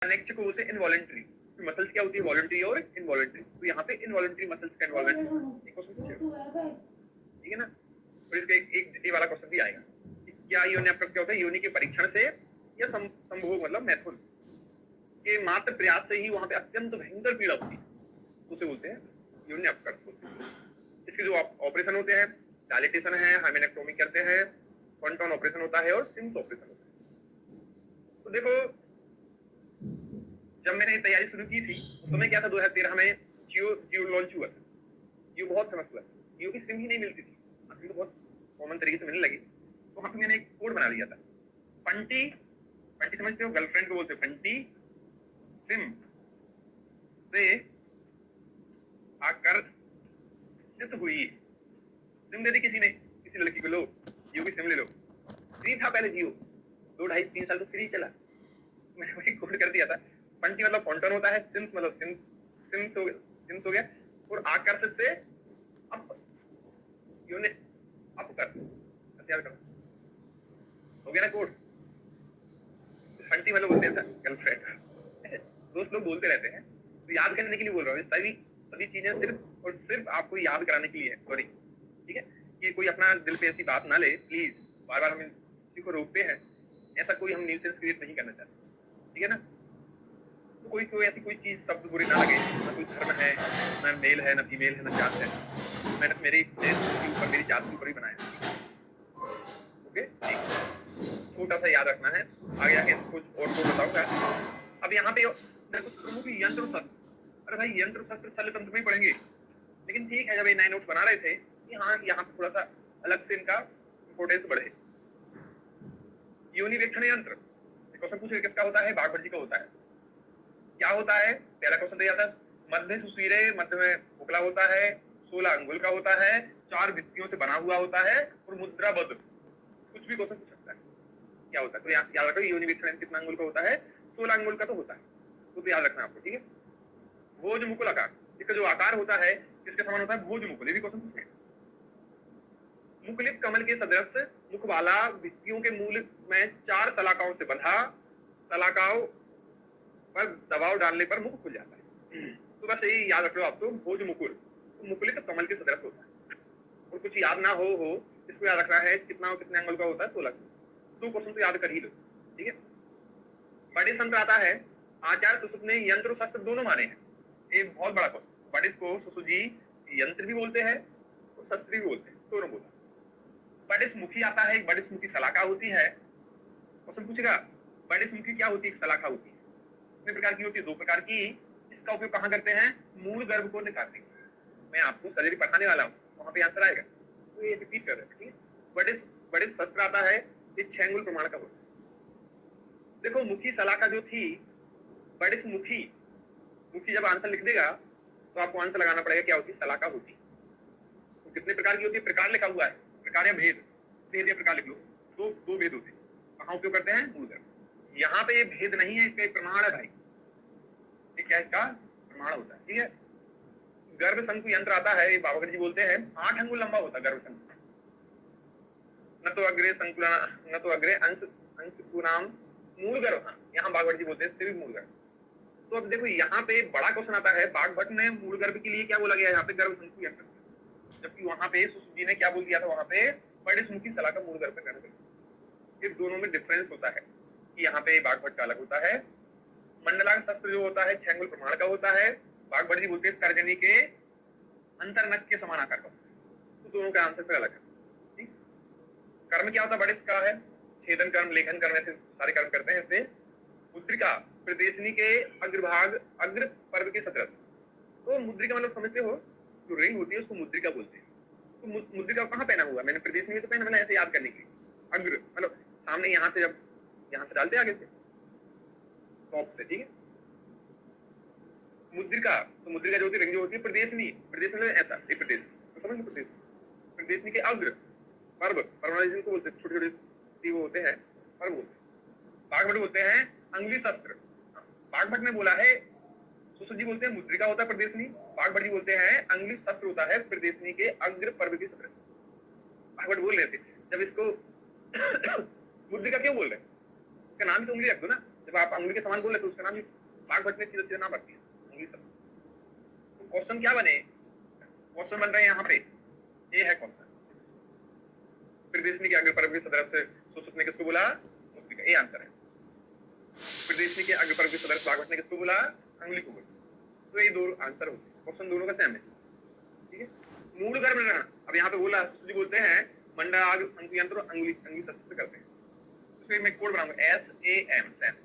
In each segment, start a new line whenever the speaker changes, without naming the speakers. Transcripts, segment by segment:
Next को बोलते हैं इनवॉलंटरी। मसल्स क्या होती है, वॉलंटरी और इनवॉलंटरी। तो यहाँ पे इनवॉलंटरी मसल्स का इन्वॉल्वमेंट ठीक है ना। और इसका एक ये वाला क्वेश्चन भी आएगा कि क्या योनि अपकर्ष क्या होता है, योनि के परीक्षण से या संभोग मतलब मैथुन के मात्र प्रयास से ही वहां पे अत्यंत भयंकर पीड़ा होती है, उसे बोलते हैं योनि अपकर्ष बोलते हैं। इसके जो ऑपरेशन होते हैं, डायलिटेशन है, हाइमेनेक्टोमी करते हैं, कॉन्टॉन ऑपरेशन होता है और सिम्स ऑपरेशन होता है। तो देखो जब मैंने तैयारी शुरू की थी उस समय क्या था, 2013 में जियो लॉन्च हुआ था, जियो बहुत फेमस हुआ, जियो की सिम ही नहीं मिलती थी, अभी तो बहुत कॉमन तरीके से मिलने लगी। तो वहां पे मैंने एक कोड बना लिया था, फंटी, फंटी समझते हो, गर्लफ्रेंड को बोलते हैं फंटी सिम से आकर्षित हुई। सिम दे दी किसी ने, किसी लड़की को, लो जियो की सिम ले लो। फ्री था पहले जियो, 2-2.5-3 साल तो फ्री चला। मैंने वही कोड कर दिया था, फंटी मतलब फॉन्टन होता है, सिम्स मतलब सिम्स हो गया, और आकर्षित से अप योनि अपकर्ष, याद करो हो गया ना कोड। फंटी मतलब बोलते हैं गर्लफ्रेंड, दोस्त लोग बोलते रहते हैं, तो याद करने के लिए बोल रहा हूँ। सभी चीजें सिर्फ और सिर्फ आपको याद कराने के लिए है, सॉरी ठीक है, कि कोई अपना दिल पे ऐसी बात ना ले प्लीज। बार बार हम किसी को रोकते हैं, ऐसा कोई हम न्यूसेंस क्रिएट नहीं करना चाहते, ठीक है ना। तो कोई ऐसी कोई चीज शब्द बुरी ना लगे, ना कोई धर्म है, ना मेल है, ना फीमेल है, ना जात है। मैंने तो मेरी ऊपर, मेरी जात के ऊपर ही बनाया, ओके ठीक, छोटा सा याद रखना है। आगे आगे कुछ और को बताऊंगा। अब यहाँ पे कुछ प्रमुख यंत्र शस्त्र, अरे भाई यंत्र शस्त्र शल्य तंत्र में पढ़ेंगे, लेकिन ठीक है जब ये 9 नोट्स बना रहे थे, यहाँ पे थोड़ा सा अलग से इनका इंपोर्टेंस बढ़े। योनिवेक्षण यंत्र, क्वेश्चन पूछे किसका होता है, बाघ भट्टी का होता है। क्या होता है, पहला क्वेश्चन दिया था, मध्य सुशीरे, मध्य में बुकला होता है, 16 अंगुल का होता है, 4 भित्तियों से बना हुआ होता है, और मुद्राबद्ध। कुछ भी क्वेश्चन पूछ सकता है क्या होता है। तो याद रखो योनिवेक्षण कितना अंगुल का होता है, 16 अंगुल का तो होता है, तो याद रखना आपको, ठीक है। भोज मुकुल आकार, इसका जो आकार होता है किसके समान होता है, भोज मुकुल, ये भी क्वेश्चन पूछे। मुकुलित कमल के सदृश मुख वाला, भित्तियों के मूल में 4 सलाकाओं से बंधा, सलाकाओं पर दबाव डालने पर मुख खुल जाता है। तो बस यही याद रखो आपको, भोज मुकुल, तो मुकुलित कमल के सदृश होता है। और कुछ याद ना हो इसको याद रखना है, कितने अंगुल का होता है, 16। 2 क्वेश्चन तो याद कर ही लो, ठीक है। बड़े संत आता है, आचार्य सुश्रुत ने यंत्र शस्त्र दोनों माने हैं, ये बहुत बड़ा क्वेश्चन। बड़े को सुश्रुत जी यंत्र भी बोलते हैं और शस्त्र भी बोलते हैं, दोनों बोला। बड़े मुखी आता है, एक बड़े मुखी सलाखा होती है, क्वेश्चन पूछेगा बड़े मुखी क्या होती है, सलाखा होती है, कितने प्रकार की होती है, 2 प्रकार की। इसका उपयोग कहाँ करते हैं, मूल गर्भ को निकालने। मैं आपको सर्जरी पढ़ाने वाला हूँ, वहां पे आंसर आएगा, तो ये रिपीट कर रहे हैं, ठीक है। बड़े शस्त्र आता है, ये 6 अंगुल प्रमाण का होता है। देखो मुखी सलाखा जो थी, बड़े मुखी जब आंसर लिख देगा तो आपको आंसर लगाना पड़ेगा क्या होती है, सलाखा होती। तो कितने प्रकार की होती है, प्रकार लिखा हुआ है, प्रकार या भेद, भेद या प्रकार लिख लो, दो भेद होते हैं। कहाँ उपयोग करते हैं, मूल गर्भ। यहाँ पे ये भेद नहीं है, इसका एक प्रमाण है भाई, ये क्या इसका प्रमाण होता है, ठीक है। गर्भ शंकु यंत्र आता है, बाबागढ़ जी बोलते हैं 8 अंगुल लंबा होता है गर्भ शंकु। न तो अग्रे संकुला, न तो अग्रे अंशकुनाम मूल गर्भ, यहाँ बागवट जी बोलते हैं सिर्फ मूल गर्भ। तो अब देखो यहाँ पे बड़ा क्वेश्चन आता है, बागभट्ट ने मूल गर्भ के लिए क्या बोला गया, यहाँ पे गर्भ शंकु यंत्र, जबकि वहां पे सुश्रुत जी ने क्या बोल दिया था, वहां पे बड़े मुखी सलाह का मूल गर्भ का गर्भ। ये दोनों में डिफरेंस होता है कि यहाँ पे बागभट्ट का अलग होता है। मंडलांग शस्त्र जो होता है 6 अंगुल प्रमाण का होता है, बागभट्ट जी बोलते हैं तर्जनी के अंतरनख के समान आकार का। तो दोनों का आंसर फिर अलग है। कर्म क्या होता है, बड़े का है छेदन कर्म, लेखन कर्म, ऐसे सारे कर्म करते हैं। इससे मुद्रिका प्रदेशनी के अग्रभाग, अग्र पर्व के सदृश। तो मुद्रिका मतलब समझते हो, जो रिंग होती है उसको मुद्रिका बोलते हैं। तो मुद्रिका कहाँ पहना हुआ, मैंने प्रदेशनी में तो पहना, मैंने ऐसे याद करने के लिए। अग्र मतलब सामने, यहाँ से जब यहाँ से डालते आगे से टॉप से, ठीक है। मुद्रिका, तो मुद्रिका जो होती है, रिंग जो होती है, प्रदेशनी, प्रदेश में ऐसा एक प्रदेश, तो समझ प्रदेश, प्रदेशनी के अग्र पर्व, पर्व को बोलते हैं, छोटे छोटे वो होते हैं, पर्व बोलते हैं। बागभट्ट बोलते हैं अंगुली शस्त्र। बागभट्ट ने बोला है, सुश्रुत जी बोलते हैं मुद्रिका होता है प्रदेशनी, बागभट्ट जी बोलते हैं अंगुली शस्त्र होता है प्रदेशनी के अग्र पर्व के सदृश। बागभट्ट बोल रहे थे जब इसको मुद्रिका क्यों बोल रहे हैं, इसका नाम तो उंगली रख दो ना, जब आप अंगुली के समान बोले तो उसका नाम ही बाघभट ने सीधा सीधा नाम रख दिया अंगुली समान। तो क्वेश्चन क्या बने, क्वेश्चन बन रहे हैं यहाँ पे, ये है क्वेश्चन। प्रदेशनी के आगे पर्व के सदस्य से सुश्रुत ने किसको बोला, मुक्तिका, ये आंसर है। प्रदेशनी के आगे पर्व के सदस्य बाघभट ने किसको बोला, अंगुली को बोला। तो ये दो आंसर होते हैं, क्वेश्चन दोनों का सेम है, ठीक है। मूल गर्भ निर्णय, अब यहाँ पे बोला जी बोलते हैं मंडाग अंकुयंत्र अंगुली अंगुली शस्त्र करते हैं, इसमें मैं कोड बनाऊंगा SAM सैम।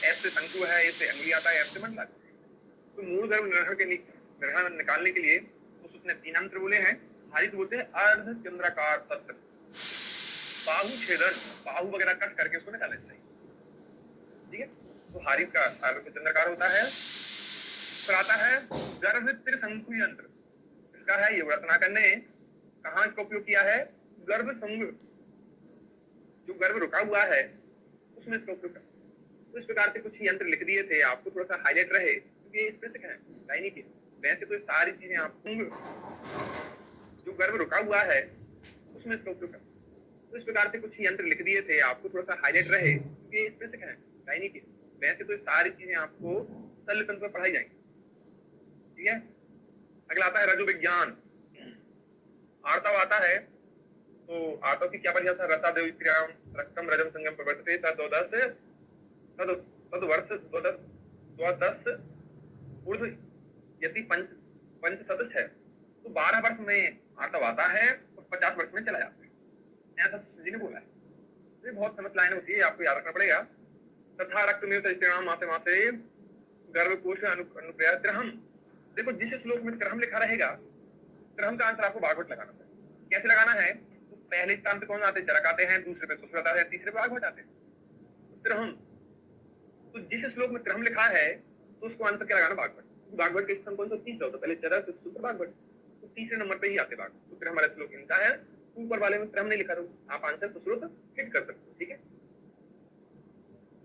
S से शंकु है, A से अंगुली आता है, F से मंडला। तो मूल गर्भ निर्णय के निर्णय निकालने के लिए तो उसने 3 अंतर बोले हैं। हारित बोलते हैं अर्ध चंद्राकार सत्र, बाहु छेदन, बाहु वगैरह कट करके उसको निकालना चाहिए, ठीक है। तो हारित का अर्ध चंद्राकार होता है। फिर आता है गर्भ त्रिशंकु यंत्र, इसका है ये रत्नाकर ने कहाँ इसका उपयोग किया है, गर्भ संग, जो गर्भ रुका हुआ है उसमें इसका उपयोग करते हैं। तो इस प्रकार से कुछ यंत्र लिख दिए थे, आपको थोड़ा सा हाईलाइट रहे क्योंकि ये स्पेसिफिक है, लाइन की। वैसे तो सारी चीजें आप जो गर्भ रुका हुआ है उसमें इसका उपयोग करते हैं। तो इस प्रकार से कुछ यंत्र लिख दिए थे, आपको थोड़ा सा हाईलाइट रहे क्योंकि ये स्पेसिफिक है, लाइन की। वैसे तो सारी चीजें आपको शल्य तंत्र में पढ़ाई जाएंगी, ठीक है। अगला आता है रजो विज्ञान, आर्तव आता है। तो आर्तव की क्या परिभाषा, रसा देव क्रियाम रक्तम रजम संगम प्रवर्तते तद वर्ष द्वादश ऊर्ध्व यदि पंच सदस्य है, तो 12 वर्ष में आर्तव आता है और 50 वर्ष में चला जाता है, ऐसा जी ने बोला है। ये बहुत फेमस लाइन होती है, आपको याद रखना पड़ेगा। तथा रक्त में मासे मासे गर्भकोश अनुप्रया त्रहम। देखो जिस श्लोक में त्रहम लिखा रहेगा, त्रहम का आंसर आपको बाघभट लगाना है। कैसे लगाना है, तो पहले स्थान पे कौन आते हैं, चरक आते हैं, दूसरे पे सुश्रुत आते हैं, तीसरे पे बाघभट आते हैं। त्रहम, तो जिस श्लोक में त्रहम लिखा है तो उसको आंसर क्या लगाना, बाघभट। बाघभट का स्थान कौन सा, तीसरा होता है, पहले चरक सूत्र बाघभट, तो तीसरे नंबर पे ही आते बाघ। तो त्रहम वाला श्लोक इनका है, ऊपर वाले में त्रहम नहीं लिखा, तो आप आंसर सुश्रुत हिट कर सकते हो, ठीक है।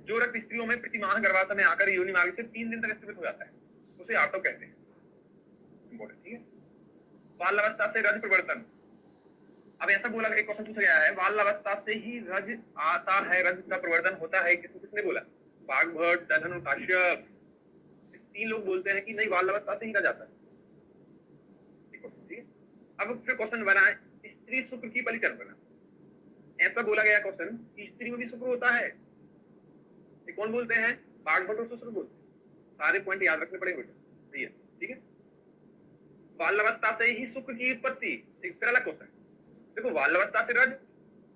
जो रक्त स्त्रियों में प्रतिमाह गर्भाशय में आकर योनि मार्ग से 3 दिन तक स्थित हो जाता है, उसे आर्तव कहते हैं, ठीक है। बाल अवस्था से रज परिवर्तन, अब ऐसा बोला, एक क्वेश्चन पूछा गया है, बाल अवस्था से ही रज आता है, रज का परिवर्तन होता है, किसने बोला, बाघभट, दलहन और काश्यप। 3 लोग बोलते हैं कि नहीं, बाल अवस्था से ही रज आता है, ठीक है। अब फिर क्वेश्चन बना है स्त्री शुक्र की परिकल्पना, ऐसा बोला गया क्वेश्चन कि स्त्री में भी शुक्र होता है, ये कौन बोलते हैं, बाघभट और शुक्र बोलते हैं। सारे पॉइंट याद रखने पड़ेंगे बेटा, ठीक है। बाल अवस्था से ही शुक्र की उत्पत्ति, एक अलग क्वेश्चन। देखो बाल अवस्था से रज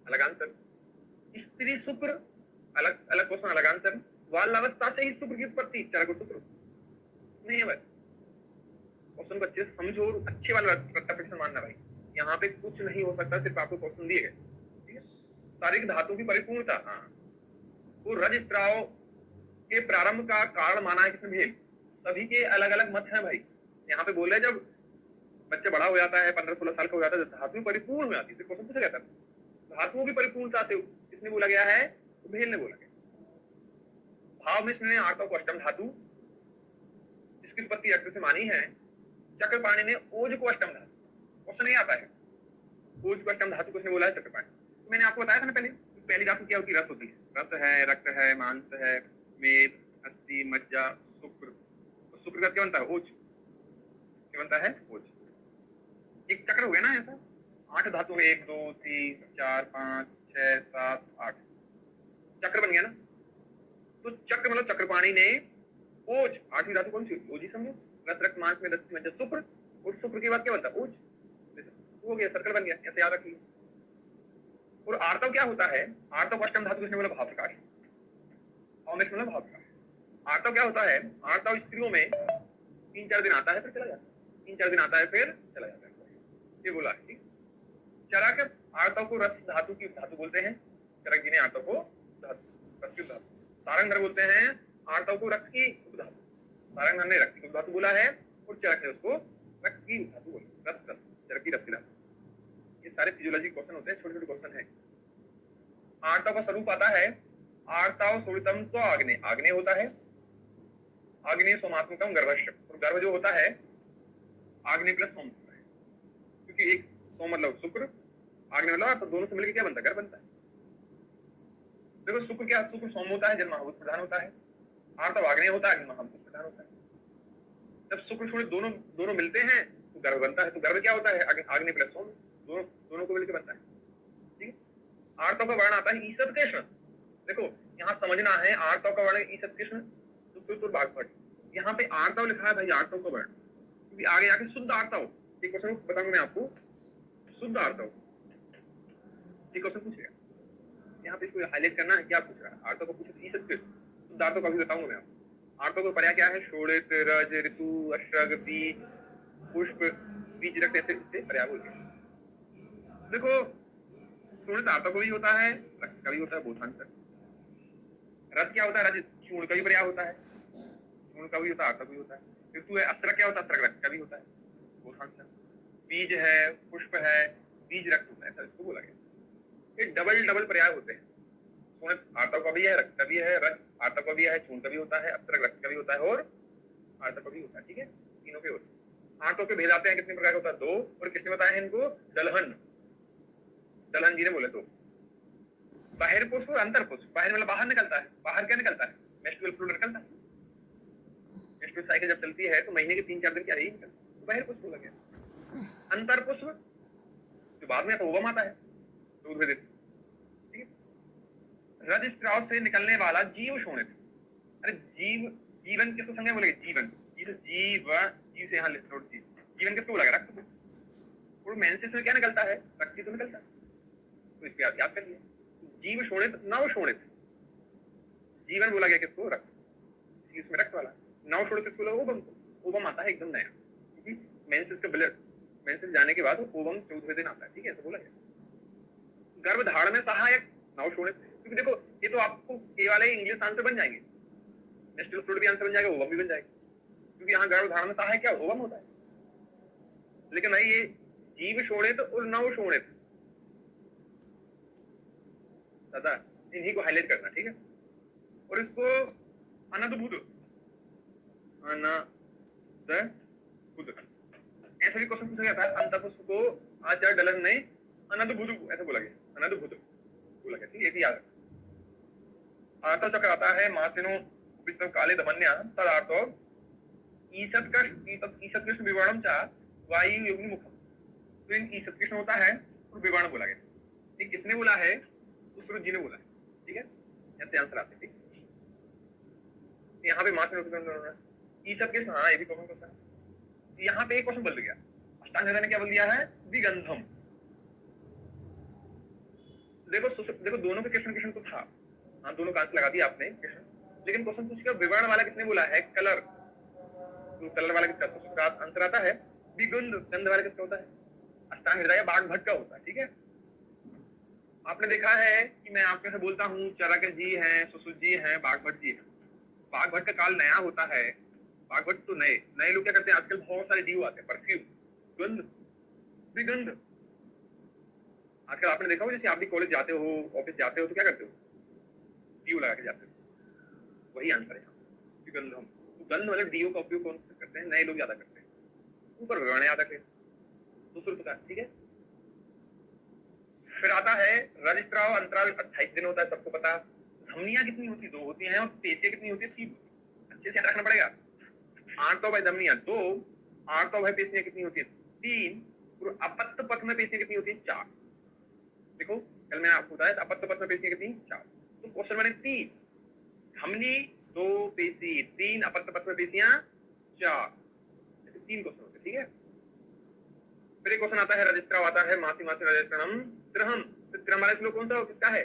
अलग आंसर, स्त्री शुक्र अलग अलग क्वेश्चन, अलग आंसर। बाल अवस्था से ही शुक्र की उत्पत्ति, चरक और शुक्र नहीं है भाई। क्वेश्चन को अच्छे से समझो और अच्छे वाला रट्टा मानना भाई, यहाँ पे कुछ नहीं हो सकता, सिर्फ आपको क्वेश्चन दिए गए, ठीक है। शारीरिक धातु की परिपूर्णता, हाँ, तो रज स्त्राव के प्रारंभ का कारण माना है किसने, भेल। सभी के अलग अलग मत हैं भाई। यहाँ पे बोल रहे जब बच्चा बड़ा हो जाता है, 15-16 साल का हो जाता है, धातु परिपूर्ण हो जाती है, क्वेश्चन पूछा जाता है धातुओं की परिपूर्णता से किसने बोला गया है, तो भेल ने बोला गया। भाव मिश्र ने आर्तव को अष्टम धातु, इसकी उत्पत्ति अग्नि से मानी है। चक्रपाणी ने ओज को अष्टम धातु, क्वेश्चन नहीं आता है, ओज को अष्टम धातु किसने बोला है, चक्रपाणी। तो मैंने आपको बताया था ना पहली धातु क्या होती है, रस होती है, रस है, रक्त है, मांस है, मेद, अस्थि, मज्जा, शुक्र। तो शुक्र का क्या बनता है, ओज, क्या बनता है, ओज। एक चक्र हो गया ना ऐसा, 8 धातु है, 1 2 3 4 5 6 7 8 चक्र बन गया ना। तो चक्र मतलब चक्रपाणी ने ओज, 8वीं धातु कौन सी, ओज ही समझो। रस, रक्त, मांस में दस्ती, मज्जा, शुक्र, और शुक्र के बाद क्या बनता है, ओज, हो गया, सर्कल बन गया, ऐसे याद रखिए। और आर्तव क्या होता है, आर्तव अष्टम धातु किसने बोला, भाव प्रकाश, मतलब भाव प्रकाश। आर्तव क्या होता है, आर्तव स्त्रियों में 3-4 दिन आता है फिर चला जाता है, 3-4 दिन आता है फिर चला जाता है, ये बोला है, ठीक। चरक आर्तव को रस धातु की धातु बोलते हैं, चरक जी ने आर्तव को रस की धातु। सारंगधर बोलते हैं आर्तव को रक्त की धातु, सारंगधर ने रक्त की धातु बोला है, और चरक ने उसको रक्त की धातु बोला, रस चरक की रस की धातु। ये सारे फिजियोलॉजी क्वेश्चन होते हैं, छोटे छोटे क्वेश्चन है। आर्तव का स्वरूप आता है, आर्तव सोलितम तो आग्नेय, आग्नेय होता है, आग्नेय सोमात्मकम गर्भश्य, और गर्भ जो होता है आग्नेय प्लस सोम होता है, क्योंकि एक सोम मतलब शुक्र, आग्नेय मतलब, तो दोनों से मिलकर क्या बनता है, गर्भ बनता है। देखो शुक्र क्या, शुक्र सोम होता है, जल महाभूत प्रधान होता है, आर्तव आग्नेय होता है, अग्नि महाभूत प्रधान होता है। जब शुक्र शून्य दोनों दोनों मिलते हैं तो गर्भ बनता है। तो गर्भ क्या होता है, अग्नि प्लस सोम, दोनों दोनों को मिलकर बनता है। ठीक है, आर्तव का वर्ण आता है ईसद कृष्ण। देखो यहाँ समझना है, आर्तव का वर्ण ईसद कृष्ण, तो भागवत, यहाँ पे आर्तव लिखा है भाई, आर्तव का वर्ण, क्योंकि आगे जाके शुद्ध आर्तव, एक क्वेश्चन बताऊंगा मैं आपको, शुद्ध आर्तव, एक क्वेश्चन पूछेगा यहाँ पे, इसको हाईलाइट करना है, क्या पूछ रहा है, आर्तव को पूछे ईसद कृष्ण, शुद्ध आर्तव का भी बताऊंगा मैं आपको। आर्तव का पर्याय क्या है, शोणित, रज, ऋतु, अश्रग, बीज, पुष्प, बीज रक्त, ऐसे इससे पर्याय बोलते हैं। देखो शोणित आर्तव का भी होता है, रक्त का भी होता है, बोथ आंसर। रज क्या होता है, रज चूर्ण का भी पर्याय होता है, चूर्ण का भी होता है, आर्तव का भी होता है। ऋतु है, अश्रग क्या होता है, अश्रग रक्त का भी होता है, बोथ आंसर। बीज है, पुष्प है, बीज रक्त होता है, ऐसा इसको बोला गया। ये डबल डबल पर्याय होते हैं, शोणित आर्तव का भी है, रक्त का भी है, रज आर्तव का भी है, चूर्ण का भी होता है, अश्रग रक्त का भी होता है और आर्तव का भी होता है। ठीक है, तीनों के होते हैं। आर्तव के भेद आते हैं कितने प्रकार का होता है, दो, और किसने बताया है इनको, दलहन, दलहन जी ने बोले। तो बाहर पुष्प और अंतर पुष्प, बाहर मतलब बाहर निकलता है, बाहर क्या निकलता है, मेस्ट्रुअल फ्लूइड निकलता है। मेस्ट्रुअल साइकिल जब चलती है तो महीने के 3-4 दिन क्या रही निकलता है, तो बाहर पुष्प बोला गया। अंतर पुष्प जो बाद में तो ओवम आता है, दूध में देते। ठीक है, रजस्त्राव से निकलने वाला जीव शोणित। अरे जीव, जीवन किसको संज्ञा बोलेंगे, जीवन, जीव, जीव से यहाँ जीवन किसको बोला गया, रक्त को। और मेंसेस में क्या निकलता है, रक्त ही तो निकलता है, तो इसको याद कर लिया। जीव शोणित, नव शोणित, जीवन बोला गया किसको, रक्त, इसमें रक्त वाला। नव शोणित किसको बोला, ओवम को। ओवम आता है एकदम नया, क्योंकि मेंसेस का ब्लड, मेंसेस जाने के बाद ओवम 14वें दिन आता है। ठीक है, तो बोला गया। गर्भधारण में सहायक, नव शोणित, क्योंकि देखो ये तो आपको ये वाले इंग्लिश आंसर बन जाएंगे, मेस्ट्रुअल फ्लूइड भी आंसर बन जाएगा, ओवम भी बन जाएगा, क्योंकि यहाँ गर्भधारण में सहायक क्या, ओवम होता है। लेकिन भाई ये जीव शोणित और नव शोणित, दादा इन्हीं को हाईलाइट करना। ठीक है, और इसको अनद्भुत, अनद्भुत ऐसा भी क्वेश्चन पूछा गया था। अंतपुष्प को आचार्य डलन ने अनद्भुत ऐसा बोला गया, अनद्भुत बोला गया। ठीक है, ये भी याद रखना। आर्तव चक्र आता है मासिनो विष्णु काले दमन्या तदार्थ ईसत कृष्ण विवरणम चा वायु योनि मुखम। तो इन ईसत कृष्ण होता है और विवरण बोला गया। ठीक, किसने बोला है, सुश्रुत जी ने बोला है। ठीक है, ऐसे आंसर आते हैं। ठीक, यहाँ पे मासिनो ईसत कृष्ण, हाँ ये भी क्वेश्चन है। यहाँ पे एक क्वेश्चन बदल गया, अष्टांग हृदय ने क्या बोल दिया है, विगंधम। देखो दोनों के कृष्ण कृष्ण तो था, हाँ दोनों का आंसर लगा दिया आपने कृष्ण, लेकिन क्वेश्चन पूछ गया विवरण वाला किसने बोला है, कलर, तो कलर वाला किसका, सुश्रुत का आंसर आता है। विगंध, गंध वाला किसका होता है, अष्टांग हृदय बाघ भट्ट का होता है। ठीक है, आपने देखा है कि मैं आपके से बोलता हूँ चरक जी हैं, सुश्रुत जी हैं, बाघ भट्ट जी हैं। बाघ भट्ट का काल नया होता है, बाघ भट्ट तो नए नए लोग क्या करते हैं, आजकल बहुत सारे जीव आते हैं, परफ्यूम, गंध, विगंध। आजकल आपने देखा हो, जैसे आप भी कॉलेज जाते हो, ऑफिस जाते हो, तो क्या करते हो, डीओ लगा के जाते हो, वही आंसर है विगंधम। तो गंध मतलब डीओ का उपयोग कौन से करते हैं, नए लोग ज्यादा करते हैं, ऊपर विवरण याद रखें, दूसरे प्रकार। ठीक है, फिर आता है रजस्त्राव, अंतराल 28 दिन होता है, सबको पता। धमनियां कितनी होती है, 2 होती हैं, और पेशियां कितनी होती है, 3। अच्छे से याद रखना पड़ेगा। 8 भाई धमनियां 2, 8 भाई पेशियां कितनी होती है, 3, और अपत्य पथ में पेशियां कितनी होती है, 4। देखो कल मैंने आपको बताया अपत्य पथ में पेशियां कितनी, 4। तो क्वेश्चन मैंने 3 धमनी 2 पेशी 3, अपत्य पथ में पेशियां 4, ऐसे 3 क्वेश्चन होते हैं। ठीक है, फिर एक क्वेश्चन आता है रजिस्ट्राव आता है मासी मासी रजिस्ट्रम त्रहम। तो त्रहम वाला श्लोक कौन सा हो, किसका है,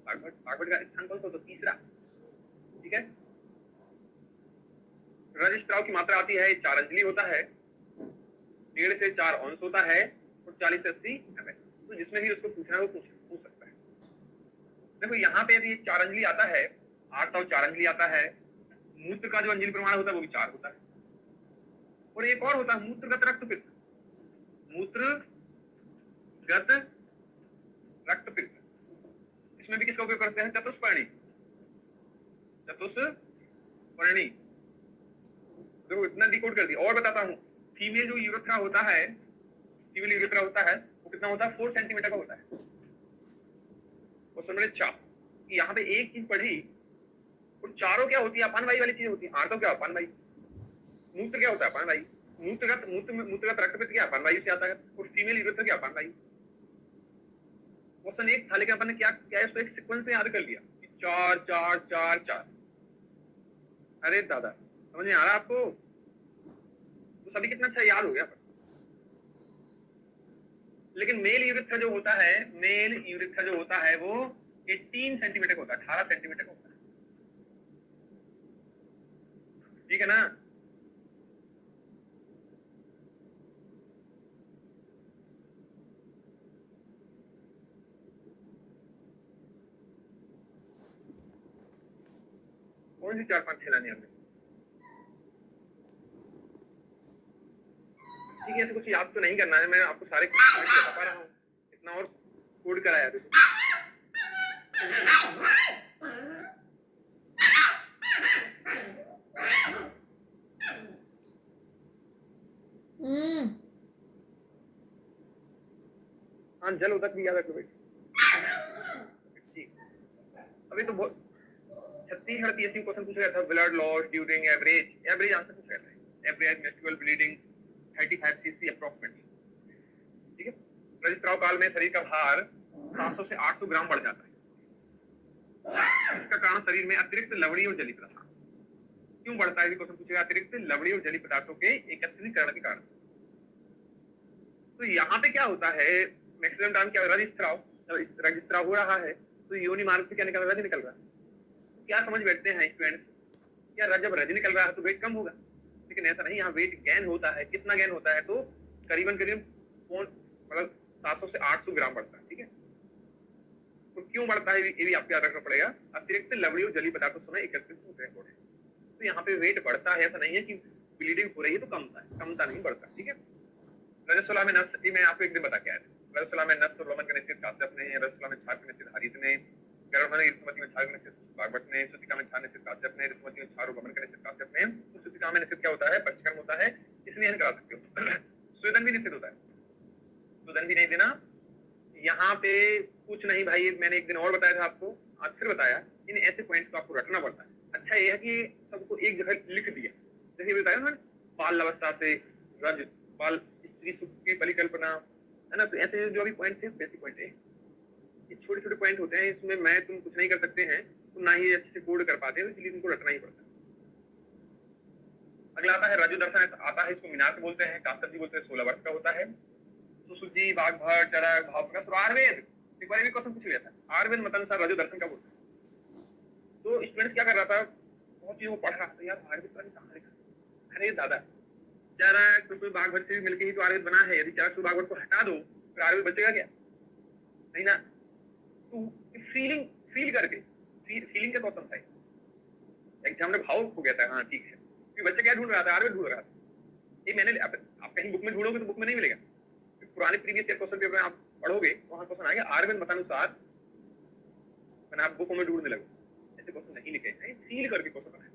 भागवत, भागवत का स्थान कौन सा होता है, तीसरा। ठीक है, रजिस्ट्राव की मात्रा आती है 4 अंजलि होता है, 1.5 से 4 अंश होता है, और 40 से 80 ml। तो जिसमें भी उसको पूछना है वो पूछ सकता है। देखो यहाँ पे यदि 4 अंजलि आता है, 8 और 4 अंजलि आता है, मूत्र का जो अंजलि प्रमाण होता है वो भी 4 होता है, और एक और होता है मूत्रगत रक्तपित्त, मूत्रगत रक्तपित्त, इसमें भी किसका उपयोग करते हैं, चतुष्पर्णी, चतुष्पर्णी। देखो इतना डिकोड कर दिया। और बताता हूँ, फीमेल जो यूरेथ्रा होता है, फीमेल यूरेथ्रा होता है वो कितना होता है, 4 सेंटीमीटर का होता है। क्वेश्चन नंबर 4, कि यहाँ पे एक चीज पढ़ी और चारों क्या होती है, अपान वायु वाली चीज होती है। आर्तव क्या अपान वायु, मूत्र क्या होता है अपान वायु, मूत्रगत रक्तपित्त क्या अपान वायु से आता है, और फीमेल यूरेथ्रा क्या अपान वायु। क्वेश्चन एक था लेकिन अपन ने क्या क्या इसको एक सीक्वेंस में याद कर लिया कि 4 4 4 4। अरे दादा समझ में आ रहा आपको, तो सभी कितना अच्छा याद हो गया। लेकिन मेल यूरेथ्रा जो होता है, मेल यूरेथ्रा जो होता है वो 18 सेंटीमीटर होता है, 18 सेंटीमीटर होता है, ठीक है ना। कौन सी 4 5 6 लानी हमने, ठीक है। ऐसे कुछ याद तो नहीं करना है, मैं आपको सारे बता पा रहा हूँ, इतना और कोड कराया देखो। हाँ जल उदक भी याद रखो बेटी। अभी तो बहुत 36 38 क्वेश्चन पूछा गया था, blood loss during average answer पूछा गया था, एवरेज मेस्टिबल ब्लीडिंग 35 cc अप्रोक्सीमेटली, ठीक है। रजिस्ट्राव काल में शरीर का भार 700 से 800 ग्राम बढ़ जाता है। इसका कारण शरीर में अतिरिक्त लवणीय और जलीय पदार्थ क्यों बढ़ता है, क्वेश्चन पूछेगा, अतिरिक्त लवणीय और जलीय पदार्थों के एकत्रीकरण के कारण। तो यहाँ पे क्या होता है, मैक्सिमम टाइम क्या रजिस्ट्राव हो रहा है, तो योनि मार्ग से क्या निकल रहा है, रज निकल रहा है। क्या समझ बैठते हैं स्टूडेंट्स, क्या जब रज निकल रहा है तो वेट कम होगा, लेकिन ऐसा नहीं, यहाँ वेट गेन होता है। कितना गेन होता है, तो करीबन मतलब 700 से 800 ग्राम बढ़ता है, ठीक है। तो क्यों बढ़ता है ये भी आपको याद रखना पड़ेगा, अतिरिक्त लवणीय और जलीय पदार्थों समय एकत्रित होते हैं। तो यहाँ पे वेट बढ़ता है, ऐसा नहीं है कि ब्लीडिंग हो रही है तो कमता नहीं बढ़ता, ठीक है। रजस्वला में नस, मैं आपको एक दिन बता के आया था, रजस्वला में नस रोमन का निषेध काश्यप ने, रजस्वला में छार का निषेध हारित ने, गर्भमय ऋतुमती में छार का निषेध भागवत ने, सुतिका में छार निषेध काश्यप ने, ऋतुमती में छार रोमन का निषेध काश्यप ने। तो सुतिका में निषेध क्या होता है, पक्षकर्म होता है, इसलिए हम करा सकते हो। स्वेदन भी निषेध होता है, स्वेदन भी नहीं देना। यहाँ पे कुछ नहीं भाई, मैंने एक दिन और बताया था आपको, आज फिर बताया, इन ऐसे पॉइंट्स को आपको रटना पड़ता है। अच्छा ये है कि सबको एक जगह लिख दिया, जैसे बताया ना, बाल अवस्था से रज, बाल स्त्री सुख की परिकल्पना, है ना। तो ऐसे जो अभी पॉइंट थे, बेसिक पॉइंट है, ये छोटे छोटे पॉइंट होते हैं, इसमें मैं तुम कुछ नहीं कर सकते हैं, तो ना ही अच्छे से कोड कर पाते हैं, इसलिए तुमको रटना ही पड़ता है। अगला आता है रजो दर्शन, आता है, इसको मीनार बोलते हैं, काश्यप जी बोलते हैं, 16 वर्ष का होता है। सुसुजी बागभट चरक भाव तो आयुर्वेद एक बार भी क्वेश्चन पूछ लिया था, आयुर्वेद मतानुसार रजो दर्शन का बोलता है। तो स्टूडेंट्स क्या कर रहा था, बहुत चीजों को पढ़ रहा था, यार आयुर्वेद पता नहीं कहाँ लिखा। अरे दादा, चरक सुसुजी बागभट से मिलकर ही तो आयुर्वेद बना है, यदि चरक सुसुजी बागभट को हटा दो तो आयुर्वेद बचेगा क्या, नहीं ना। तो फील करके, फीलिंग का क्वेश्चन था, एग्जाम में भाव हो गया था, हाँ ठीक है। क्योंकि बच्चा क्या ढूंढ रहा था, आयुर्वेद ढूंढ रहा था। ये मैंने आप कहीं बुक में ढूंढोगे तो बुक में नहीं मिलेगा, पुराने प्रीवियस ईयर क्वेश्चन पेपर आप पढ़ोगे वहां क्वेश्चन आएगा आयुर्वेद मतानुसार, मैंने आप बुक में ढूंढने लगे, ऐसे क्वेश्चन नहीं लिखे हैं, फील करके क्वेश्चन बनाए,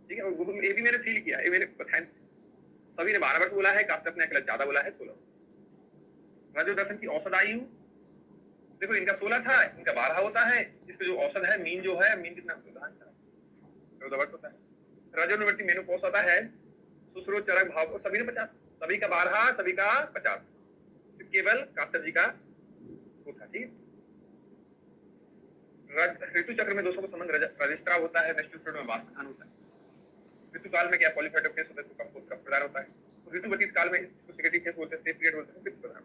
ठीक है। और बुक में ये भी मैंने फील किया, ये मैंने बताया, सभी ने 12 वर्ष बोला है, काश्यप ने अकेला ज्यादा बोला है 16। रजो दर्शन की औसत आयु देखो, इनका 16 था, इनका 12 होता है, इसका जो औसत है, मीन जो है, मीन कितना 14 वर्ष होता है। रजो निवृत्ति मेनोपॉज आता है, सुश्रो चरक भाव सभी ने 50, सभी का 12, सभी का 50, केवल काश्यप जी का वो था, ठीक। ऋतु चक्र में दोषों का संबंध रजिस्ट्राव होता है, मेस्ट्रुअल में वाष्पदान होता है। ऋतु काल में क्या पॉलीफेटिव केस होता है, इसको कंपोस्ट का प्रदान होता है। तो ऋतु व्यतीत काल में इसको सेक्रेटरी केस बोलते हैं, सेफ पीरियड बोलते हैं, प्रदान।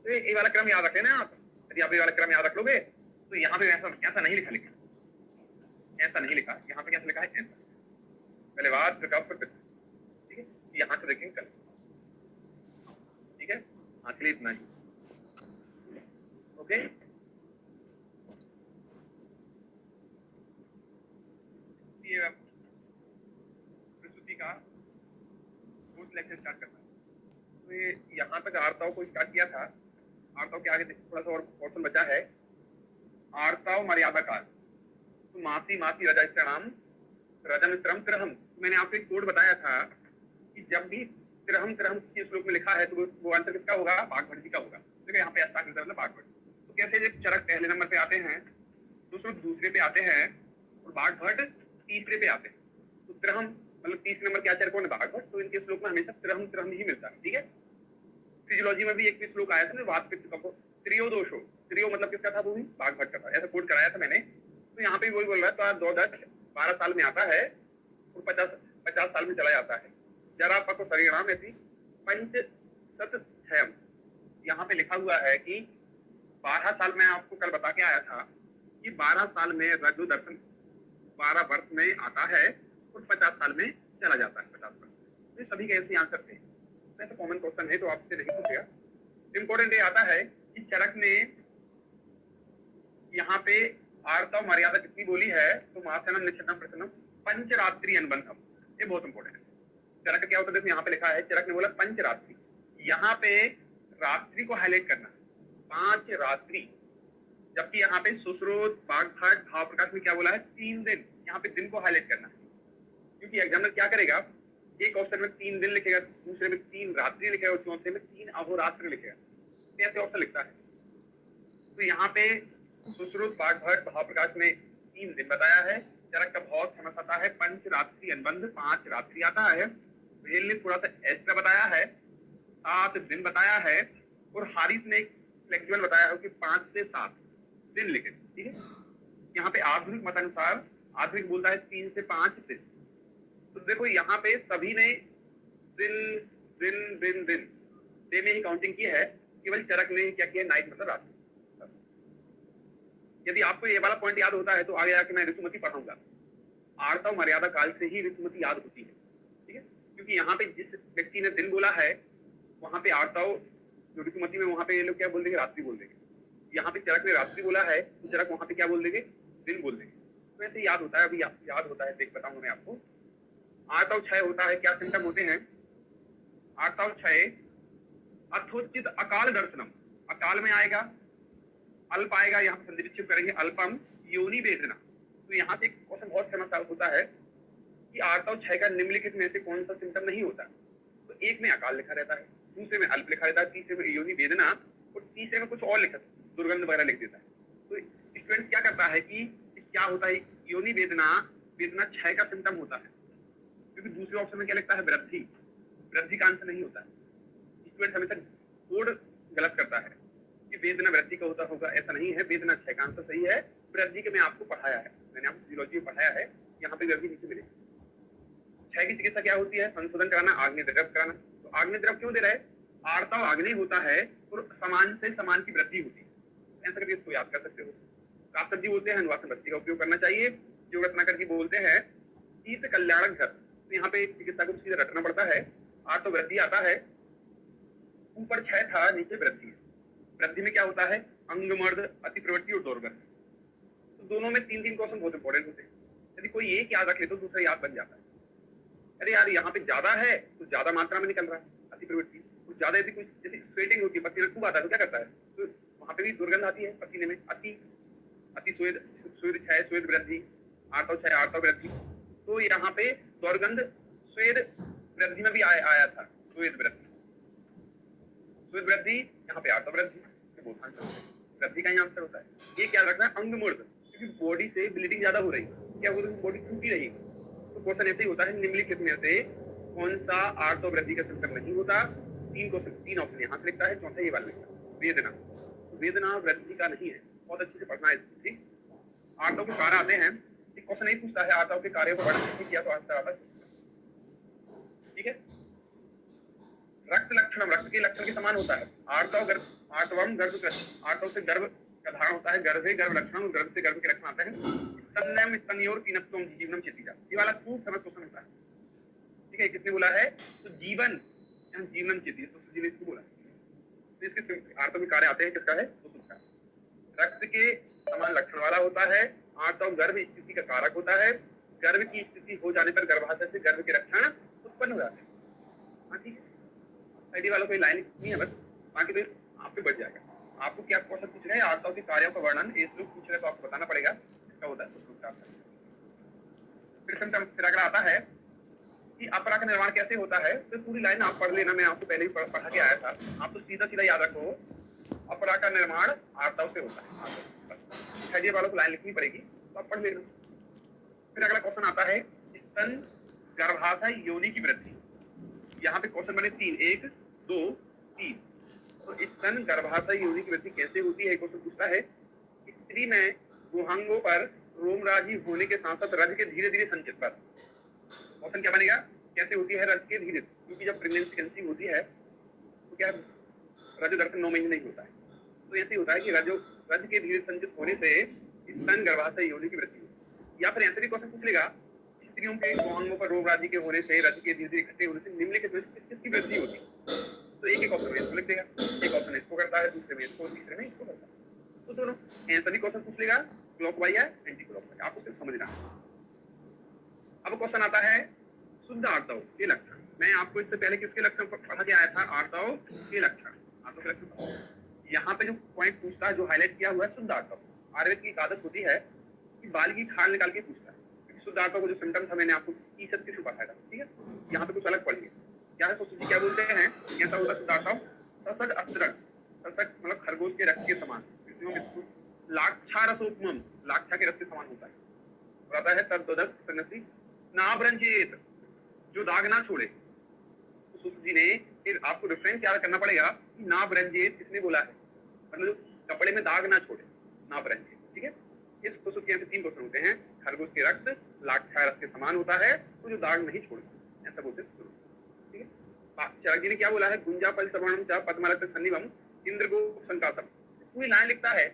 तो ये वाला क्रम याद रखें ना आप, यदि आप ये वाला क्रम याद रख लोगे तो यहाँ पे ऐसा नहीं लिखा, ऐसा नहीं लिखा, यहाँ पे कैसा लिखा है, ऐसा पहले बात फिर कब, ठीक है। यहाँ से देखेंगे कल, ठीक है। आज के लिए इतना ही, ओके। ये प्रस्तुति का लेक्चर स्टार्ट करना है, तो ये यहाँ तक आर्ताओं को स्टार्ट किया था। आर्ताओं के आगे थोड़ा सा और पोर्शन बचा है, आर्ताओं मर्यादा काल। तो मासी मासी रजा नाम रजम स्त्रम तिरहम। मैंने आपको एक कोड बताया था कि जब भी तिरहम तिरहम किसी श्लोक में लिखा है तो वो आंसर किसका होगा, बागभट जी का होगा। देखो यहाँ पे मतलब बागभट। तो कैसे जब चरक पहले नंबर पे आते हैं सुश्रुत दूसरे पे आते हैं और बाघभट्ट तीसरे पे आते हैं। तो त्रहम मतलब तीसरे नंबर के आचार्य कौन है? बाघभट्ट। तो इनके श्लोक में हमेशा त्रहम त्रहम ही मिलता है, ठीक है। फिजियोलॉजी में भी एक भी श्लोक आया था ना, वात पित्त कफो त्रियो दोषो, त्रियो मतलब किसका था? वो भी बाघभट्ट का था, ऐसा कोट कराया था मैंने। तो यहाँ पे वही बोल रहा है, तो आज 12 साल में आता है और 50 साल में चला जाता है। जरा पको शरीराम ऐसी पंच सत छयम, यहाँ पे लिखा हुआ है कि 12 साल में, आपको कल बता के आया था कि 12 साल में रघु दर्शन 12 वर्ष में आता है और 50 साल में चला जाता है, 50 वर्ष। तो सभी के ऐसे आंसर थे, ऐसा कॉमन क्वेश्चन है तो आपसे नहीं पूछेगा। इंपॉर्टेंट ये आता है कि चरक ने यहाँ पे आर्तव मर्यादा कितनी बोली है? तो मासनम निश्चितम प्रसन्नम पंचरात्रि अनुबंधम, ये बहुत इंपॉर्टेंट है। चरक क्या होता है? देखो यहाँ पे लिखा है, चरक ने बोला पंचरात्रि, यहाँ पे रात्रि को हाईलाइट करना, 5 रात्रि, जबकि यहाँ पे सुश्रुत बाघभट्ट भाव प्रकाश में क्या बोला है? 3 दिन। यहाँ पे दिन को हाईलाइट करना है, क्योंकि एग्जामिनर क्या करेगा, एक ऑप्शन में 3 दिन लिखेगा, दूसरे में 3 रात्रि लिखेगा और चौथे में 3 अहोरात्र लिखेगा, ऐसे ऑप्शन लिखता है। तो यहाँ पे सुश्रुत बाघभट्ट भाव प्रकाश में 3 दिन बताया है। चरक का बहुत फेमस आता है पंच रात्रि अनुबंध, 5 रात्रि आता है। रेल ने थोड़ा सा एक्स्ट्रा बताया है, 7 दिन बताया है, और हारिस ने फ्लेक्सिबल बताया है कि 5 से 7 दिन लिखे, ठीक है। यहाँ पे आधुनिक मत अनुसार आधुनिक बोलता है 3 से 5 दिन। तो देखो यहाँ पे सभी ने दिन दिन दिन दिन डे में ही काउंटिंग की है, केवल चरक ने क्या किया? नाइट मतलब रात। यदि आपको ये वाला पॉइंट याद होता है तो आगे आके मैं ऋतुमती पढ़ाऊंगा। आर्तव मर्यादा काल से ही ऋतुमती याद होती है, ठीक है, क्योंकि यहाँ पे जिस व्यक्ति ने दिन बोला है वहां पे आर्तव जो ऋतुमती में वहां पे ये लोग क्या बोल देंगे? रात्रि बोल देंगे। यहाँ पे चरक ने रात्रि बोला है तो चरक वहां पे क्या बोल देंगे? दिन बोल देंगे। तो ऐसे याद होता है, अभी याद होता है, देख बताऊंगा मैं आपको। आर्तव क्षय होता है, क्या सिम्टम होते हैं? आर्तव क्षय अथोचित अकाल दर्शनम, अकाल में आएगा, अल्प आएगा, यहाँ पे संधि विच्छेद करेंगे, अल्पम योनि वेदना। तो यहाँ से एक क्वेश्चन बहुत फेमस होता है कि आर्तव क्षय का निम्नलिखित में से कौन सा सिम्टम नहीं होता? तो एक में अकाल लिखा रहता है, दूसरे में अल्प लिखा रहता है, तीसरे में योनि वेदना, और तीसरे में कुछ और लिखा दुर्गंध वगैरह लिख देता है। तो स्टूडेंट्स क्या करता है कि क्या होता है? योनि वेदना, वेदना क्षय का सिम्टम होता है, क्योंकि दूसरे ऑप्शन में क्या लिखता है? वृद्धि, वृद्धि का आंसर नहीं होता है। स्टूडेंट हमेशा कोड गलत करता है कि वेदना वृद्धि का होता होगा, ऐसा नहीं है। वेदना क्षय का आंसर सही है। वृद्धि के मैं आपको पढ़ाया है, मैंने आपको फिजियोलॉजी में पढ़ाया है, यहाँ पे वृद्धि नीचे मिलेगी। क्षय की चिकित्सा क्या होती है? संशोधन कराना, आग्नेय द्रव कराना। तो आग्नेय द्रव क्यों दे रहा है? आर्तव आग्नेय होता है और समान से समान की वृद्धि होती है, ऐसा करके इसको याद कर सकते हो। कासब जी बोलते हैं अनुवासन बस्ती का उपयोग करना चाहिए। जो रत्नाकर जी बोलते हैं तीर्थ कल्याणक घर, तो यहाँ पे चिकित्सा को सीधा रटना पड़ता है। आर्तव वृद्धि आता है, ऊपर क्षय था, नीचे वृद्धि है। वृद्धि में क्या होता है? अंगमर्द, अति प्रवृत्ति और दौर्गंध। तो दोनों में 3 क्वेश्चन बहुत इंपॉर्टेंट होते हैं। यदि कोई एक याद रख ले तो दूसरा याद बन जाता है। अरे यार यहाँ पे ज्यादा है तो ज्यादा मात्रा में निकल रहा है अति प्रवृत्ति, कुछ ज्यादा यदि कुछ जैसे स्वेटिंग होती है, पसीना खूब आता है तो क्या करता है? तो वहां पे भी दुर्गंध आती है पसीने में। अति अति स्वेद, स्वेद क्षय, स्वेद वृद्धि, आर्तव क्षय, आर्तव वृद्धि। तो यहाँ पे दौर्गंध स्वेद वृद्धि में भी आया था, स्वेद वृद्धि, स्वेद वृद्धि, यहाँ पे आर्तव वृद्धि। वृद्धि का ही आंसर होता है। ये क्या रखना है? अंगमूर्ध, क्योंकि बॉडी से ब्लीडिंग ज्यादा हो रही है, क्या हो रही है? बॉडी टूटी रही। तो क्वेश्चन ऐसे ही होता है, निम्नलिखित में से कौन सा आर्तव वृद्धि का सिम्टम नहीं होता? 3 ऑप्शन यहाँ से लिखता है, चौथा ये वाला लिखता है वेदना। वेदना वृद्धि का नहीं है, बहुत अच्छे से पढ़ना है इसको, ठीक। आर्तव के कार्य आते हैं, एक क्वेश्चन नहीं पूछता है आर्तव के कार्यों को वर्णन किया तो आंसर आता है, ठीक है। रक्त लक्षण, रक्त के लक्षण के समान होता है। आर्तव आर्तवम गर्भ, आर्तव से गर्भ का धारण होता है, गर्भ से गर्भ लक्षण, गर्भ से गर्भ के लक्षण आते हैं। स्तन्यम स्तन्योर पीनत्वम जीवनम चितिजा, ये वाला खूब फेमस क्वेश्चन होता है, ठीक है। किसने बोला है? तो जीवन, यहाँ जीवनम चिति, तो जी ने इसको बोला। तो इसके आर्तव के कार्य आते हैं, किसका है? तो रक्त के समान लक्षण वाला होता है। आर्तव गर्भ स्थिति का कारक होता है। गर्भ की स्थिति हो जाने पर गर्भाशय से गर्भ के लक्षण उत्पन्न हो जाते हैं। हाँ ठीक है, आईडी वालों को लाइन नहीं है बस, बाकी तो आप पे बढ़ जाएगा। आपको क्या क्वेश्चन पूछ रहे हैं? आर्तव के कार्यों का वर्णन ये लोग पूछ रहे हैं तो आपको बताना पड़ेगा, इसका होता है। फिर अगला आता है कि अपरा का निर्माण कैसे होता है। तो पूरी लाइन आप पढ़ लेना, मैं आपको पहले ही पढ़ा के आया था। आप तो सीधा सीधा याद रखो, अपरा का निर्माण आर्तव से होता है। थर्ड ईयर वालों को लाइन लिखनी पड़ेगी, तो आप पढ़ लेना। फिर अगला क्वेश्चन आता है स्तन गर्भाशय योनि की वृद्धि। यहाँ पे क्वेश्चन बने 3, 1 2 3। तो स्तन गर्भाशय योनि की वृद्धि कैसे होती है? क्वेश्चन पूछता है स्त्री में गुहांगों पर रोमराजी होने के साथ साथ रज के धीरे धीरे संचित। बस क्वेश्चन क्या बनेगा, कैसे होती है रज के धीरे, क्योंकि जब प्रेगनेंसी कंसीव होती है तो क्या रज दर्शन 9 महीने नहीं होता है, तो ऐसे होता है कि रज के धीरे संचित होने से स्तन गर्भाशय योनि की वृद्धि होती। या फिर ऐसे भी क्वेश्चन पूछ लेगा स्त्रियों के गुहांगों पर रोमराजी के होने से रज के धीरे धीरे इकट्ठे होने से निम्नलिखित में किस किस की वृद्धि होती है? तो एक ऑप्शन में इसको लिख देगा, एक ऑप्शन इसको करता है, दूसरे में इसको, तीसरे में इसको करता है। तो दोनों ऐसा भी क्वेश्चन पूछ लेगा क्लॉकवाइज या एंटी क्लॉकवाइज, आपको सिर्फ समझना है। अब क्वेश्चन आता है शुद्ध आर्तव के लक्षण। मैं आपको इससे पहले किसके लक्षण पढ़ा के आया था? आर्तव के लक्षण, आर्तव के लक्षण। यहाँ पे जो पॉइंट पूछता है, जो हाईलाइट किया हुआ है शुद्ध आर्तव। आयुर्वेद की एक आदत होती है कि बाल की खाल निकाल के पूछता है, क्योंकि शुद्ध आर्तव को जो सिम्टम था मैंने आपको ईसत के पढ़ाया था, ठीक है? यहाँ पे कुछ अलग पढ़िए क्या है। सुश्रुत जी क्या बोलते हैं? कैसा होता है शुद्ध आर्तव? ससद अस्त्रक, ससक मतलब खरगोश के रक्त के समान, लाक्षारसोपमम, लाक्षा के रस के समान होता है। और आता है तद्वदस संगति नाभ्रंजित, जो दाग ना छोड़े। तो सुश्रुत जी ने फिर आपको रेफरेंस याद करना पड़ेगा कि नाभ्रंजित किसने बोला है, मतलब कपड़े में दाग ना छोड़े, नाभ्रंजित, ठीक है? इस सुश्रुत के ऐसे 3 क्वेश्चन होते हैं, खरगोश के रक्त लाक्षा रस के समान होता है, तो जो दाग नहीं छोड़ता, ऐसा बोलते हैं, ठीक है? चरक जी ने क्या बोला है? गुंजा फल सर्वणम च पद्मलक सन्निवम इंद्रगोप संकासम। पूरी लाइन लिखता है,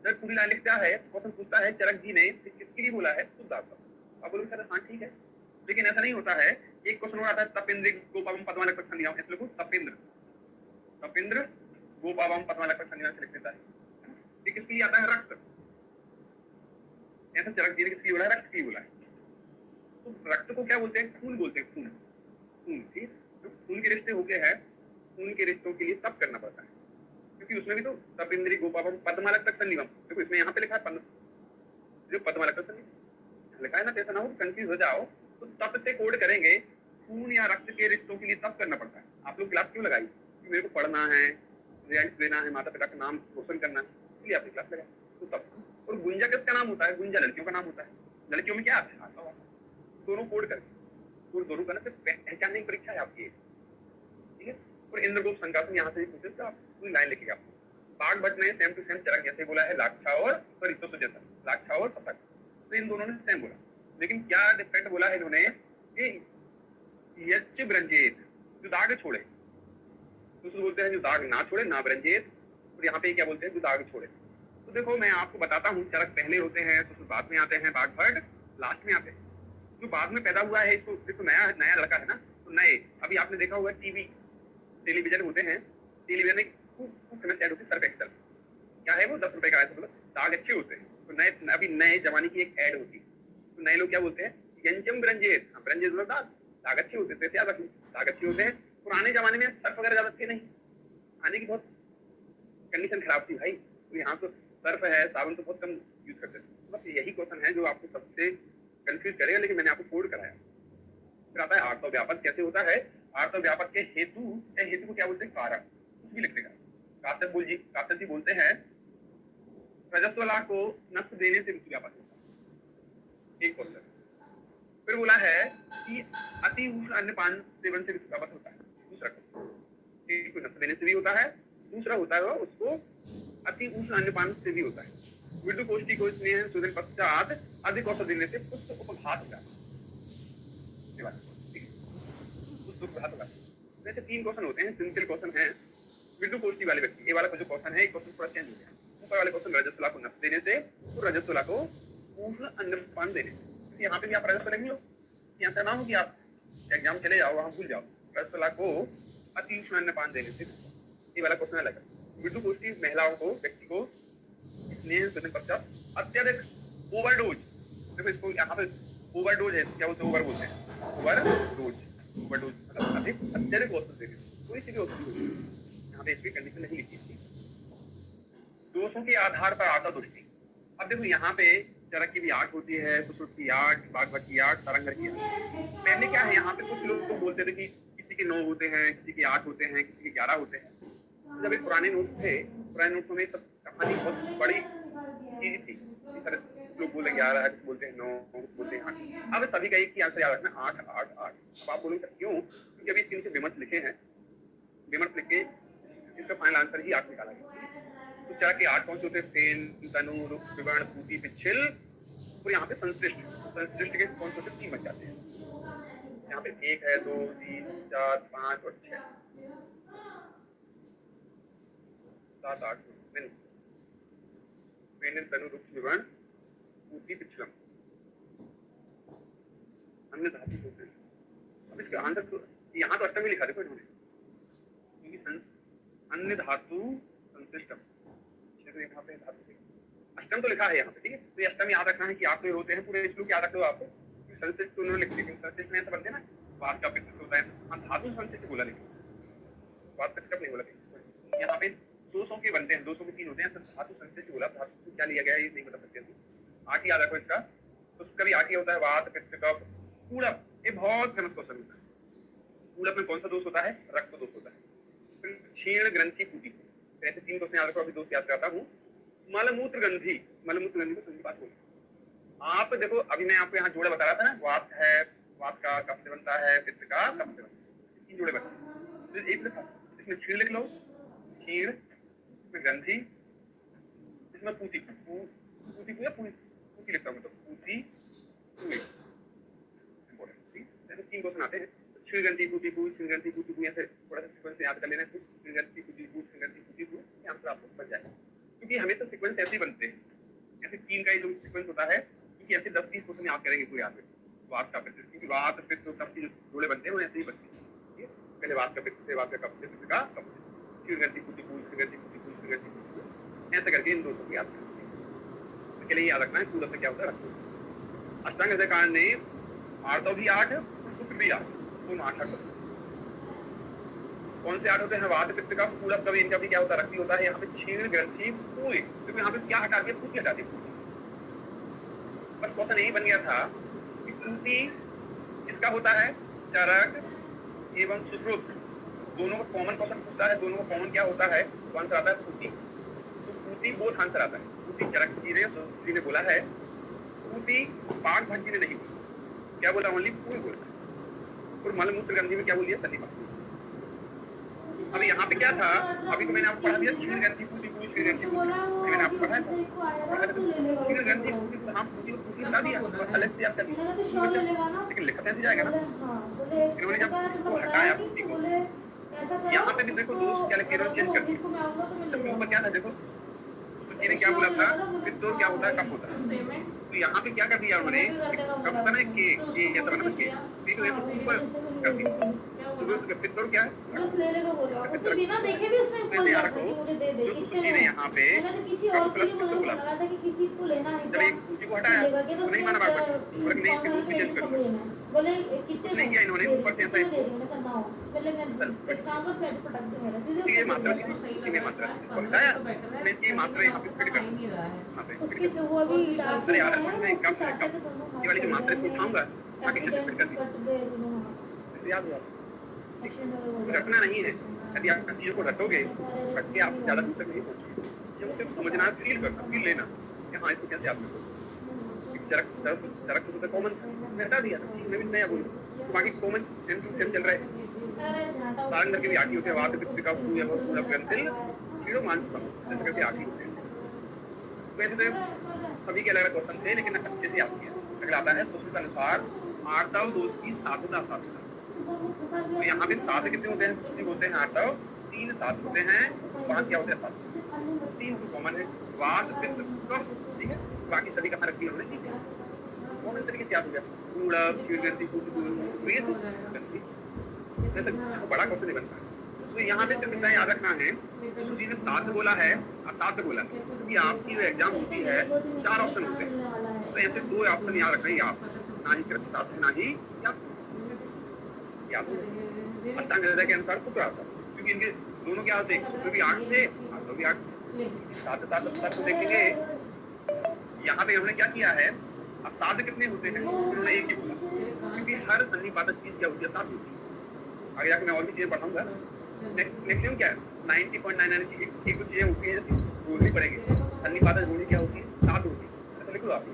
जब पूरी लाइन लिखता है क्वेश्चन पूछता है चरक जी ने किसके लिए बोला है? शुद्ध आर्तव। आप बोलोगे सर हाँ ठीक है, लेकिन ऐसा नहीं होता है। एक क्वेश्चन और आता है तपेंद्र गोपावम पद्मलक सन्निवम, ऐसे लिखो तपेंद्र, तपेंद्र गोपावम पद्मलक सन्निवम से लिख देता है। ये किसके लिए आता है? रक्त। ऐसा चरक जी ने किसके लिए बोला है? रक्त के लिए बोला है। तो रक्त को क्या बोलते हैं? खून बोलते हैं, खून, खून, ठीक। जो खून के रिश्ते होते हैं, खून के रिश्तों के लिए तप करना पड़ता है, क्योंकि उसमें भी तो तपेंद्री गोपावम पद्मलक तक सन्निवम, देखो इसमें यहाँ पे लिखा है जो पद्मलक तक सन्निवम लिखा है ना, कैसा ना हो कंफ्यूज हो जाओ। तो तप से कोड करेंगे, खून या रक्त के रिश्तों के लिए तप करना पड़ता है। आप लोग क्लास क्यों लगाई? कि मेरे को पढ़ना है, रिजल्ट देना है, माता पिता का नाम रोशन करना है, इसलिए आपने क्लास लगाई। तो तप। और गुंजा किसका नाम होता है? गुंजा लड़कियों का नाम होता है। लड़कियों में क्या आता है? दोनों कोड करके, और दोनों का ना सिर्फ पहचानने की परीक्षा है आपकी, ठीक है? और इंद्रगोप संकासन यहाँ से पूछे तो आप पूरी लाइन लिखेगा। बाघ भट्ट ने सेम टू सेम चरक जैसे बोला है, लाक्षा और सॉरी जैसा, लाक्षा और ससक, तो इन दोनों ने सेम बोला, लेकिन क्या डिफरेंट बोला है इन्होंने कि यच्च ब्रंजेत, जो दाग छोड़े, दूसरे बोलते हैं जो दाग ना छोड़े, ना ब्रंजेत, और यहाँ पे क्या बोलते हैं? जो दाग छोड़े। तो देखो मैं आपको बताता हूँ, चरक पहले होते हैं, तो बाद में आते हैं, बाघ भट्ट लास्ट में आते हैं। जो बाद में पैदा हुआ है, इसको देखो नया नया लड़का है ना, तो नए, अभी आपने देखा हुआ टीवी टेलीविजन होते हैं, टेलीविजन में खूब फेमस ऐड होती है सर्फ एक्सेल, क्या है वो? 10 रुपए का, मतलब दाग अच्छे होते हैं। तो नए, अभी नए जमाने की एक ऐड होती है, तो नए लोग क्या बोलते हैं? यंचम ब्रंजेत, ब्रंजेत मतलब दाग अच्छे होते हैं, तो ऐसे याद रखिए, दाग अच्छे होते हैं। पुराने जमाने में सर्फ वगैरह ज्यादा थे नहीं, खाने की बहुत कंडीशन खराब थी भाई, तो यहाँ तो सर्फ है, साबुन तो बहुत कम यूज करते थे। बस यही क्वेश्चन है जो आपको सबसे कंफ्यूज करेगा, लेकिन मैंने आपको कोड कराया। फिर आता है आर्तव व्यापक कैसे होता है? आर्तव व्यापक के हेतु, हेतु को क्या बोलते हैं? कारण, कुछ भी लिख देगा। काश्यप जी बोलते हैं रजस्वला को नस देने से ऋतु व्यापक होता है, एक क्वेश्चन। फिर बोला है कि अति उष्ण अन्नपान सेवन से ऋतु व्यापक होता है, दूसरा क्वेश्चन। एक को नस देने से भी होता है, दूसरा होता है उसको अति उष्ण अन्नपान से भी होता है। विद्यु कोष्ठी को स्नेह सुधन पश्चात अधिक औषध देने से पुष्प उपघात होता है, पुष्प उपघात होता है। वैसे 3 क्वेश्चन होते हैं, सिंपल क्वेश्चन है। विद्यु कोष्ठी वाले व्यक्ति, ये वाला जो क्वेश्चन है, एक क्वेश्चन थोड़ा चेंज हो गया। ऊपर वाले क्वेश्चन रजस्वला को नस देने से, तो रजस्वला को उष्ण अन्नपान देने से। यहाँ पे भी आप रजस्वला लिख लो, यहाँ से ना हो कि आप एग्जाम चले जाओ वहां भूल जाओ। रजस्वला को अति उष्ण अन्नपान देने से, ये वाला क्वेश्चन अलग है। विद्यु कोष्ठी महिलाओं को, व्यक्ति को स्नेह सुधन पश्चात अत्यधिक ओवरडोज, देखो इसको यहाँ पे ओवरडोज है, क्या बोलते हैं? ओवर बोलते हैं, ओवरडोज, ओवरडोज मतलब अधिक, अत्यधिक औषध देने, कोई सी भी औषधि होती है, यहाँ पे इसकी कंडीशन नहीं लिखी थी। दोषों के आधार पर आता दृष्टि। अब देखो यहाँ पे चरक की भी 8 होती है, सुश्रुत की 8, बाघ भट्ट की 8, तरंगर की 8। पहले क्या है, यहाँ पे कुछ लोग तो बोलते थे कि किसी के 9 होते हैं, किसी के 8 होते हैं, किसी के 11 होते हैं। जब एक पुराने नोट्स थे, पुराने नोट्स में सब कहानी बहुत बड़ी चीज थी। इसी तरह लोग बोलेंगे 11, कुछ बोलते हैं 9, कुछ बोलते हैं 8। अब सभी का एक ही आंसर याद रखना, 8 8 8। अब आप बोलोगे क्यों? क्योंकि अभी इसके नीचे विमर्श लिखे हैं, विमर्श लिख के इसका फाइनल आंसर ही 8 निकाला गया। तो क्या कि 8 कौन से होते हैं? फेन, तनु, रुक, विवर्ण, पूती, पिछिल और यहाँ पे संश्लिष्ट। संश्लिष्ट के कौन से होते हैं? 3 बन जाते हैं। यहाँ पे 1 है, 2, 3, 4, 5 और 6, 7, 8 नहीं। फेन, तनु, रुक, विवर्ण, पूती, पिछलम, अन्य धातु होते हैं। अब इसका आंसर तो यहाँ तो अष्टमी लिखा, देखो इन्होंने, क्योंकि अन्य धातु संश्लिष्टम, तो यहाँ पे धातु अष्टम तो लिखा है यहाँ पे, ठीक है। तो ये अष्टम याद रखना है कि आप तो होते हैं पूरे श्लोक याद रख लो आप। संश्लिष्ट तो उन्होंने लिख दिया, संश्लिष्ट में ऐसा बनते हैं ना, वाद का पित्त होता है। हाँ, धातु संश्लिष्ट बोला, लेकिन वाद का कब नहीं बोला। यहाँ पे 200 के बनते हैं, 200 के 3 होते हैं, धातु संश्लिष्ट बोला। धातु को क्या लिया गया है ये नहीं बता सकते। 8 याद रखो इसका। तो उसका भी 8 होता है, वात, पित्त, कफ, कूड़प। ये बहुत फेमस क्वेश्चन होता है। कूड़प में कौन सा दोष होता है? रक्त दोष होता है। फिर क्षीण, ग्रंथि, पूती, ऐसे 3 क्वेश्चन याद रखो। अभी दोष याद कराता हूँ। मलमूत्र ग्रंथि, मलमूत्र ग्रंथि को सही बात बोलो। आप देखो, अभी मैं आपको यहाँ जोड़े बता रहा था ना, वात है, वात का कब से बनता है, पित्त का कब से बनता है, 3 जोड़े बनते हैं। एक लिखा, इसमें क्षीण लिख लो, क्षीण, इसमें ग्रंथि, इसमें पूती, पूती को या पूती लिखता हूँ, तो पूती, पूरी, 3 क्वेश्चन आते हैं। क्षीण ग्रंथि, पूती, पूरी, क्षीण ग्रंथि, पूती, पूरी, ऐसे थोड़ा सा सीक्वेंस याद कर लेना। क्षीण ग्रंथि, पूती, पूरी, क्षीण ग्रंथि, पूती, पूरी, आंसर आपको बन जाएगा। क्योंकि हमेशा सीक्वेंस ऐसे ही बनते हैं, ऐसे 3 का ही जो सीक्वेंस होता है, क्योंकि ऐसे 10-20 क्वेश्चन याद करेंगे पूरे याद में। वात का पित्त, क्योंकि वात, पित्त, कफ की जो जोड़े बनते हैं वो ऐसे ही बनते हैं, ठीक है। पहले वात का पित्त से, वात का कफ से, पित्त का कफ से, क्षीण ग्रंथि, पूती, पूरी, क्षीण ग्रंथि, पूती, पूरी, क्षीण ग्रंथि, पूती, ऐसे करके इन दोनों को याद करते हैं। इसके लिए याद रखना है पूरा से क्या होता है, रक्त। अष्टांग हृदय कांड ने आर्तव भी 8, शुक्र भी 8, दोनों 8 कौन से 8 होते हैं? वात, पित्त का, पूरब का भी, इनका भी क्या होता है? रक्त होता है। यहाँ पे क्षीण, ग्रंथि, पूरी, क्योंकि यहाँ पे क्या हटा दिया? पूती हटा दी। बस क्वेश्चन यही बन गया था कि पूती इसका होता है चरक एवं सुश्रुत, दोनों का कॉमन क्वेश्चन पूछता है, दोनों का कॉमन क्या होता है? तो आंसर आता है पूती। तो पूती बोथ आंसर आता है। पूती चरक जी ने बोला है, पूती पाक भट्टी ने नहीं बोला। क्या बोला? ओनली पूरी बोला। और मलमूत्र ग्रंथि में क्या बोलिए? सन्निपात। अब यहाँ पे क्या था? अभी तो मैंने आपको पढ़ा दिया क्षीण ग्रंथि, पूती, पूरी, क्षीण ग्रंथि, मैंने आपको पढ़ा था क्षीण ग्रंथि, पूती, हाँ पूती को पूती बता दिया, अलग से याद कर लिया, लेकिन लिखा कैसे जाएगा ना? इन्होंने जब इसको हटाया पूती को, यहाँ पे भी देखो दोस्त क्या लिखे, चेंज कर दिया। ऊपर क्या था देखो, सूची ने क्या बोला था? पित्त क्या होता है? कफ होता है। तो यहाँ पे क्या कर दिया उन्होंने? कब होता है के ऐसा बना के ऊपर कर दिया। तो पित्त क्या है?
उसने बिना देखे भी उसने बोल दिया कि मुझे दे दे, कितने में
यहाँ पे
मैंने तो किसी और के लिए बोला था कि किसी को लेना है
जब एक पूंजी को हटाया तो नहीं माना बात, पर नहीं इसके दूसरी चेंज कर दिया।
बोले कितने
नहीं किया इन्होंने, ऊपर से ऐसा इसको
करना हो, पहले मैं एक काम कर पेट पटक दे मेरा सीधे
ये मात्रा की मात्रा हटाया, मैं इसकी मात्रा यहाँ पे फिट कर दूं।
उसकी जो वो अभी डांस
अरे यार मैं एक काम करेगा, ये वाली जो मात्रा को उठाऊंगा ताकि इसे फिट कर दूं। याद हुआ रखना नहीं है। यदि आप चीजों को रखोगे, रख के आप ज्यादा दूर तक नहीं पहुंचोगे। ये सिर्फ समझना, फील करना, फील लेना कि हाँ इसको कैसे आप चरक तो कॉमन हटा दिया, मैं भी नया बोलूँ, बाकी कॉमन सेम टू सेम चल रहा है। सारंग करके भी आटी होते हैं, वात, पित्त, कफ, पूरा ग्रंथिल, कीड़ो, मांसम, जैसे करके आटी होते हैं। तो ऐसे तो सभी के अलग अलग क्वेश्चन थे, लेकिन अच्छे से याद किया। अगला आता है सुश्रुत अनुसार आर्तव दोष की साधुता साधुता। तो यहाँ पे सात कितने होते हैं? होते हैं आर्तव 3 सात होते हैं, 5 क्या होते हैं? 7। 3 तो कॉमन है, वात, पित्त, कफ, ठीक है। बाकी सभी कहाँ रखी हमने? कॉमन तरीके से याद हो गया। कूड़ा, क्षीण ग्रंथि, पूती, ग्रंथि, जैसे बड़ा क्वेश्चन नहीं बनता है। तो यहाँ पे सिर्फ इतना याद रखना है, सूची ने 7 बोला है और 7 बोला है, क्योंकि आपकी जो एग्जाम होती है 4 ऑप्शन होते हैं, तो ऐसे 2 ऑप्शन याद रखना ही आप, ना ही कृत शास्त्र, ना ही याद अष्टांग हृदय के अनुसार शुक्र आता है, क्योंकि इनके दोनों क्या होते हैं? शुक्र भी 8 थे, आर्तव भी 8, 7 को देखेंगे। यहाँ पे उन्होंने क्या किया है? अब 7 कितने होते हैं? उन्होंने एक ही बोला, क्योंकि हर सन्निपातक चीज क्या होती है? 7 होती है। आगे जाकर मैं और भी चीजें पढ़ाऊंगा। मैक्सिमम क्या है? 90.99 एक कुछ चीजें होती है जैसे बोलनी पड़ेगी, सन्निपात जोड़ी क्या होती है? सात होती है। ऐसा लिख लो आप,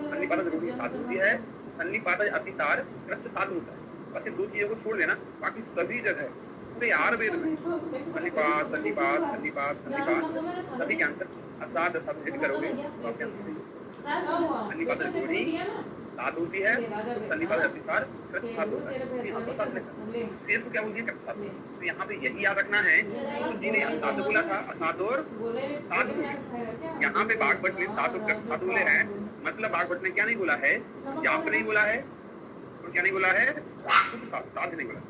सन्निपात जोड़ी सात होती है, सन्निपात अतिसार कृच्छ सात होता है। बस इन दो चीजों को छोड़ देना, बाकी सभी जगह पूरे आयुर्वेद में सन्निपात सन्निपात सन्निपात सन्निपात सभी के आंसर असाध असाध हिट करोगे तो आपके आंसर सही। सन्निपात जोड़ी सात होती है, सन्निपात अतिसार कृच्छ सात होता है। यहाँ तो सात लिखा, शेष को क्या बोलती है? कृच्छ सात। तो यहाँ पे यही याद रखना है, तो जी ने असाध बोला था, असाध और सात बोले। यहाँ पे बागभट ने सात और कृच्छ सात बोले हैं, मतलब बागभट ने क्या नहीं बोला है? जाप नहीं बोला है, और क्या नहीं बोला है? साध नहीं बोला,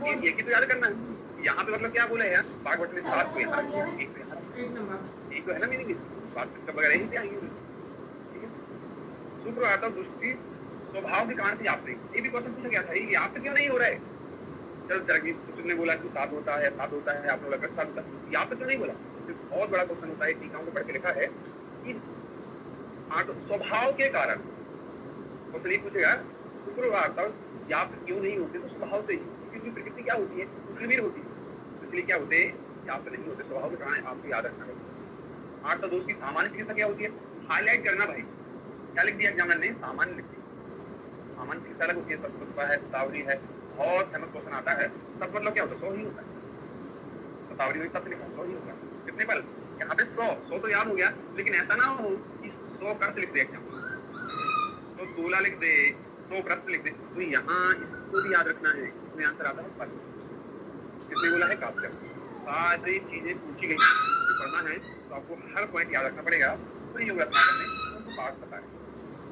एक ही तो याद करना है। यहाँ पे मतलब क्या बोला है? बागभट ने सात को यहाँ एक तो है ना मीनिंग, बात वगैरह ही आएंगे। ठीक है, शुक्र आता दृष्टि स्वभाव के कारण से याद नहीं। ये भी क्वेश्चन पूछा गया था, ये याद क्यों नहीं हो रहा है? चल तुमने बोला कि सात होता है, सात होता है, आपने बोला सात होता है, याद क्यों नहीं बोला? बहुत बड़ा क्वेश्चन होता है, टीकाओं को पढ़ के लिखा है कि स्वभाव के कारण क्वेश्चन ये पूछेगा शुक्र वार्ता याद क्यों नहीं होते? तो स्वभाव से ही, क्योंकि प्रकृति क्या होती है? शुक्लवीर होती है, इसलिए क्या होते? याद नहीं होते, स्वभाव के कारण आपको याद रखना है। आठ दोस्त की सामान्य चिकित्सा क्या होती है? हाईलाइट करना भाई, क्या लिख दिया एग्जामिनर ने? सामान्य लिख दिया। सामान्य चिकित्सा अलग होती है, सतपुष्पा है, शतावरी है, बहुत फेमस क्वेश्चन आता है। सब मतलब क्या होता है? 100 ही होता है, शतावरी में सब लिखा 100 ही होता है। कितने पल? यहाँ पे 100 तो याद हो गया, लेकिन ऐसा ना हो कि 100 कर्स लिख दे एग्जाम, तो 16 लिख दे, 100 प्रश्न लिख दे। तो यहाँ इसको भी याद रखना है, इसमें आंसर आता है पल। किसने बोला है? काव्य। सारी चीजें पूछी गई, पढ़ना है तो आपको हर पॉइंट याद रखना पड़ेगा। तो ये होगा आपको पाठ पता है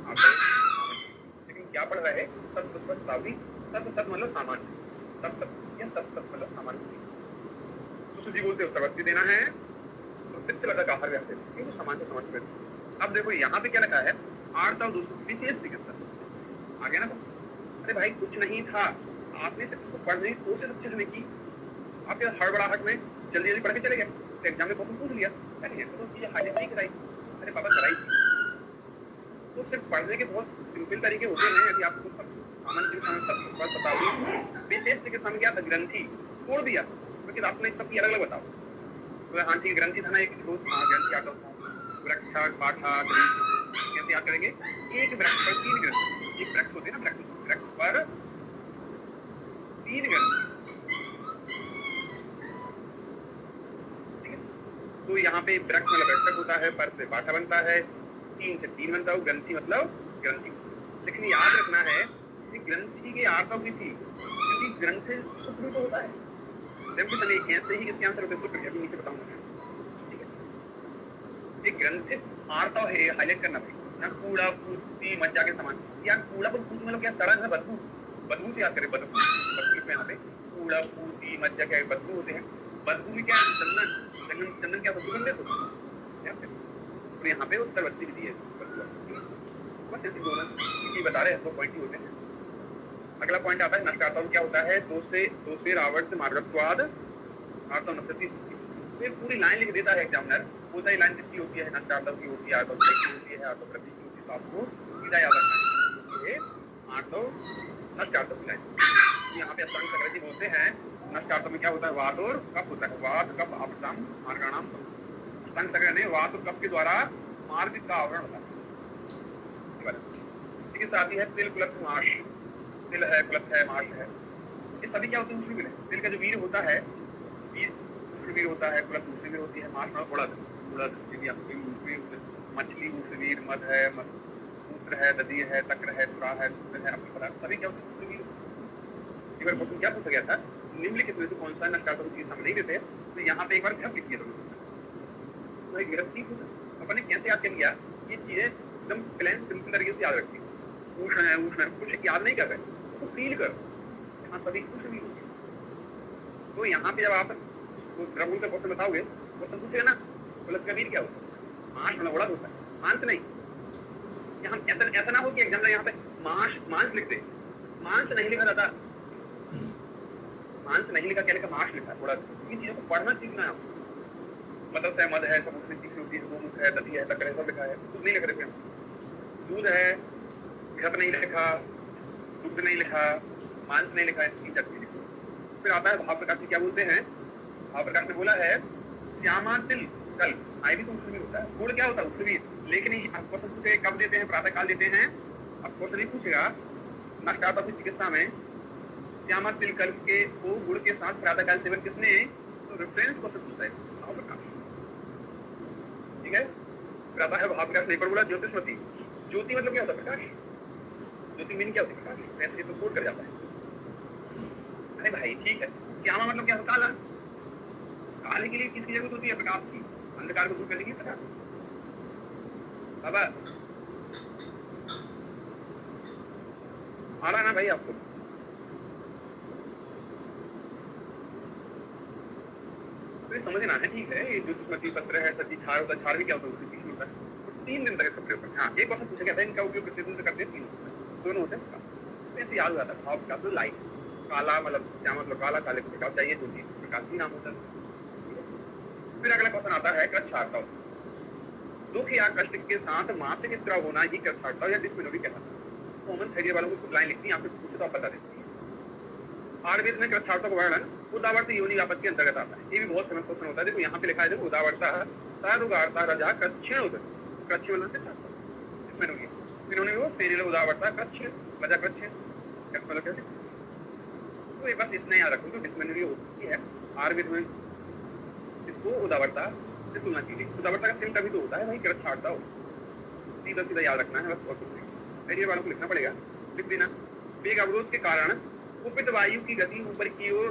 आप, लेकिन क्या पढ़ रहा है? सत शतावरी, सत सत मतलब सामान्य, सत सत या सत सत मतलब सामान्य। तो सूची बोलते हो उत्तरवस्ती देना है, तो पित्त लगा आहार व्याप्त क्योंकि सामान्य समझ में। अब देखो यहाँ पे क्या लिखा है? आर्त और दूसरी विशेष चिकित्सा आ गया ना। अरे भाई कुछ नहीं था, आपने सिर्फ उसको पढ़ने की कोशिश अच्छे से नहीं की, आप क्या हड़बड़ाहट में जल्दी जल्दी पढ़ के चले गए, तो एग्जाम में क्वेश्चन पूछ लिया, अरे तो चीजें हाईलाइट नहीं कराई। अरे पापा कराई थी। तो सिर्फ पढ़ने के बहुत सिंपल तरीके होते हैं। यदि आपको सामान्य चिकित्सा बताओ, विशेष चिकित्सा में क्या था? ग्रंथि छोड़ दिया, क्योंकि आपने सबकी अलग अलग बताओ। तो हाँ ठीक, ग्रंथि था ना एक, ग्रंथि आता था, वृक्षा पाठा कैसे याद करेंगे? एक वृक्ष पर 3 ग्रंथि, एक वृक्ष होते हैं ना, वृक्ष पर 3 ग्रंथि। तो यहाँ पे वृक्ष मतलब वृक्षक होता है, पर से पाठा बनता है, 3 से 3 बनता है, ग्रंथि मतलब ग्रंथि। लेकिन याद रखना है कि ग्रंथि की आर्तव की थी, क्योंकि ग्रंथि शुक्र तो होता है। जब कुछ नहीं ऐसे ही इसके आंसर होते हैं, शुक्र अभी नीचे बताऊंगा। ठीक है, एक ग्रंथि आर्तव है, हाईलाइट करना भाई ना। कूड़ा पूती मज्जा के समान, यार कूड़ा पूती मतलब क्या? सड़क है, बदबू, बदबू से याद करें, बदबू बदबू यहाँ पे कूड़ा पूती मज्जा क्या बदबू होते हैं। बदबू में क्या? चंदन, चंदन चंदन क्या बदबू बनते हो? तो यहाँ पे उत्तरवस्ती भी दी है, बस ऐसी दोनों चीज बता रहे हैं, 2 पॉइंट ही होते हैं। अगला पॉइंट आता है नष्टार्थम। क्या होता है? दो से रावण से मार्गत्वाद आर्थम नशति। फिर पूरी लाइन लिख देता है एग्जामिनर, वो सारी लाइन किसकी होती है? नष्टार्थम की होती है, आर्थम की होती है, आर्थम प्रति की होती है। तो आपको सीधा याद रखना है, ये आर्थम नष्टार्थम की लाइन। यहाँ पे अष्टांग चक्रवर्ती बोलते हैं नष्टार्थम में क्या होता है? वात और कफ होता है, वात कफ आपदाम मार्गाणाम। अष्टांग चक्र ने वात और कफ के द्वारा मार्ग का आवरण होता है। ठीक है, साथ ही है तिल कुलथ माश, तिल है, कुलथ है, माश है, ये सभी क्या होते हैं? उष्णवीर है। तिल का जो वीर होता है, वीर उष्णवीर होता है, कुलथ उष्णवीर होती है, माश मतलब उड़द, मछली उष्णवीर, मध है, मूत्र है, दधी है, तक्र है, चुरा है, सूत्र है, अपनी पदार्थ सभी क्या होते हैं? उष्णवीर। एक बार क्वेश्चन क्या पूछा गया था? निम्नलिखित में से कौन सा नष्टार्थम चीज हम नहीं देते, तो यहाँ पे एक बार घट लिख दिया तो एक गृहस्थी अपने कैसे याद कर लिया? ये चीजें एकदम प्लेन सिंपल तरीके से याद रखती है। उष्ण है, उष्ण है, कुछ याद नहीं कर रहे तो फील कर, यहाँ सभी उष्ण भी होती है। तो यहाँ पे जब आप द्रव्य का क्वेश्चन बताओगे, क्वेश्चन पूछेगा ना कुलथ का वीर क्या होता है? मांस मतलब उड़द होता है, मांस नहीं। यहाँ ऐसा ना हो कि एग्जामिनर यहाँ पे मांस लिख दे, मांस नहीं लिखा जाता, मांस नहीं लिखा, क्या लिखा? मांस लिखा, उड़द। इन चीजों को पढ़ना सीखना है आपको। मत्स्य है, मध है, सब उसमें सीखी होती है, गोमुख है, दधी है, तक्र है, सब लिखा है, कुछ नहीं लिख रहे थे। दूध है, घृत नहीं लिखा, दुग्ध नहीं लिखा, मांस नहीं लिखा है, तीन चीजें लिखो। फिर आता है भाव प्रकाश, क्या बोलते हैं? भाव प्रकाश ने बोला है श्यामा तिल कल, आई भी तो उठवीर होता है, गुड़ क्या होता है उठवीर, लेकिन आपको क्वेश्चन पूछे कब देते हैं, प्रातः काल देते हैं। अब क्वेश्चन ही पूछेगा नष्ट आता है चिकित्सा में, श्यामा तिल कल के को गुड़ के साथ प्रातः काल सेवन किसने, तो रेफरेंस क्वेश्चन पूछता है भाव प्रकाश, ठीक है। प्रातः है भाव प्रकाश नहीं पर बोला ज्योतिषमती, ज्योति मतलब क्या होता है प्रकाश, ज्योति मीन क्या होती है प्रकाश, वैसे तो कोट कर जाता है। अरे भाई ठीक है, श्यामा मतलब क्या होता है, काला, काले के लिए किसकी जरूरत होती है, प्रकाश की, अंधकार को दूर करने की प्रकाश। बाबा आ रहा ना भाई आपको, तो ये समझना है, ठीक है। ये ज्योतिषमती पत्र है, सच्ची छार होता है, छार भी क्या होता है, उसके पीछे होता है, तो 3 दिन तक इसका प्रयोग करते हैं। हाँ, एक क्वेश्चन पूछा गया था इनका उपयोग कितने दिन से करते हैं, 3 दिन, दोनों होते हैं। तो ऐसे याद हो जाता है भाव प्रकाश, तो लाइट काला मतलब श्यामा मतलब काला, काले को प्रकाश चाहिए, ज्योति प्रकाश भी नाम होता है। फिर अगला क्वेश्चन आता है कृच्छार्तव, दुख या कष्ट के साथ मासिक स्त्राव होना ही कृच्छार्तव या डिस्मेनोरी कहलाता है। कॉमन थर्ड ईयर वालों को लाइन लिखनी है, आपसे पूछे तो आप बता देते हैं। आयुर्वेद में कृच्छार्तव का वर्णन उदावर्त योनि व्यापक के अंतर्गत आता है, ये भी बहुत फेमस क्वेश्चन होता है। देखो यहाँ पे लिखा है, देखो उदावर्ता सारुगारता रजा कच्छिण उदर, कच्छिण मतलब के साथ डिस्मेनोरी, इन्होंने वो फेरिल उदावर्ता कच्छिण रजा कच्छिण मतलब क्या, तो ये बस इसने याद रखो, तो डिस्मेनोरी होती है आयुर्वेद में, इसको उदावर्ता से तुलना की गई। उदावर्ता का सेम कभी तो होता है भाई कृच्छार्तव, सीधा सीधा याद रखना है बस, और कुछ नहीं। एरिया वालों को लिखना पड़ेगा, लिख देना। वेग अवरोध के कारण कुपित वायु की गति ऊपर की ओर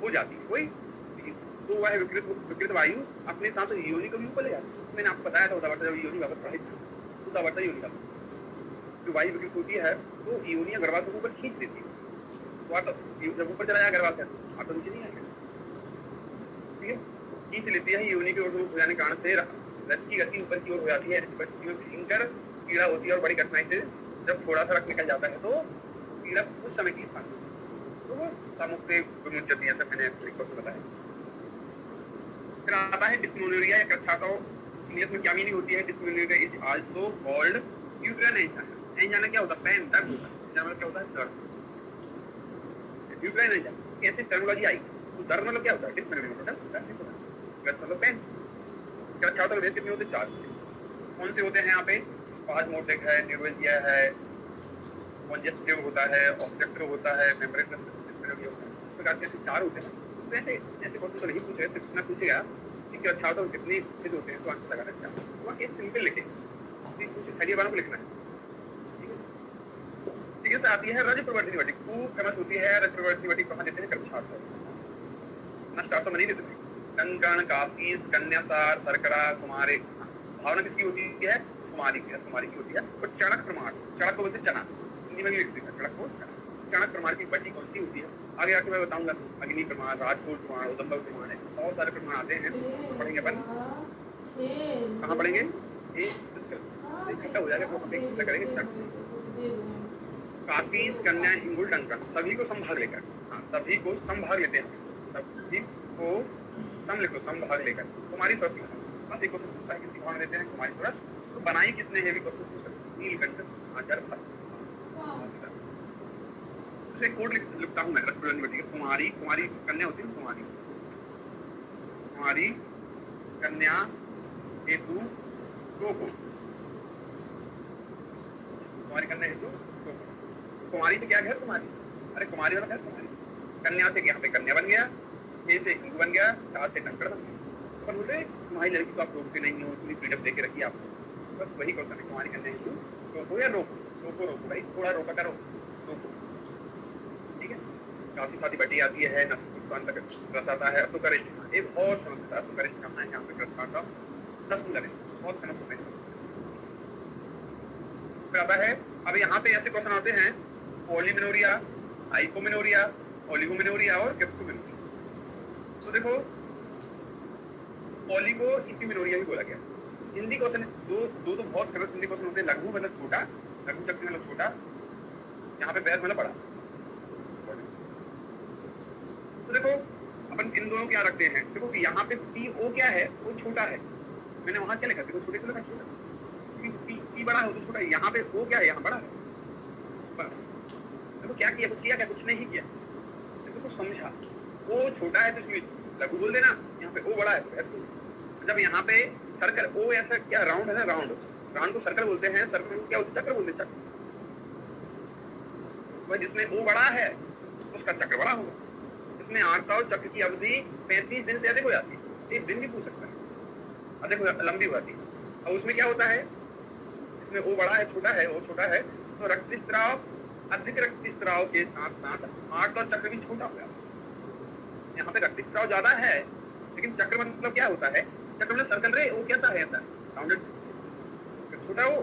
हो जाती है, कोई तो वह विकृत वायु अपने साथ योनि को भी ऊपर ले जाती है। मैंने आपको बताया था उदावर्ता जब योनि वापस पढ़ाई थी, उदावर्ता योनि का जो वायु विकृत होती है तो योनि गर्भाशय को ऊपर खींच देती है, तो जब ऊपर चला जाए गर्भाशय आप तो नीचे नहीं आएगा, ठीक है, खींच लेती है योनि की ओर हो जाने के कारण से रक्त की गति ऊपर की ओर हो जाती है। इस परिस्थिति में भयंकर पीड़ा होती है और बड़ी कठिनाई से जब थोड़ा सा रक्त निकल जाता है तो पीड़ा कुछ समय की था, तो वो सामुक्ति विमुच्यते है, मैंने आपको बताया। फिर आता है डिस्मेनोरिया या कृच्छार्तव, इंग्लिश में क्या मीनिंग होती है, dysmenorrhoea is also called uterine angina. Angina क्या होता है, पेन दर्द होता है, एंजाइना क्या होता है, दर्द। यूट्राइन एंजाइना कैसे टर्मिनोलॉजी आई, तो दर्द मतलब क्या होता है, डिस्मेनोरिया मतलब दर्द होता है, मतलब पेन। कृच्छार्तव वेद कितने होते हैं, 4 कौन से होते हैं यहाँ पे, स्पाज्मोटिक है, न्यूरोलजिया है, कॉन्जेस्टिव होता है, ऑब्जेक्टिव होता है, मेम्ब्रेनस डिस्मेनोरिया होता है, इस प्रकार के 4 होते हैं। तो ऐसे क्वेश्चन तो नहीं पूछे, तो कितना पूछेगा कि कृच्छार्तव कितने भेद होते हैं, तो आंसर लगाना चाहिए, वो केस सिंपल लिखे, कुछ थर्ड वालों को लिखना है, ठीक है। चिकित्सा आती है रज प्रवर्तनी वटी, खूब फेमस होती है रज प्रवर्तनी वटी, कहाँ देते हैं, कृच्छार्तव, नष्टार्तव में नहीं देते थे। कंकण, काशीस, कन्यासार, सरकड़ा, कुमारे, भावना किसकी होती है, कुमारी की होती है। और चणक प्रमाण, चणक को बोलते चना, हिंदी में भी लिख देगा चणक को चना। चणक प्रमाण की बटी कौन सी होती है, आगे आके मैं बताऊंगा। अग्नि प्रमाण, राजकोट प्रमाण, उदंबर प्रमाण है, बहुत सारे प्रमाण आते हैं, तो पढ़ेंगे अपन, कहाँ पढ़ेंगे, ये घंटा हो जाएगा, तो हम करेंगे। काशीस, कन्या, इंगुल, डंकन, सभी को संभाग लेकर, हाँ सभी को संभाग लेते हैं, सभी को सम लिखो, संभाग लेकर। कुमारी सरस, बस एक क्वेश्चन पूछता है किसकी भावना देते हैं, कुमारी सरस, तो बनाई किसने है भी क्वेश्चन पूछ सकते हैं, नीलकंठ आचार्य। उसे कोड लिखता हूं मैं, रसपुरंदी कुमारी, कुमारी कन्या होती है, कुमारी, कुमारी कन्या हेतु रोको, कुमारी कन्या हेतु रोको। कुमारी से क्या घर, कुमारी, अरे कुमारी वाला घर कुमारी, कन्या से यहाँ पे कन्या बन गया, ए से हिंदू बन गया, टा से टंकड़ बन गया। पर बोले तुम्हारी लड़की को आप रोकते नहीं हो, पूरी फ्रीडम देके रखी आपको, बस वही क्वेश्चन है, कुमारी कन्या हेतु रोको या रोको, रोको रोको भाई, थोड़ा रोका करो, रोको, ठीक है। काशी शादी बटी आती है, नष्टान तक रस आता है, असुकरिष्ठ, एक बहुत समझता है, असुकरिष्ठ करना है यहाँ पे कृष्णा का 10 मिनट बहुत फेमस होते हैं। फिर आता है, अब यहाँ पे ऐसे क्वेश्चन आते हैं, पॉलीमिनोरिया, हाइपोमिनोरिया, ओलिगोमिनोरिया और क्रिप्टोमिनोरिया। तो देखो पॉलीगो इंटीमिनोरिया भी बोला गया। हिंदी क्वेश्चन दो तो बहुत फेमस हिंदी क्वेश्चन होते हैं, लघु मतलब छोटा, लघु शक्ति मतलब छोटा, यहाँ पे बैध मतलब बड़ा। तो देखो अपन इन दोनों क्या रखते हैं, देखो यहाँ पे पी ओ क्या है, वो छोटा है, मैंने वहां क्या लिखा, देखो छोटे को लिखा छोटा, पी बड़ा है तो छोटा है, यहाँ पे ओ क्या है, यहाँ बड़ा है, बस। देखो क्या किया, कुछ किया क्या, कुछ नहीं किया, देखो कुछ समझा, वो छोटा है तो इसमें लघु बोल देना, यहाँ पे ओ बड़ा है तो एफ। जब यहाँ पे सर्कल ओ ऐसा क्या राउंड है ना, राउंड राउंड को सर्कल बोलते हैं, सर्कल को क्या बोलते हैं, चक्र बोलते हैं, चक्र। वह जिसमें ओ बड़ा है उसका चक्र बड़ा होगा। इसमें आर्ता और चक्र की अवधि 35 दिन से अधिक हो जाती है, एक दिन भी पूछ सकता है, अधिक लंबी हो जाती है। अब उसमें क्या होता है, इसमें ओ बड़ा है, छोटा है, ओ छोटा है, तो रक्तस्राव, अधिक रक्तस्राव के साथ साथ आर्त और चक्र भी छोटा हो जाता है। यहाँ पे रक्तस्राव ज्यादा है, लेकिन चक्र मतलब क्या होता है, चक्र में सर्कल रे वो कैसा है, ऐसा राउंडेड, छोटा हो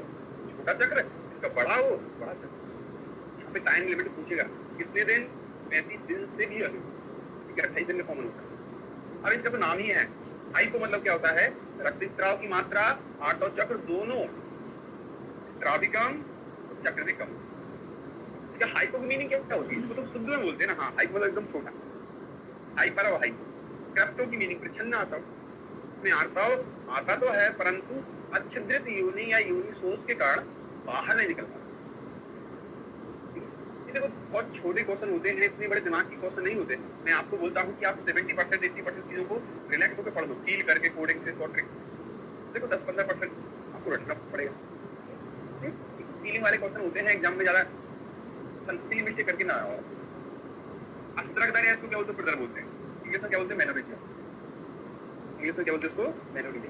छोटा चक्र, इसका बड़ा हो बड़ा चक्र। यहाँ पे टाइम लिमिट पूछेगा कितने दिन, 35 दिन से भी अधिक, 28 दिन में कॉमन होता है। अब इसका तो नाम ही है हाइपो, मतलब क्या होता है, रक्तस्राव की मात्रा आर्त और चक्र दोनों, स्राव भी कम और चक्र भी कम। इसका हाइपो की मीनिंग क्या होती है, इसको तो शुद्ध में बोलते हैं ना, हाँ हाइपो मतलब एकदम छोटा, हाइपर और हाइपो। क्रप्टो की मीनिंग प्रच्छन्न आता हो, इसमें आर्ताव आता तो है परंतु अच्छिद्रित योनि या योनि सोच के कारण बाहर नहीं निकल पाता। देखो बहुत छोटे क्वेश्चन होते हैं, इतने बड़े दिमाग के क्वेश्चन नहीं होते। मैं आपको बोलता हूँ कि आप 70% 80% चीजों को रिलैक्स होकर पढ़ लो, फील करके, कोडिंग से, शॉर्ट ट्रिक्स। देखो 10-15% आपको रटना पड़ेगा। फीलिंग वाले क्वेश्चन होते हैं एग्जाम में, ज्यादा सिली मिस्टेक करके ना आओ। अस्त्रगदर है, इसको क्या बोलते हैं, प्रदर बोलते हैं, इंग्लिश में क्या बोलते हैं, मैनोरिटी, इंग्लिश में क्या बोलते हैं इसको, मैनोरिटी।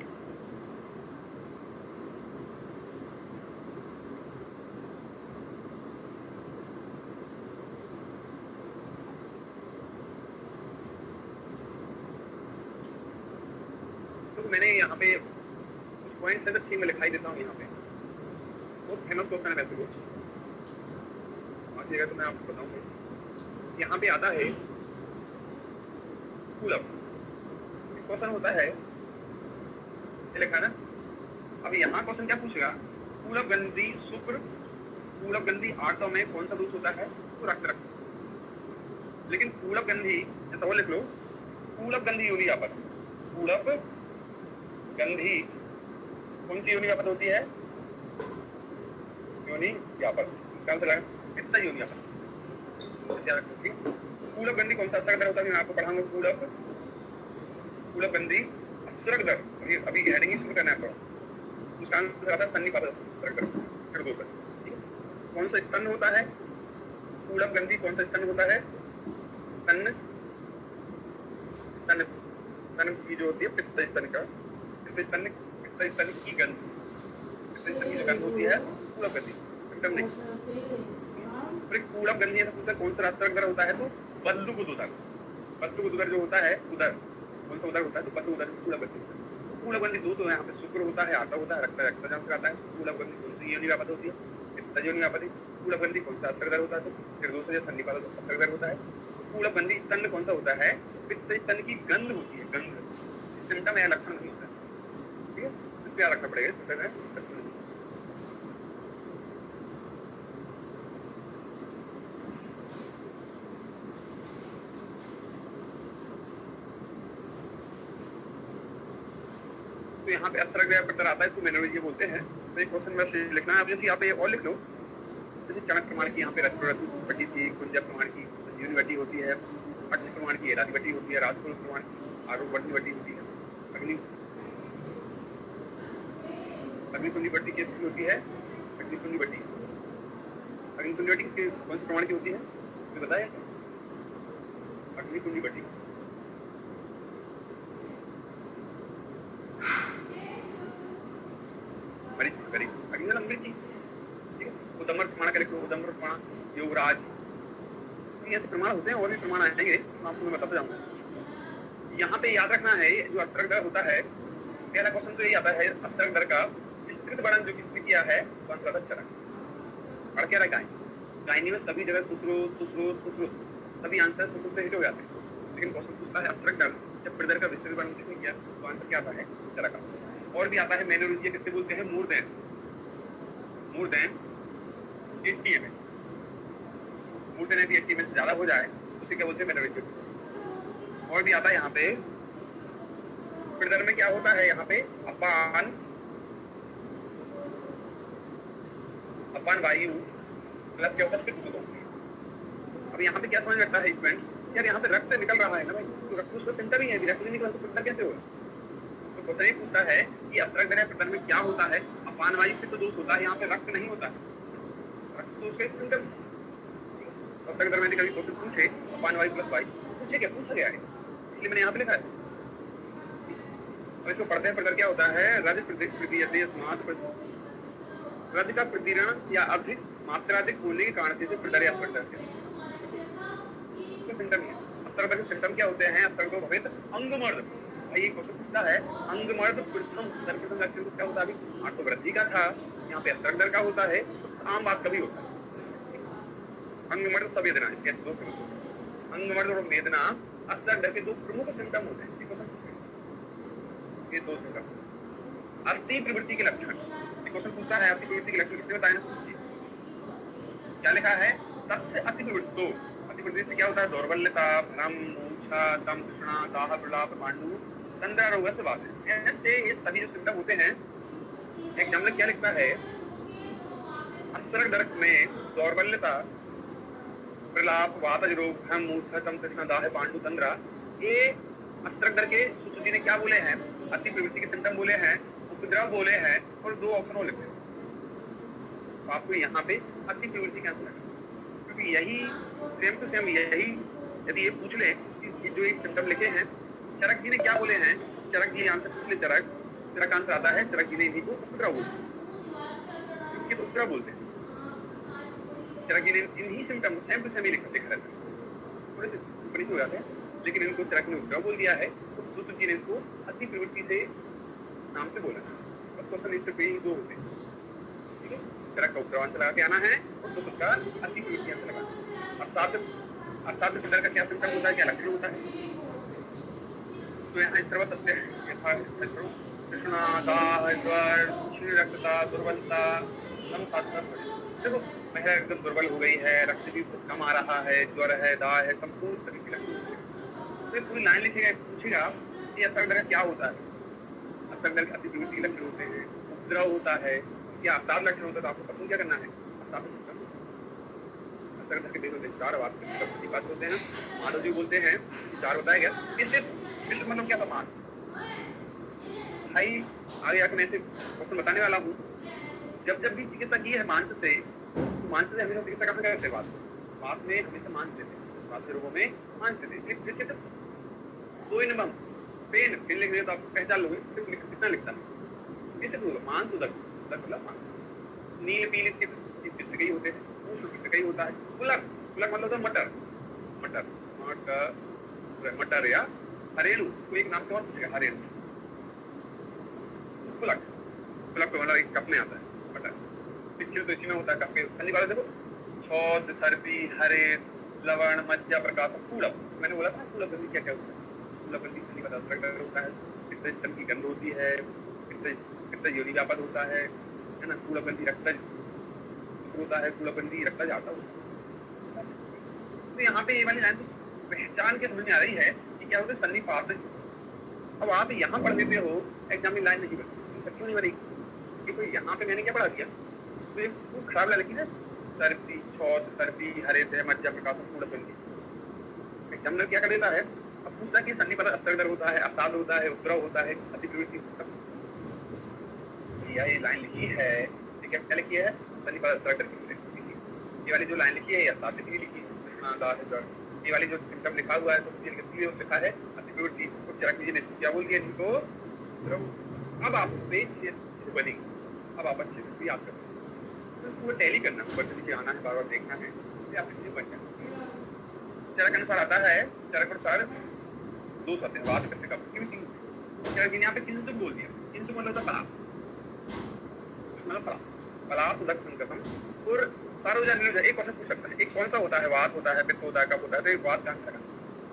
तो मैंने यहाँ पे कुछ पॉइंट्स है, तो ठीक मैं लिखाई देता हूँ यहाँ पे। बहुत फेमस क्वेश्चन है वैसे वो, आगे तो मैं आपको बताऊंगा। यहाँ पे आता है कूलअप, क्वेश्चन होता है, ये लिखा है ना। अब यहाँ क्वेश्चन क्या पूछेगा, कूलअप गंधी शुक्र, कूलअप गंधी आर्तव में कौन सा दूध होता है, तो रक्त रक्त। लेकिन कूलअप गंधी, ऐसा वो लिख लो, कूलअप गंधी योनि व्यापक, कूलअप गंधी कौन सी योनि व्यापक होती है, योनि व्यापक, इसका आंसर है पित्त योनि व्यापक। कूलअप गंधी कौन सा असरदर होता है, मैं आपको पढ़ाऊंगा। कूलअप गंधी असरदर, अभी हेडिंग ही शुरू करना है आपको। उसका आंसर आता है सन्निपात असरदर, फिर दो सर। कौन सा स्तन होता है, कूलअप गंधी कौन सा स्तन होता है, स्तन, स्तन, स्तन की जो होती है पित्त स्तन का, पित्त स्तन की गंध, पित्त स्तन की जो गंध होती है कूलअप गंधी, एकदम नहीं। फिर कूलअप गंधी कौन सा असरदर होता है, तो बल्लुक उदर, बल्लुक उदर जो होता है, उदर कौन सा उदर होता है, तो बल्लुक उदर कूलअप गंधी। कूलअप गंधी दो तो यहाँ पे शुक्र होता है, आता होता है, रक्त रक्तजाम से आता है। कूलअप गंधी कौन सी योनि व्यापक होती है, पित्त योनि व्यापक। कूलअप गंधी कौन सा असरदर होता है, तो फिर दूसरे सन्निपात असरदर होता है। कूलअप गंधी स्तन कौन सा होता है, पित्त स्तन की गंध होती है, गंध, सिम्टम या लक्षण नहीं होता है, ठीक है, इस पे याद रखना पड़ेगा, सिम्टम है लक्षण। तो यहाँ पे असरग्रह प्रतर आता है, इसको मैनोरिटी बोलते हैं। तो एक क्वेश्चन वैसे लिखना है, अब जैसे यहाँ पे और लिख लो, जैसे चणक प्रमाण की यहाँ पे रत्न बटी थी, कुंजा प्रमाण की संजीवनी बटी होती है, अक्ष प्रमाण की एलादी बटी होती है, राजपुर प्रमाण की आरोप बटी बटी होती है, अग्निकुंडी बटी किसकी होती है, अग्निकुंडी बटी, अग्निकुंडी बटी किसके कौन से प्रमाण की होती है, मुझे बताया अग्निकुंडी बटी। उदम्बर प्रमाण का लिखो, उदम्बर प्रमाण, योगराज, ऐसे प्रमाण होते हैं, और भी प्रमाण आएंगे, मैं आपको मैं बताता जाऊंगा। यहाँ पे याद रखना है, जो असरदर होता है, पहला क्वेश्चन तो यही आता है, असरदर का विस्तृत वर्णन जो किसने किया है, कौन सा चरण पढ़ क्या रहा है, गायनी में सभी जगह सुश्रुत सुश्रुत सुश्रुत, सभी आंसर सुश्रुत से हिट हो जाते हैं। लेकिन क्वेश्चन पूछता है असरदर, जब प्रदर का विस्तृत वर्णन किसने किया, तो आंसर क्या आता है, चरक। और भी आता है मैनोरिजिया, किससे बोलते हैं, more than 80 mm, more than 80 mm से ज्यादा हो जाए उसे क्या बोलते हैं, मैनोरिजिया। और भी आता है यहाँ पे प्रदर में क्या होता है, यहाँ पे अपान वायु प्लस क्या होता है, अब यहाँ पे क्या समझ लगता है, यार यहाँ पे रक्त निकल रहा है ना भाई, तो रक्त उसका सेंटर ही है, रक्त नहीं निकला तो पिंडर कैसे होगा? तो क्वेश्चन ये पूछता है कि अस्त्रक या पिंडर में क्या होता है? अपान वायु से तो दोष होता है, यहाँ पे रक्त नहीं होता है, रक्त तो उसका एक सेंटर। अस्त्रक में कभी क्वेश्चन पूछे अपान वायु प्लस वायु, पूछे क्या पूछा गया है, इसलिए मैंने यहाँ पे लिखा है। और इसको पढ़ते हैं, पिंडर क्या होता है? रज रज का प्रदीर्ण या अधिक मात्राधिक होने के कारण से पिंडर या स्फंडर सिम्टम है। अस्त्रक के सिम्टम क्या होते हैं? अस्त्रक भवित अंगमर्द, ये क्वेश्चन पूछता है अंगमर्द प्रथम सर्वप्रथम लक्षण क्या होता है? अभी आठो वृद्धि का था, यहाँ पे अस्त्रक का होता है, तो आम बात कभी होता है। अंगमर्द संवेदना, इसके दो अंगमर्द और वेदना अस्त्रक के दो प्रमुख सिम्टम होते हैं, ये दो सिम्टम। अति प्रवृत्ति के लक्षण, क्वेश्चन पूछता है अति प्रवृत्ति के लक्षण किसने बताया? क्या लिखा है? तस्य अति प्रवृत्तो, अति प्रवृत्ति से क्या होता है? दौर्बल्यता, भ्रम, मूर्छा, दम, तृष्णा, दाह, प्रलाप, पांडु, तंद्रा रोग से बात है। ऐसे ये सभी जो सिम्टम होते हैं, एक जमलक क्या लिखता है? अस्त्रक दर्क में दौर्बल्यता, प्रलाप, वातज रोग, भ्रम, मूर्छा, दम, तृष्णा, दाह, पांडु, तंद्रा, ये अस्त्रक दर्क के सुश्रुति ने क्या बोले हैं? अति प्रवृत्ति के सिम्टम बोले हैं, उपद्रव बोले हैं, और दो ऑप्शन और लिखे हैं। तो आपको यहाँ पे अति प्रवृत्ति का आंसर है, क्योंकि यही सेम टू सेम यही यदि ये पूछ ले कि जो एक सिम्टम लिखे हैं, चरक जी ने क्या बोले हैं? चरक जी आंसर पूछ ले, चरक आंसर आता है, चरक जी ने इन्हीं को उपद्रव बोलते, तो उपद्रव बोलते हैं। चरक जी ने इन्हीं सिम्टम सेम टू सेम ही लिखा रहता है, थोड़े से ऊपर हो जाते हैं, लेकिन इनको चरक ने उपद्रव बोल दिया है, तो सुश्रुत जी ने इसको अति प्रवृत्ति से नाम से बोला। बस क्वेश्चन इससे पे ही दो होते हैं, ठीक है? चरक का उपद्रव आंसर लगा के आना है, और सुश्रुत का अति प्रवृत्ति आंसर लगाना है। असाध्य पिंडर का क्या सिम्टम होता है, क्या लक्षण होता है? तो यहाँ इस तरह सत्य कृष्णा, दाह, ज्वर, क्षीण रक्तता, दुर्बलता, देखो महिला एकदम दुर्बल हो गई है, रक्त भी कम आ रहा है, ज्वर है, दाह है, संपूर्ण सभी के लक्षण। तो पूरी लाइन लिखेगा, पूछेगा कि अस्त्रक दर्क क्या होता है? अस्त्रक दर्क अति प्रवृत्ति के लक्षण होते हैं, उपद्रव होता है, क्या अवसाद लक्षण होता है? तो आपको पसंद क्या करना है? अस्त्रक के होते हैं चार बात होते हैं, माधव जी बोलते हैं चार बताया गया। इससे विश्व मतलब क्या था? मांस। भाई आगे आकर मैं ऐसे क्वेश्चन बताने वाला हूँ, जब भी चिकित्सा की है मांस से, तो मांस से हमेशा चिकित्सा कहाँ करते हैं? बात में हमेशा मांस देते हैं, बात के रोगों में मांस देते हैं। जैसे दो इनबम पेन लिख रहे तो आप पहचान लोगे, कितना लिखता है? इसे बोलो मांस उदक, मतलब मांस। नील पीली किस कई होते हैं, कई होता है। पुलक मतलब होता है मटर, मटर या हरेलू, तो एक नाम से और पूछेगा हरेलू। पुलक तो मतलब एक कप में आता है मटर, पिछले तो इसी में होता है कप के। ठंडी वाला देखो, छौद, सर्दी, हरेद, लवण, मज्जा, प्रकाश, कूड़प। मैंने बोला था कूड़प गंदी क्या होता है? कूड़प गंदी ठंडी वाला अस्त्रक होता है, पित्त स्तन की गंध होती है, पित्त योनि व्यापक होता है ना। कूड़प गंदी रक्त होता है, कूड़पंदी रखता जाता है। तो यहाँ पे ये वाली लाइन तो पहचान के समझ में आ रही है कि क्या होता है? सन्निपात। अब आप यहाँ पढ़ लेते हो, एग्जाम में लाइन नहीं बनती, क्यों नहीं बनेगी? क्योंकि यहाँ पे मैंने क्या पढ़ा दिया, तो ये खराब लगी ना, सर्दी, छौद, सर्दी, हरेद, मज्जा, प्रकाश, कूड़पंदी। एग्जाम में क्या कर देता है? अब पूछता कि सन्निपात अस्त्रक दर्क होता है, अवसाद होता है, उपद्रव होता है, अति प्रवृत्ति होता है। ये लाइन लिखी है, क्या लिखी है? सन्निपात अस्त्रक दर्क। ये वाली जो लाइन लिखी है, अवसाद लिखी है, ये वाली जो सिम्टम लिखा हुआ है, तो लिखा है अति प्रवृत्ति। तो चरक जी ने इसको क्या बोल दिया? इनको अब आप बनेगी, अब आप अच्छे से याद करें, तो टैली करना, ऊपर से नीचे आना है, बार बार देखना है, आप इसलिए बन जाए। चरक अनुसार आता है, चरक अनुसार दो सत्य बात करने का। चरक जी ने यहाँ पे किंसुक बोल दिया, किंसुक मतलब होता पलाश, मतलब पलाश उदक संकटम। और सार्वजनिक एक क्वेश्चन पूछ सकता है, एक कौन सा होता है? वात होता है, पित्त होता है, कफ होता है। तो एक वात कहाँ लगा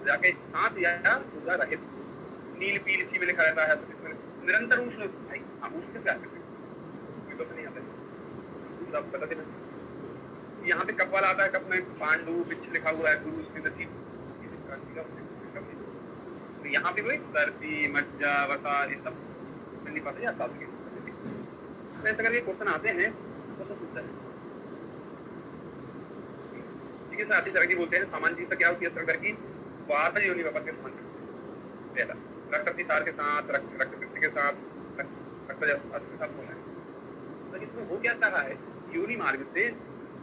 जाके सांस या ऊर्जा रहित, नील पील इसी में लिखा रहता है, निरंतर उष्ण। उष्ण किससे आते हैं? कोई तो नहीं आता, बता देना। यहाँ पे कप वाला आता है, कप में पांडु बिच्छ लिखा हुआ है, गुरु उसकी नसीब। तो यहाँ पे कोई सर्दी, मज्जा, वसा, ये सब नहीं पता या साथ के ऐसे करके क्वेश्चन आते हैं, क्वेश्चन पूछता है। ठीक है, साथ ही चरक जी बोलते हैं सामान्य चिकित्सा क्या होती है? अस्त्रक दर्क की वात योनि में के समान पहला रक्त प्रतिसार के साथ रक्त पित्त के साथ रक्त अस्त के साथ होना है। तो इसमें हो क्या रहा है, योनि मार्ग से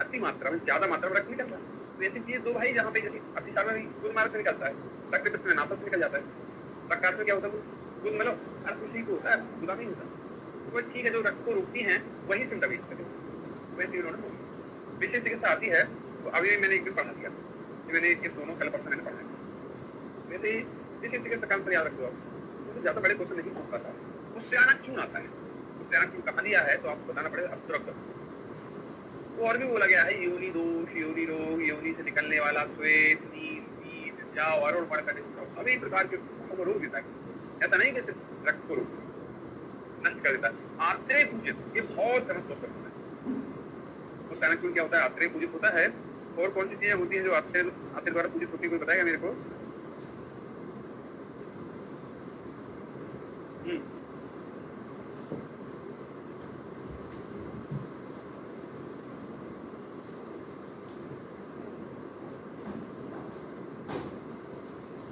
अति मात्रा में ज्यादा मात्रा में रक्त निकलता है। तो ऐसी चीज दो भाई जहाँ पे जैसे अतिसार में योनि मार्ग से निकलता है, रक्त पित्त में नासा से निकल जाता है, रक्तार्थ में क्या होता है दूध मतलब अर्थ ठीक होता है, जुदा नहीं होता। तो ठीक है, जो रक्त को रोकती है वही सिम्टम है। वैसे उन्होंने विशेष चिकित्सा आती है, तो अभी मैंने एक दिन पढ़ा दिया, मैंने ये दोनों कल परसों मैंने पढ़ा। वैसे ही विशेष चिकित्सा का अंतर याद रख दो आप, तो ज्यादा बड़े क्वेश्चन नहीं पूछ पाता। उससे आना क्यों आता है, उससे आना क्यों कहा दिया है, तो आपको बताना पड़ेगा अश्रद्ध। वो और भी बोला गया है योनि दोष, योनि रोग, योनि से निकलने वाला श्वेत, नील, पीत, जाव, अरुण बढ़ कर सभी प्रकार के रोग देता है। ऐसा नहीं कि सिर्फ रक्त को रोक नष्ट कर देता है। आत्रेय पूजित, ये बहुत फेमस क्वेश्चन होता है। तो सैनक क्या होता है, आत्रेय पूजित होता है। और कौन सी चीजें होती है जो आत्रेय द्वारा पूजित होती है, कोई बताएगा मेरे को?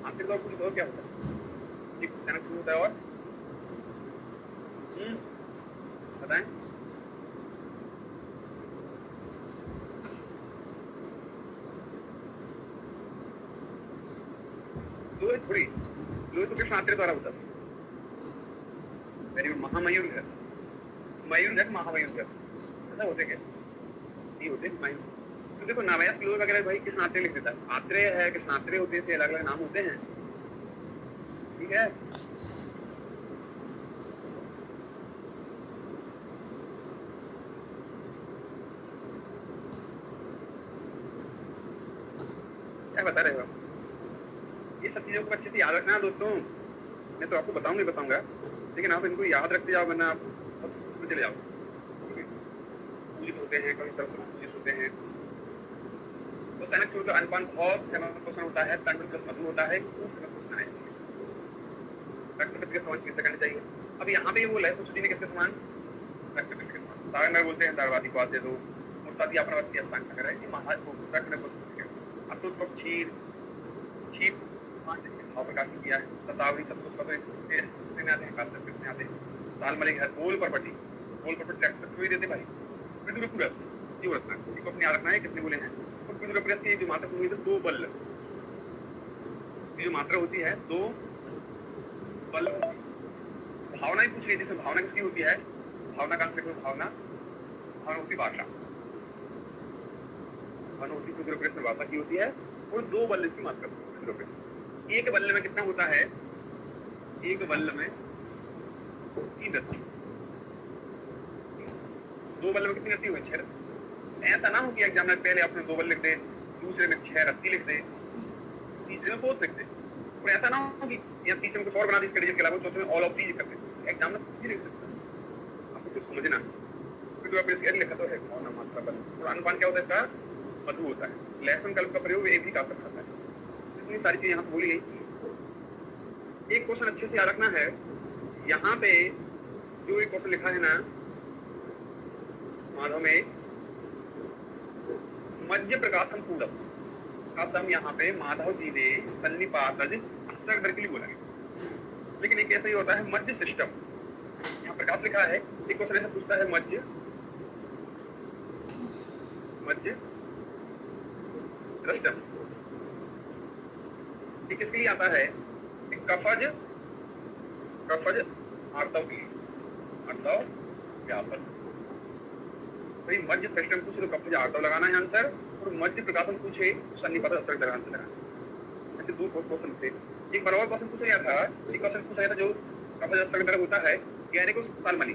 आत्रेय द्वारा पूजित और क्या होता है? एक सैनक होता है और बताएं। थोड़ी लोहे तो कृष्ण आत्रेय द्वारा होता है। Very good. महामयूर घर, मयूर घर, महामयूर घर ऐसा होते क्या? नहीं होते मयूर। तो देखो नामयास लोहे वगैरह भाई कृष्ण आत्रेय लिख देता है। आत्रेय है, कृष्ण आत्रेय होते हैं, अलग अलग नाम होते हैं, ठीक है। क्या बता रहे हो? ये सब चीजों को अच्छे से याद रखना है दोस्तों। मैं तो आपको बताऊंगा, लेकिन आप इनको याद रखते जाओ, वरना आप चले जाओ। पूजित होते हैं, कभी सरस्वती पूजित होते हैं। तो सैनक का अनुपान बहुत फेमस क्वेश्चन होता है। तंडुल प्लस मधु होता है, खूब फेमस क्वेश्चन है। रक्त पित्त के समान चिकित्सा करनी चाहिए। अब यहाँ पे ये बोला है सरस्वती ने किसके समान? रक्त पित्त के समान। सारंग बोलते हैं दारवादी को आते दो, मुर्तादी अपना वस्ती स्थान कर रहे हैं। रक्त में अशुद्ध क्षीर, क्षीर भाव प्रकाश किया है। शतावरी सत्पुष्प में आते हैं, कास्ट में आते हैं। साल मलिक है, गोल परपटी रक्त भी देते भाई। विदुरपुरस ये रखना, इसको अपने याद रखना है। किसने बोले हैं? तो विदुरपुरस की जो मात्रा हुई है दो बल, ये जो मात्रा होती है दो बल। भावना ही पूछ रही है, जिसमें भावना किसकी होती है? भावना का भावना होती भाषा, भावना होती विदुरपुरस में भाषा की होती है। और दो बल इसकी मात्रा विदुरपुरस। एक बल्ल में कितना होता है? एक बल्ल में 3 रत्ती। दो बल्ल में कितनी रत्ती हुई? 6 रत्ती। ऐसा ना हो कि एग्जामिनर पहले अपने 2 बल्ल लिख दे, दूसरे में 6 रत्ती लिख दे, तीसरे में 4 लिख दे। और ऐसा ना हो कि या तीसरे में कुछ और बना दी इसके डिजिट के अलावा, चौथे में ऑल ऑफ दीज कर दे। एग्जामिनर कुछ भी लिख सकता है, आपको कुछ समझना है। क्योंकि आप इसके लिखा तो है कौन मात्रा बल। और अनुपान क्या होता है इसका? मधु होता है। लहसुन कल्प का प्रयोग एक भी का सकता है। इतनी सारी चीजें यहाँ बोली गई। एक क्वेश्चन अच्छे से याद रखना है। यहाँ पे जो एक क्वेश्चन लिखा है ना माधव में, मध्य प्रकाशन पूरक का सम यहाँ पे माधव जी ने सन्निपातज असर के लिए बोला है। लेकिन एक ऐसा ही होता है मध्य सिस्टम। यहाँ प्रकाश लिखा है, एक क्वेश्चन ऐसा पूछता है मध्य सिस्टम, ये किसके लिए आता है? कफज आर्तव के लिए, आर्तव व्यापन। भाई मध्य सिस्टम पूछे तो कफज आर्तव लगाना है आंसर, और मध्य प्रकाशन पूछे तो सन्निपात असर लगाना लगाना। ऐसे 2 क्वेश्चन थे। एक बार और क्वेश्चन पूछा गया था, एक क्वेश्चन पूछा गया था जो कफज असर होता है गैरिक और सालमली।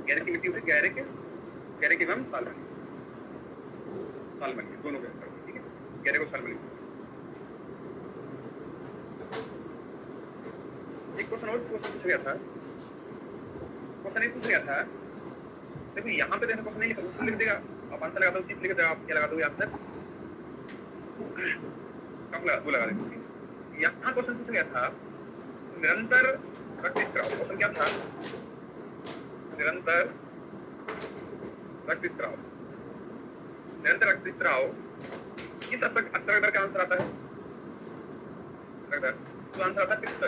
गैरिक की मिट्टी होती है गैरिक एवं सालमली दोनों के अंतर, ठीक है। गैरिक और सालमली। एक क्वेश्चन और पूछा गया था, क्वेश्चन एक पूछा गया था। देखो यहाँ पे देखो क्वेश्चन नहीं लिखा, उसको लिख देगा आप आंसर लगा दो, चीज लिख देगा आप क्या लगा दोगे आंसर, कब लगा वो लगा देंगे। यहाँ क्वेश्चन पूछा गया था निरंतर रक्तस्राव। क्वेश्चन क्या था? निरंतर रक्तस्राव किस असर का आंसर आता है? अस्त्रदर, तो आंसर आता है पित्त।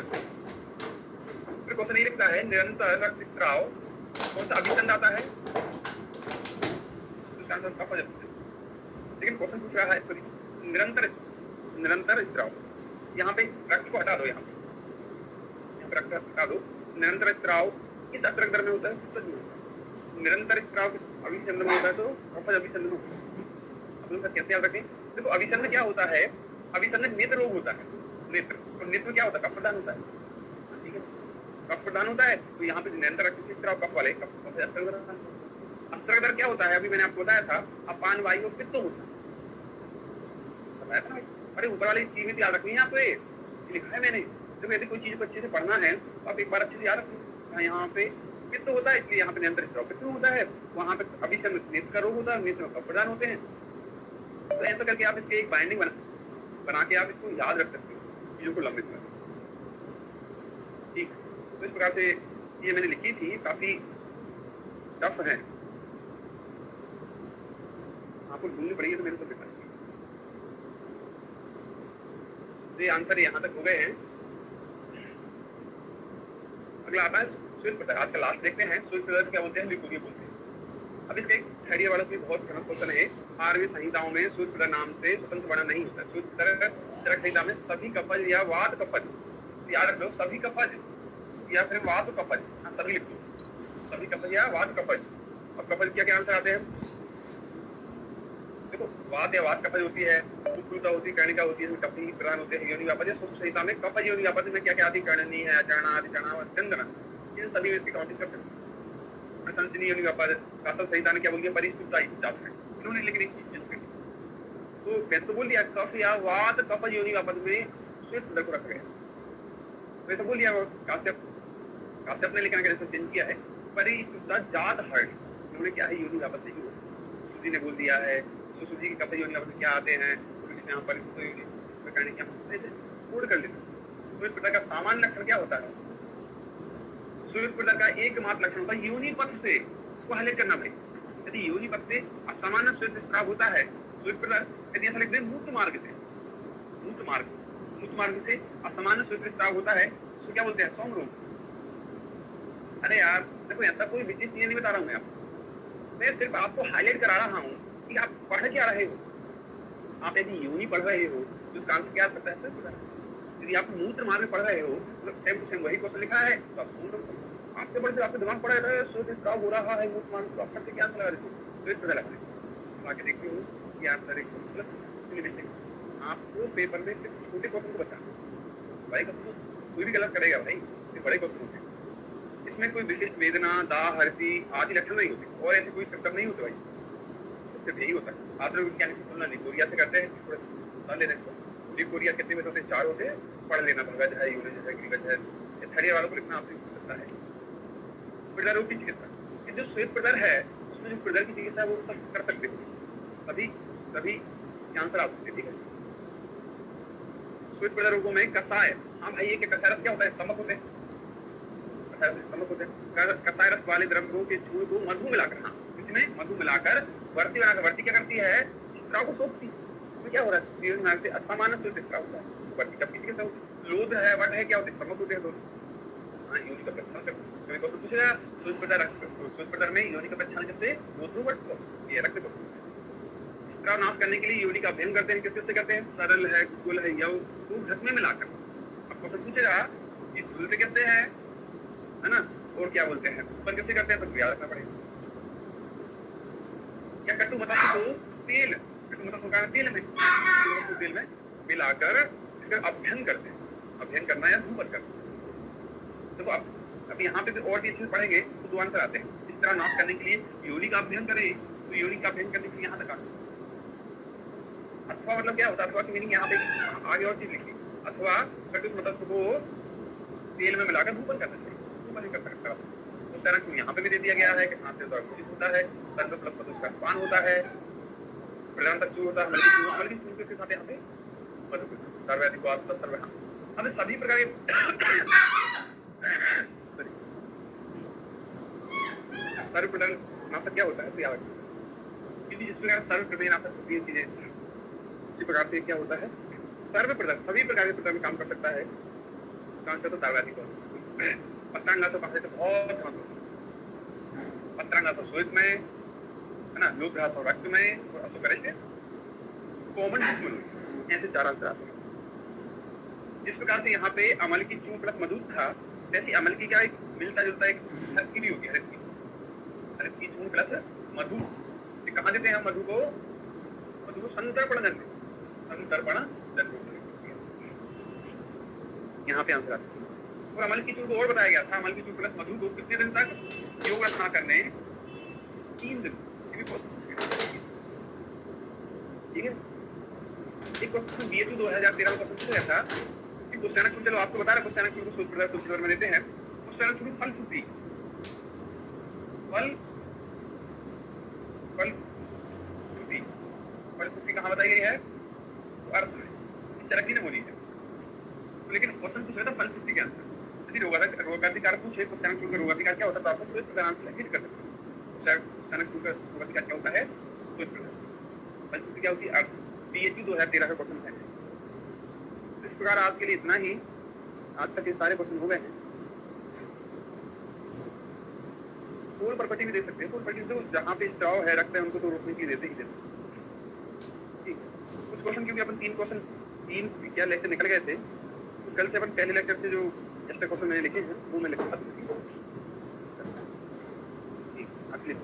फिर क्वेश्चन ये लिखता है निरंतर रक्तस्राव कौन सा अभिसंध आता है, तो इसका आंसर कफ जब। लेकिन क्वेश्चन पूछ रहा है सॉरी निरंतर स्त्राव, यहाँ पे रक्त को हटा दो, यहाँ पे रक्त हटा दो, निरंतर स्त्राव किस अस्त्रदर में होता है, पित्त में होता है। निरंतर स्त्राव किस अभिसंध में होता है, तो कफ अभिसंध में होता है। अब लोग कैसे याद रखें, देखो अभिसंध क्या होता है, अभिसंध नेत्र रोग होता है, नेत्र, तो नेत्र क्या होता है, कफ प्रदान होता है, ठीक है, कफ प्रदान होता है। तो यहाँ पे निरंतर रक्तस्राव कफ वाले अस्त्रदर क्या होता है, अभी मैंने आपको बताया था, अपान वायु और पित्त होता है, बताया था। अरे ऊपर वाली चीज भी याद रखनी है, यहाँ पे लिखा है मैंने। जब यदि कोई चीज को अच्छे से पढ़ना है तो आप एक बार अच्छे से याद रखिए। यहाँ पे पित्त होता है, इसलिए यहाँ पे निरंतर स्त्राव पित्त होता है, वहां पे अभिसंध नेत्र का रोग होता है, नेत्र में कफ प्रदान होते हैं। तो ऐसा करके आप इसके एक बाइंडिंग बना के आप इसको याद रख सकते हो चीजों को लंबे समय, ठीक। तो इस प्रकार से ये मैंने लिखी थी, काफी टफ है, आपको ढूंढनी पड़ेगी, तो मैंने तो लिखा। ये आंसर यहाँ तक हो गए हैं। अगला आता है श्वेत प्रदर, आज का लास्ट देखते हैं। श्वेत प्रदर क्या बोलते हैं, लिकोरिया बोलते हैं। अब इसका एक थर्ड ईयर वाला बहुत फेमस क्वेश्चन है, 8वीं संहिताओं में श्वेत प्रदर नाम से स्वतंत्र वर्णन नहीं होता। श्वेत प्रदर चरक संहिता में सभी कफज या वात कफज, याद रख लो, सभी कफज या फिर वात कफज, सभी लिख दो, सभी कफज या वात कफज। अब कफज क्या आंसर आते हैं, देखो वात या वात कफज होती है, उपकृता होती है, कर्णिका होती है, कफी प्रधान होते हैं, योनि व्यापद। सूत्र संहिता में कफ योनि व्यापद में क्या क्या आती है, कर्णनी है, अचरणा, अधिचरणा और चंदना, इन सभी में इसकी काउंटिंग करते हैं। प्रशंसनीय योनि व्यापद, कासव संहिता ने क्या बोल दिया, परिशुद्धता इन्होंने लेकिन एक चीज कही, तो मैं तो बोल दिया कफ या वात कफ योनि व्यापद में श्वेत प्रदर को रख गया, वैसे बोल दिया काश्यप ने, लेकिन अगर चेंज किया है परिशुद्धता जात हर्ड, उन्होंने क्या है योनि व्यापद नहीं हुआ, सुधी ने बोल दिया है, सुधी की कफ योनि व्यापद क्या आते हैं, यहाँ पर ऐसे कोड कर लेना। श्वेत प्रदर का सामान्य लक्षण क्या होता है, श्वेत प्रदर का एकमात्र लक्षण होता है योनिपथ से, इसको हाईलाइट करना भाई, यदि योनिपथ से असामान्य श्वेत स्राव होता है श्वेत प्रदर, यदि ऐसा लिख दें मूत्र मार्ग से असामान्य श्वेत स्राव होता है, उसको क्या बोलते हैं, सौम रोग। अरे यार देखो ऐसा कोई विशेष चीज नहीं बता रहा हूँ मैं सिर्फ आपको हाईलाइट करा रहा हूँ कि आप पढ़ क्या रहे हो। आप यदि योनि पढ़ रहे हो तो उसका आंसर क्या आ सकता है, श्वेत प्रदर। यदि आप मूत्र मार्ग में पढ़ रहे हो तो सेम टू सेम वही क्वेश्चन लिखा है, तो आप आपके बड़े आपके दिमाग पढ़ रहे हो श्वेत स्राव हो रहा है मूत्र मार्ग, तो आप से क्या आंसर लगा रहे हो, श्वेत प्रदर लगा रहे हो। आगे देखते हो कि आंसर एक मतलब आपको पेपर में सिर्फ छोटे क्वेश्चन को बताना, बड़े क्वेश्चन कोई भी गलत करेगा भाई, ये बड़े क्वेश्चन होते हैं, इसमें कोई विशेष वेदना, दाह, हर्षी आदि लक्षण नहीं होते, और ऐसे कोई सिम्टम नहीं होते भाई, सिर्फ यही होता है। आधुनिक विज्ञान की तुलना लिकोरिया से करते हैं, थोड़ा लेने इसको। लिकोरिया कितने में होते हैं, 4 होते हैं, पढ़ लेना, भगज है, यूनिज है, ग्रीवज है, ये थर्ड वालों को लिखना आपसे पूछ सकता है। प्रदर रोग की चिकित्सा, जो श्वेत प्रदर है उसमें जो प्रदर की चिकित्सा है वो सब कर सकते हो, तभी आंसर आ सकते, ठीक है। श्वेत प्रदर रोगों में कसाय, हाँ भाई ये कसाय रस क्या होता है, स्टमक होते हैं, कसाय रस वाले द्रव्यों के चूर्ण को मधु मिलाकर, हाँ इसमें मधु मिलाकर वर्ती बनाकर, वर्ती क्या करती है, स्त्राव को सोखती है, इसमें क्या हो रहा है, योनि मार्ग से असामान्य श्वेत स्त्राव होता है। वर्ती का पीछे कैसा होता है, लोध है, वट है, क्या होते हैं, स्टमक होते हैं दोनों। हाँ योनि का प्रक्षालन करते हैं, कभी क्वेश्चन पूछेगा श्वेत प्रदर में योनि का प्रक्षालन कैसे, लोध वट को ये अलग से स्त्राव नाश करने के लिए योनि का अध्ययन करते हैं, किस से करते हैं, सरल है, गुल है, यव को घट में मिलाकर। अब क्वेश्चन पूछेगा कि धुलते कैसे है ना, और क्या बोलते हैं, उत्पन्न कैसे करते हैं, तो याद रखना पड़ेगा। या कट्टू मतासु को तेल, कट्टू मतासु का तेल में मिलाकर इसका अध्ययन करते हैं, अध्ययन करना या धूमन करना। देखो अब यहाँ पे और भी अच्छे से पढ़ेंगे तो 2 आंसर आते हैं। इस तरह नाश करने के लिए योनि का अध्ययन करें, तो योनि का अध्ययन करने के लिए यहाँ तक आता है। अथवा मतलब क्या होता है, अथवा की मीनिंग यहाँ पे आगे और चीज लिखी, अथवा कट्टू मतासु को तेल में मिलाकर धूमन करना चाहिए, धूमन कर सकता है। तो शरण यहाँ पे भी दे दिया गया है कि हाथ से घोषित होता है, तंत्र प्लस उसका पान होता है, प्रधान तक चूर होता है, मल्टी चूर के साथ यहाँ पे सर्वैधिक को सर्व। अब सभी प्रकार के सर्वप्रधान नाशक क्या होता है, तो याद रखिए, क्योंकि जिस प्रकार सर्वप्रधान नाशक होती है चीजें, उसी प्रकार से क्या होता है सर्वप्रथम सभी प्रकार के प्रथम में काम कर सकता है। इसका आंसर तो दार्वादी कौन पत्रांगासो कहा तो बहुत फेमस होता है। पत्रांगासो श्वेत में है ना, लोभ्रासो रक्त में और असुकरिष्ट कॉमन डिस्मल, ऐसे चार आंसर आते हैं। जिस प्रकार से यहाँ पे अमल की चूं प्लस मधु था, वैसे अमल की क्या एक मिलता जुलता एक हर की भी होगी, हर की चूं प्लस मधु। कहाँ देते हैं हम मधु को संतर्पण जन्म, संतर्पण जन्म यहाँ पे आंसर आता है। और अमल की चूं को और बताया गया था, अमल की चूं प्लस मधु को कितने दिन तक योग रचना करने, 3 दिन। ठीक है, एक क्वेश्चन BA2 2013 का क्वेश्चन पूछा था कि क्वेश्चन चलो आपको बता रहा क्वेश्चन को सूत्र में देते हैं। क्वेश्चन शुरू फल सूत्री, फल सूत्री कहाँ बताई गई है? अर्थ में, चरकी ने बोली है। तो लेकिन क्वेश्चन पूछ रहा था फल सूत्री के आंसर। यदि रोगाधिकार पूछे क्वेश्चन शुरू रोगाधिकार क्या होता है तो आपको इस प्रकार आंसर हिट कर सकते हैं। क्वेश्चन शुरू रोगाधिकार क्या होता है, तो इस प्रकार फल सूत्री क्या होती है? अर्थ। BA2 2013 का क्वेश्चन है। इस प्रकार आज के लिए इतना ही। आज तक ये सारे क्वेश्चन हो गए हैं। फूल प्रॉपर्टी भी दे सकते हैं। फूल प्रॉपर्टी तो जहाँ पे स्ट्रॉ है रखते हैं उनको तो रोकने की देते ही देते। ठीक, कुछ क्वेश्चन क्योंकि अपन 3 क्या लेक्चर निकल गए थे, तो कल से अपन पहले लेक्चर से जो एक्स्ट्रा क्वेश्चन मैंने लिखे हैं वो मैं लिखा दूंगा। ठीक, असली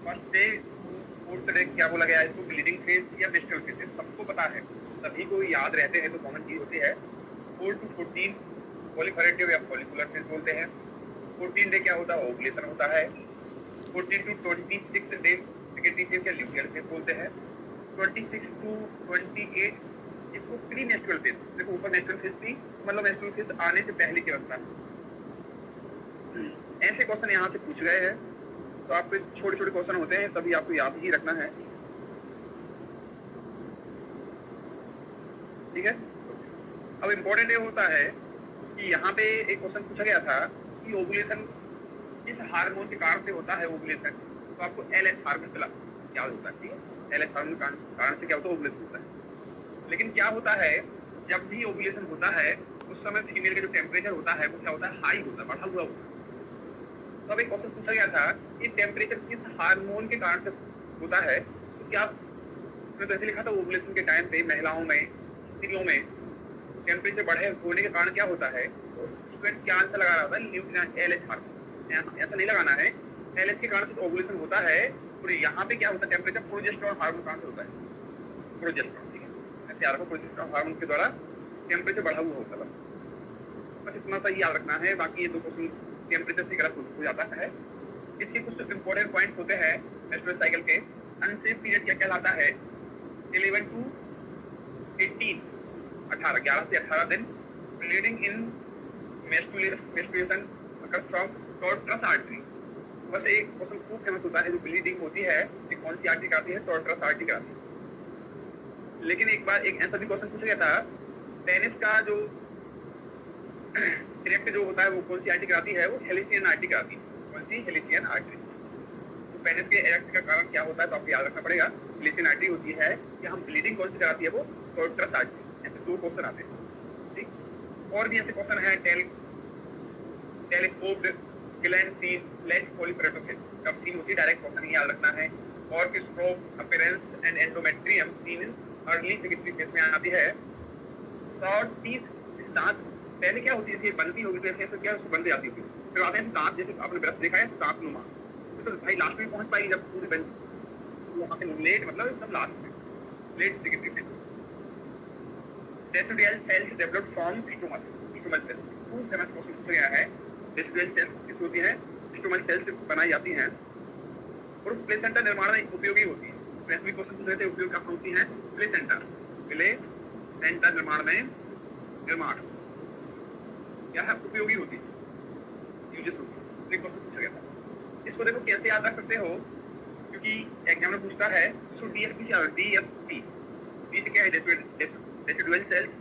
फर्स्ट डे फोर्थ डे क्या बोला गया इसको, ब्लीडिंग फेज या मेंस्ट्रुअल फेज, सबको पता है, सभी को याद रहते हैं, तो कॉमन चीज होती है। 4 to 14 पॉलीफेरेटिव या फॉलिकुलर फेज बोलते हैं। 14 डे क्या होता है? ओवुलेशन होता है। 14 to 26 डे सेकेंडरी फेज या ल्यूटियल फेज बोलते हैं। 26 to 28 इसको प्री मेंस्ट्रुअल फेज, देखो ऊपर मेंस्ट्रुअल फेज थी, मतलब मेंस्ट्रुअल फेज आने से पहले की अवस्था। ऐसे क्वेश्चन यहाँ से पूछ गए हैं, तो आपके छोटे-छोटे क्वेश्चन होते हैं, सभी आपको याद ही रखना है। ठीक है, अब इम्पोर्टेंट ये होता है कि यहाँ पे एक क्वेश्चन पूछा गया था कि ओवुलेशन किस हार्मोन के कारण से होता है ओवुलेशन, तो आपको LH हार्मोन याद होता है। ठीक है, LH हार्मोन कारण से क्या होता है? ओवुलेशन होता है। लेकिन क्या होता है, जब भी ओवुलेशन होता है उस समय फीमेल का जो टेम्परेचर होता है वो क्या होता है? हाई होता है, बढ़ा हुआ होता है। तो अब एक क्वेश्चन पूछा गया था कि टेम्परेचर किस हार्मोन के कारण से होता है, तो क्या उसने तो ऐसे लिखा था ओवुलेशन के टाइम पे महिलाओं में, स्त्रियों में टेम्परेचर बढ़े होने के कारण क्या होता है, तो स्टूडेंट क्या आंसर लगा रहा था? Lutein LH hormone. ऐसा नहीं लगाना है, LH के कारण से ओवुलेशन होता है। और यहाँ पे क्या होता है? टेम्परेचर प्रोजेस्टेरोन हार्मोन का होता है, प्रोजेस्टेरोन। ठीक है, ऐसे याद रखो, प्रोजेस्टेरोन हार्मोन के द्वारा टेम्परेचर बढ़ा हुआ होता है। बस इतना सा ही याद रखना है, बाकी ये दो क्वेश्चन टेम्परेचर से गलत हो जाता है। इसके कुछ इंपॉर्टेंट पॉइंट्स होते हैं मेंस्ट्रुअल साइकिल के। अनसेफ पीरियड क्या कहलाता है? 11 to 18, 11 से 18 दिन। Bleeding in menstruation occurs from tortuous artery. बस एक क्वेश्चन खूब फेमस होता है, जो ब्लीडिंग होती है ये कौन सी आर्टरी कराती है? टॉर्ट्रस आर्टरी कराती है। लेकिन एक बार एक ऐसा भी क्वेश्चन पूछा गया था, पेनिस का जो डायरेक्ट जो होता है वो कौन सी आर्टरी कराती है? वो हेलिसियन आर्टरी कराती है। कौन सी? हेलिसियन आर्टरी। तो पेनिस के इरेक्ट का कारण क्या होता है तो आपको याद रखना पड़ेगा। हेलिसियन आर्टरी होती है कि हम ब्लीडिंग कौन सी कराती है? वो टॉर्ट्रस आर्टरी। ऐसे 2 क्वेश्चन आते हैं। ठीक, और भी ऐसे क्वेश्चन है, टेलीस्कोप्ड ग्लैंड सीन लेट पॉलीफेरेटिव फेज, कब सीन होती है? डायरेक्ट क्वेश्चन याद रखना है। और कि stroke appearance and endometrium seen in early secondary phase में आती है। शॉर्ट टीथ, दांत पहले क्या होती है? जैसे बनती होगी तो ऐसे क्या उसको बन जाती होगी, फिर आते हैं दांत, जैसे आपने ब्रश देखा है दांत नुमा, तो भाई लास्ट में पहुंच पाएगी जब पूरी बन, वहां पे लेट मतलब एकदम लास्ट में, late secondary phase. Decidual cells developed from stromal cell, खूब फेमस क्वेश्चन पूछा गया है। डेसिडुअल सेल्स किस होती है? स्टोमल सेल से बनाई जाती हैं और प्लेसेंटा निर्माण में उपयोगी होती है। वैसे भी क्वेश्चन पूछ रहे थे उपयोग कहाँ होती है? प्लेसेंटा निर्माण में क्या है? उपयोगी होती है, यूजेस होती है। तो एक क्वेश्चन पूछा गया था। इसको देखो कैसे याद रख सकते हो, क्योंकि एग्जाम में पूछता है। सो DSP से DSP, डी से क्या है? डेसिडुअल सेल्स,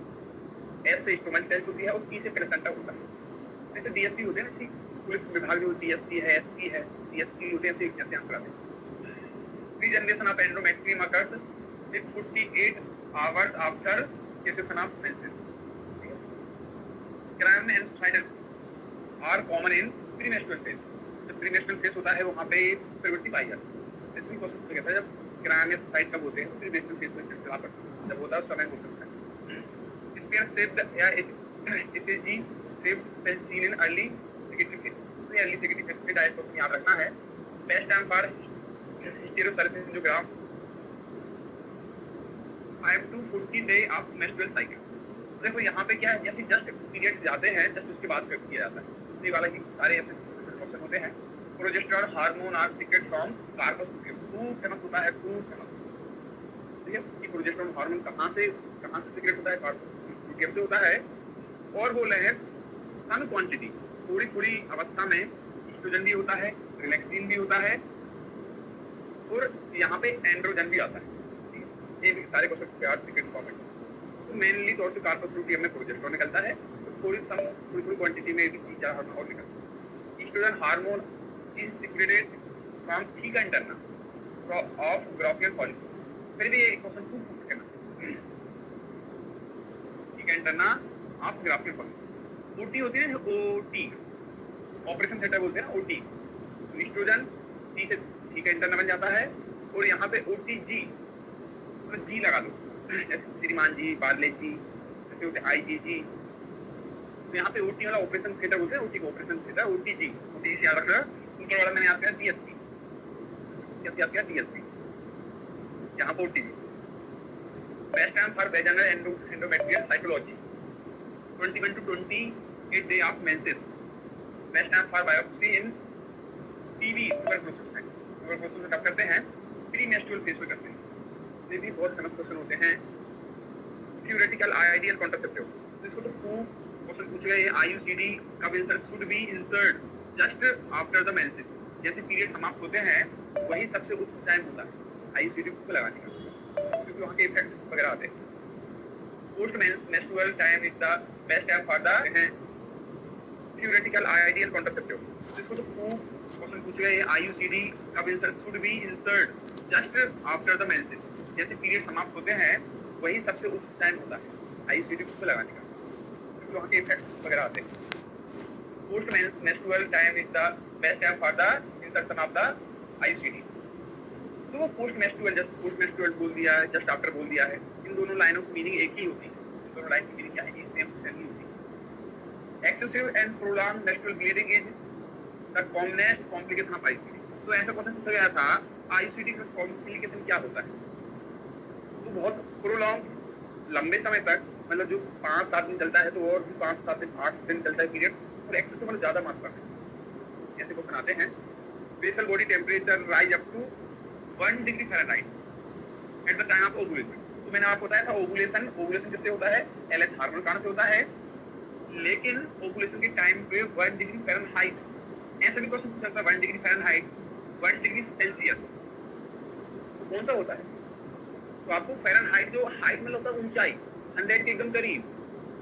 एस से स्टोमल सेल्स होती है और P से प्लेसेंटा होता है। जैसे DSP होते हैं ना, ठीक, पुलिस विभाग में DSP है, SP है, DSP होते हैं, ऐसे आंसर आते हैं। regeneration of endometrium occurs with 48 hours after cessation of menses. Cramp and suicidal are common in premenstrual phase. जब premenstrual phase होता है वहाँ पे प्रवृत्ति पाई जाती है। इसमें क्वेश्चन पूछा गया था जब cramp या suicide कब होते हैं? premenstrual phase में चिड़चिड़ा पड़ता है। जब होता है उस समय हो सकता है। Spear shaped या SAG shaped cell seen in early secretory phase. तो ये early secretory phase में डायरेक्ट क्वेश्चन याद रखना है। Best time for stereosulfingograph 5 to 40 day of menstrual cycle. देखो यहाँ पे क्या है, जैसे जस्ट पीरियड्स जाते हैं जस्ट उसके बाद कर किया जाता है। ये वाला ही सारे ऐसे क्वेश्चन होते हैं। Progesterone hormone are secrete from corpus luteum. Too famous होता है, टू फेमस, ठीक है। ये प्रोजेस्टेरॉन हार्मोन कहाँ से सीक्रेट होता है? कार्पस लुटियम से होता है। और बोल रहे हैं सम क्वांटिटी, थोड़ी अवस्था में ईस्ट्रोजन भी होता है, रिलैक्सिन भी होता है और यहाँ पे एंड्रोजन भी आता है। ये भी सारे क्वेश्चन प्यार सीक्रेट फॉर्मेट। तो मेनली तौर से कार्पस लुटियम में प्रोजेस्टेरॉन निकलता है, तो थोड़ी क्वांटिटी में भी तीन चार हार्मोन और निकलता है। Oestrogen hormone is secreted from theca interna of Graafian follicle. फिर भी ये क्वेश्चन पूछ करना, theca interna of Graafian follicle. OT होती है, ओटी ऑपरेशन थिएटर बोलते हैं ना, ओटी। ईस्ट्रोजन टी से थीका इंटरना बन जाता है और यहाँ पे ओटीजी तो जी लगा दो, जैसे श्रीमान जी, बार्ले जी, जैसे होते आईजीजी। तो यहाँ पे ओटी वाला ऑपरेशन थिएटर बोलते हैं, ओटी को ऑपरेशन थिएटर, ओटीजी। ओटी से याद रखना। ऊपर वाला मैंने याद किया डीएसपी, कैसे याद किया? डीएसपी, यहाँ पे OTG. Best time for vaginal endometrial psychology 21 to 28 day of menses. Best time for biopsy in TB tuberculosis में। ट्यूबरकुलोसिस में कब करते हैं? प्रीमेंस्ट्रुअल फेज में करते हैं। ये भी बहुत फेमस क्वेश्चन होते हैं। थ्योरेटिकल आइडियल कॉन्ट्रासेप्टिव, इसको तो क्वेश्चन पूछ गए। आईयूसीडी कब insert? Should be insert just after the menses. जैसे पीरियड समाप्त होते हैं वही सबसे उचित टाइम होता है आईयूसीडी को लगाने का, क्योंकि वहाँ के इफेक्ट्स वगैरह आते हैं। Post menstrual time is the best time for the theoretical ideal contraceptive, इसको तो क्वेश्चन पूछ गए। आईयूसीडी कब insert? Should be insert just after the menses. जैसे पीरियड समाप्त होते हैं वही सबसे उचित टाइम होता है आईयूसीडी को लगाने का, क्योंकि वहाँ के इफेक्ट्स वगैरह आते हैं। Post menstrual time is the best time for the insertion of the IUCD. तो वो पोस्ट मेंस्ट्रुअल बोल दिया है, जस्ट आफ्टर बोल दिया है। इन दोनों लाइनों की मीनिंग एक ही होती है। इन दोनों लाइन की मीनिंग क्या है? सेम ही होती है। Excessive and prolonged menstrual bleeding is the commonest complication of IUCD. तो ऐसा क्वेश्चन पूछा गया था, आईयूसीडी का कॉम्प्लिकेशन क्या होता है? तो बहुत प्रोलॉन्ग, लंबे समय तक, मतलब जो 5-7 दिन चलता है तो और भी 5-7 दिन 8 दिन चलता है पीरियड, और एक्सेसिव मतलब ज्यादा मात्रा में। ऐसे क्वेश्चन आते हैं। Basal body temperature rise up to 1 degree Fahrenheit at the time of ovulation. तो मैंने आपको बताया था ओवुलेशन किससे होता है? एलएच हार्मोन कारण से होता है, लेकिन ओवुलेशन के टाइम पे 1 डिग्री फ़ारेनहाइट, ऐसा भी क्वेश्चन पूछा था। 1 डिग्री फ़ारेनहाइट 1 डिग्री सेल्सियस तो कौन सा होता है? तो आपको फ़ारेनहाइट जो हाइट में होता है ऊंचाई 100 के एकदम करीब,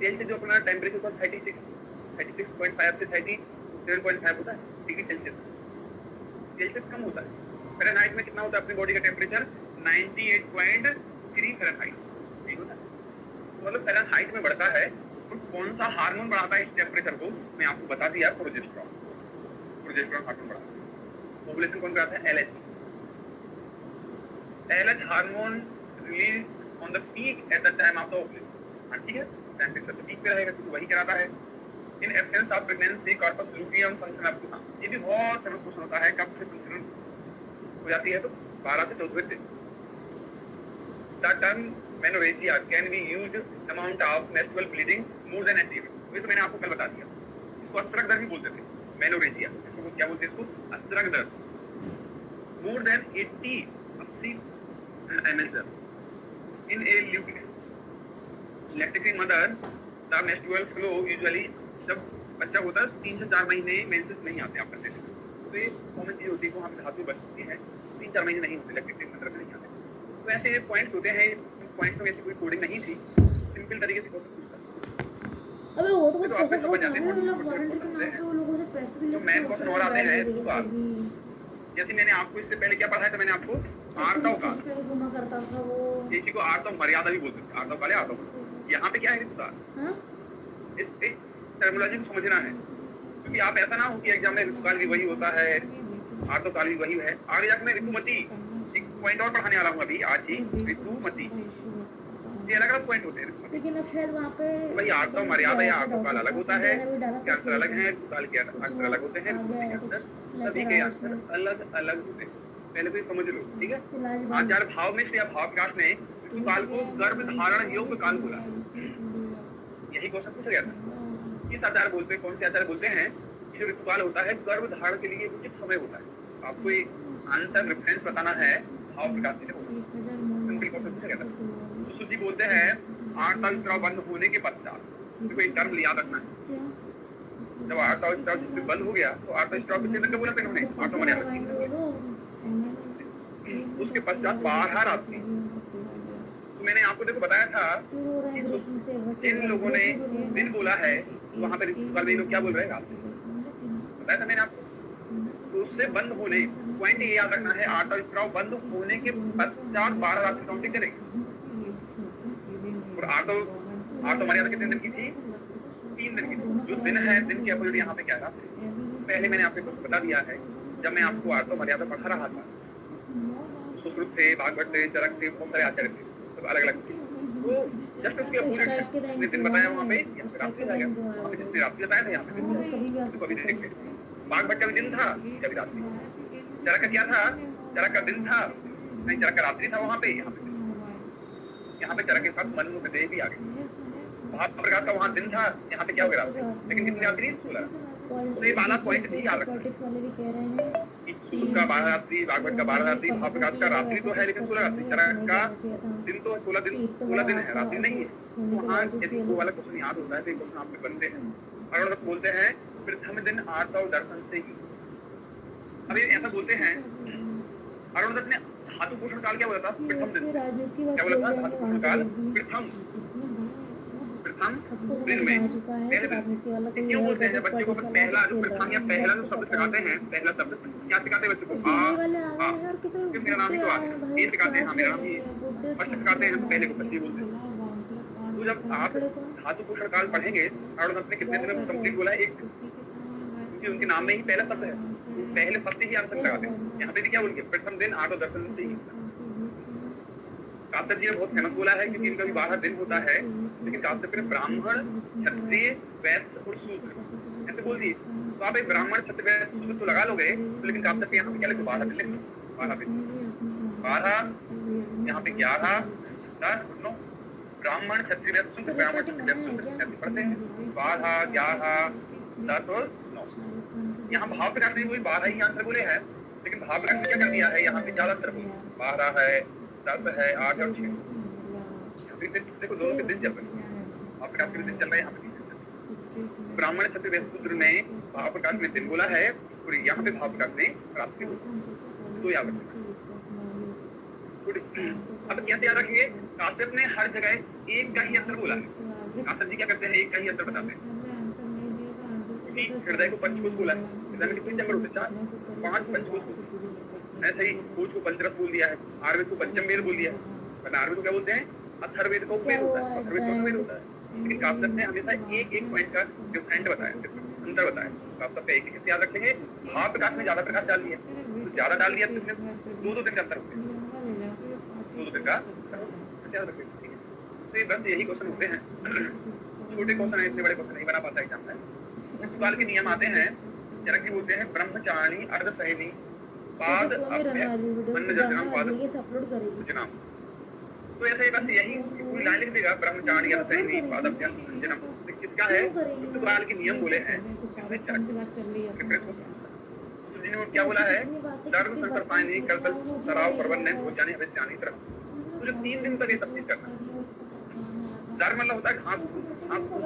सेल्सियस जो अपना टेम्परेचर होता है 36.5 से 37.5 होता है डिग्री सेल्सियस। सेल्सियस कम होता है। फ़ारेनहाइट में कितना होता है अपनी बॉडी का टेम्परेचर? 98.3 फ़ारेनहाइट, नहीं होता है। तो मतलब फ़ारेनहाइट में बढ़ता है। तो कौन सा हार्मोन बढ़ाता है इस टेम्परेचर को? मैं आपको बता दिया, प्रोजेस्टेरॉन हार्मोन बढ़ाता है। ओवुलेशन कौन कराता है? LH hormone release on the peak at the time of the ovulation. हाँ ठीक है, टेम्परेचर तो पीक पे रहेगा क्योंकि वही कराता है। In absence of pregnancy corpus luteum function up to, ये भी बहुत फेमस क्वेश्चन होता है, कब से फंक्शन हो जाती है? तो 12 से 14 दिन। The term menorrhagia can be used amount of menstrual bleeding more than 80। ये तो मैंने आपको कल बता दिया। इसको असरक दर भी बोलते थे, मेनोरेजिया। इसको क्या बोलते हैं? इसको असरक दर, more than 80 ml in a lactating mother the menstrual flow usually, जब बच्चा होता है 3 से 4 महीने मेंसेस नहीं आते आप करते हैं। तो ये कॉमन चीज होती है, को हमें धातु बचती है 3-4 महीने नहीं होते, लैक्टेटिंग मदर में नहीं आते। तो ऐसे पॉइंट्स होते हैं। इस पॉइंट्स में ऐसी कोई कोडिंग नहीं थी, सिंपल तरीके से क्वेश्चन पूछता।
अबे वो तो कुछ
तो
पैसे
आपको समझ जाते हैं,
मतलब वॉलंटियर के नाम पे वो लोगों से पैसे भी
तो
लेते
मेन क्वेश्चन और आते हैं। जैसे मैंने आपको इससे पहले क्या पढ़ाया था? मैंने आपको आर्तव काल,
घुमा करता था वो।
इसी को आर्तव मर्यादा भी बोलते थे। आर्तव काल या आर्तव, यहाँ पे क्या है ऋतुकाल,
हाँ?
इस टर्मिनोलॉजी समझना है, क्योंकि आप ऐसा ना हो कि एग्जाम में ऋतुकाल भी वही होता है, आर्तव काल भी वही है। आगे जाकर मैं ऋतुमती एक पॉइंट और पढ़ाने वाला हूँ अभी आज ही, ऋतुमती, ये अलग अलग पॉइंट होते हैं ऋतुमती।
लेकिन अब शायद वहाँ पे
वही आर्तव मर्यादा या आर्तव काल अलग होता है, इसके आंसर अलग हैं, ऋतुकाल के आंसर अलग होते हैं, ऋतुमती के आंसर सभी के आंसर अलग अलग होते हैं। पहले तो ये समझ लो, ठीक है। आचार्य भाव मिश्र या भाव प्रकाश ने ऋतुकाल को गर्भ धारण योग्य काल बोला है। यही क्वेश्चन पूछा गया था। किस आचार्य बोलते हैं, कौन से आचार्य बोलते हैं कि जो ऋतुकाल होता है गर्भ धारण के लिए उचित समय होता है। आपको ये आंसर रेफरेंस बताना है, भाव प्रकाश जी ने बोला, सिंपल क्वेश्चन पूछा गया था। सुश्रुत जी बोलते हैं आर्तव स्त्राव बंद होने के पश्चात, देखो एक टर्म याद रखना है, जब आर्तव स्त्राव बंद हो गया तो आर्तव स्त्राव कितने दिन का बोला था इन्होंने, आर्तव मर्यादा, उसके पश्चात 12 रात्रि। तो मैंने आपको देखो बताया था कि जिन लोगों ने दिन बोला है वहां पे ऋतुकाल में लोग क्या बोल रहे हैं, रात्रि बताया था मैंने आपको। तो उससे बंद होने, पॉइंट ये याद रखना है, आर्तव स्त्राव बंद होने के पश्चात 12 रात्रि काउंटिंग करेंगे। और आर्तव मर्यादा कितने दिन की थी, 3 दिन की। जो दिन है, दिन की अपोजिट यहाँ पे क्या था, पहले मैंने आपको कुछ बता दिया है। जब मैं आपको आर्तव मर्यादा पढ़ा रहा था, सुश्रुत थे, भागवत थे, चरक थे, बहुत सारे आचार्य थे, सब अलग अलग थे। तो जस्ट उसके अपोजिट है, जितने दिन बताया वहाँ पे, यहाँ पे रात्रि आ गया, वहाँ पे जितने रात्रि बताया था यहाँ पे दिन, उसको अभी देखते हैं। भागवत का भी दिन था, कभी रात्रि। चरक का क्या था, चरक का दिन था, नहीं चरक का रात्रि था वहाँ पे, यहाँ पे चरक के साथ मनु विदेह भी आ गए। भाव प्रकाश का वहाँ दिन था, यहाँ पे क्या हो गया रात्रि, लेकिन कितनी रात्रि, 16। तो ये 12 पॉइंट भी याद रखना कि सुश्रुत का 12 रात्रि, भागवत का 12 रात्रि, भाव प्रकाश का रात्रि तो है लेकिन 16 रात्रि, चरक का दिन तो 16 दिन है, रात्रि नहीं है। वहाँ यदि वो वाला क्वेश्चन याद होता है तो क्वेश्चन आप पे बनते हैं। अरुणदत्त बोलते हैं प्रथम दिन आर्तव दर्शन से ही। अब ये ऐसा बोलते हैं, अरुणदत्त ने धातु पोषण काल क्या बोला था, प्रथम दिन, क्या बोला था, धातु पोषण काल प्रथम दिन में, पहले दिन। क्यों बोलते हैं बच्चे को पहला जो प्रथम या पहला जो शब्द सिखाते हैं, पहला शब्द क्या सिखाते हैं बच्चे को, आ, मेरा नाम ही तो आ, ये सिखाते हैं, हाँ मेरा नाम ही फर्स्ट सिखाते हैं, पहले को बच्चे बोलते हैं। तो जब आप धातु पोषण काल पढ़ेंगे, अरुणदत्त ने कितने दिन में कंप्लीट बोला है, एक दिन, क्योंकि उनके नाम में ही पहला शब्द है, पहले शब्द ही आंसर लगाते हैं। यहाँ पे भी क्या बोलेंगे, प्रथम दिन आर्तव दर्शन से ही। काश्यप जी ने बहुत फेमस बोला है क्योंकि इनका भी 12 दिन होता है, लेकिन काश्यप ने ब्राह्मण, क्षत्रिय, वैश्य और शूद्र ऐसे बोल दिए। तो आप एक ब्राह्मण, क्षत्रिय, वैश्य, शूद्र तो लगा लोगे, तो लेकिन काश्यप यहाँ पे क्या लिखे, 12 दिन लिखे, 12 दिन, 12 यहाँ पे 11, 10, 9, ब्राह्मण, क्षत्रिय, वैश्य, शूद्र, ब्राह्मण, क्षत्रिय, वैश्य, शूद्र ऐसे पढ़ते हैं, 12, 11, 10 और 9। यहाँ भाव प्रकाश ने वही 12 ही आंसर बोले हैं, लेकिन भाव प्रकाश ने क्या कर दिया है, यहाँ पे ज्यादा तरफ 12 है, 10 है, 8 और 6। देखो दोनों के दिन चल रहे हैं, भाव प्रकाश के दिन चल रहे हैं, यहाँ पे दिन चल रहे हैं। ब्राह्मण, क्षत्रिय, वैश्य, शूद्र ने भाव प्रकाश ने दिन बोला है और यहाँ पे भाव प्रकाश ने रात्रि बोला। तो याद रखें। अब कैसे याद रखेंगे, काश्यप ने हर जगह एक का ही अंतर बोला है। काश्यप जी क्या करते हैं, एक का ही अंतर बताते हैं। हृदय को पंचकोश बोला है, हृदय में कितने चैम्बर होते हैं, 4, 5 पंचकोश होते हैं। ऐसे ही कोश को पंचरस बोल दिया है, आयुर्वेद को पंचम वेद बोल दिया है। आयुर्वेद को क्या बोलते हैं, अथर्ववेद को उपवेद होता है, अथर्ववेद को उपवेद होता है। लेकिन काश्यप ने हमेशा एक एक पॉइंट का डिफरेंट बताया, अंतर बताया। काश्यप का एक कैसे याद रखेंगे, भाव प्रकाश में ज्यादा प्रकाश डाल दिया, तो ज्यादा डाल दिया तो इसमें 2-2 दिन का अंतर होते हैं, 2-2 दिन का याद रखेंगे। तो बस यही क्वेश्चन होते हैं, छोटे क्वेश्चन है, इतने बड़े क्वेश्चन नहीं बना पाता एग्जाम में। ऋतुकाल के नियम आते हैं, चरक जी बोलते हैं ब्रह्मचारिणी, अर्धसैनी, पाद अभ्य, अन्नजनम, पाद जनाम। तो ऐसे बस यही पूरी लाइन लिख देगा, ब्रह्मचारिणी, अर्धसैनी, पाद अभ्य, अन्नजनम। किसका है, ऋतुकाल के नियम बोले हैं, इसमें चरक जी ने क्या बोला है, दर्भ, संकर्षायनी, करतल, सराव, प्रबंधन, भोजानी, अवश्यानी तरह। तो जो 3 दिन तक ये सब चीज करना है। दर्भ मतलब होता है घास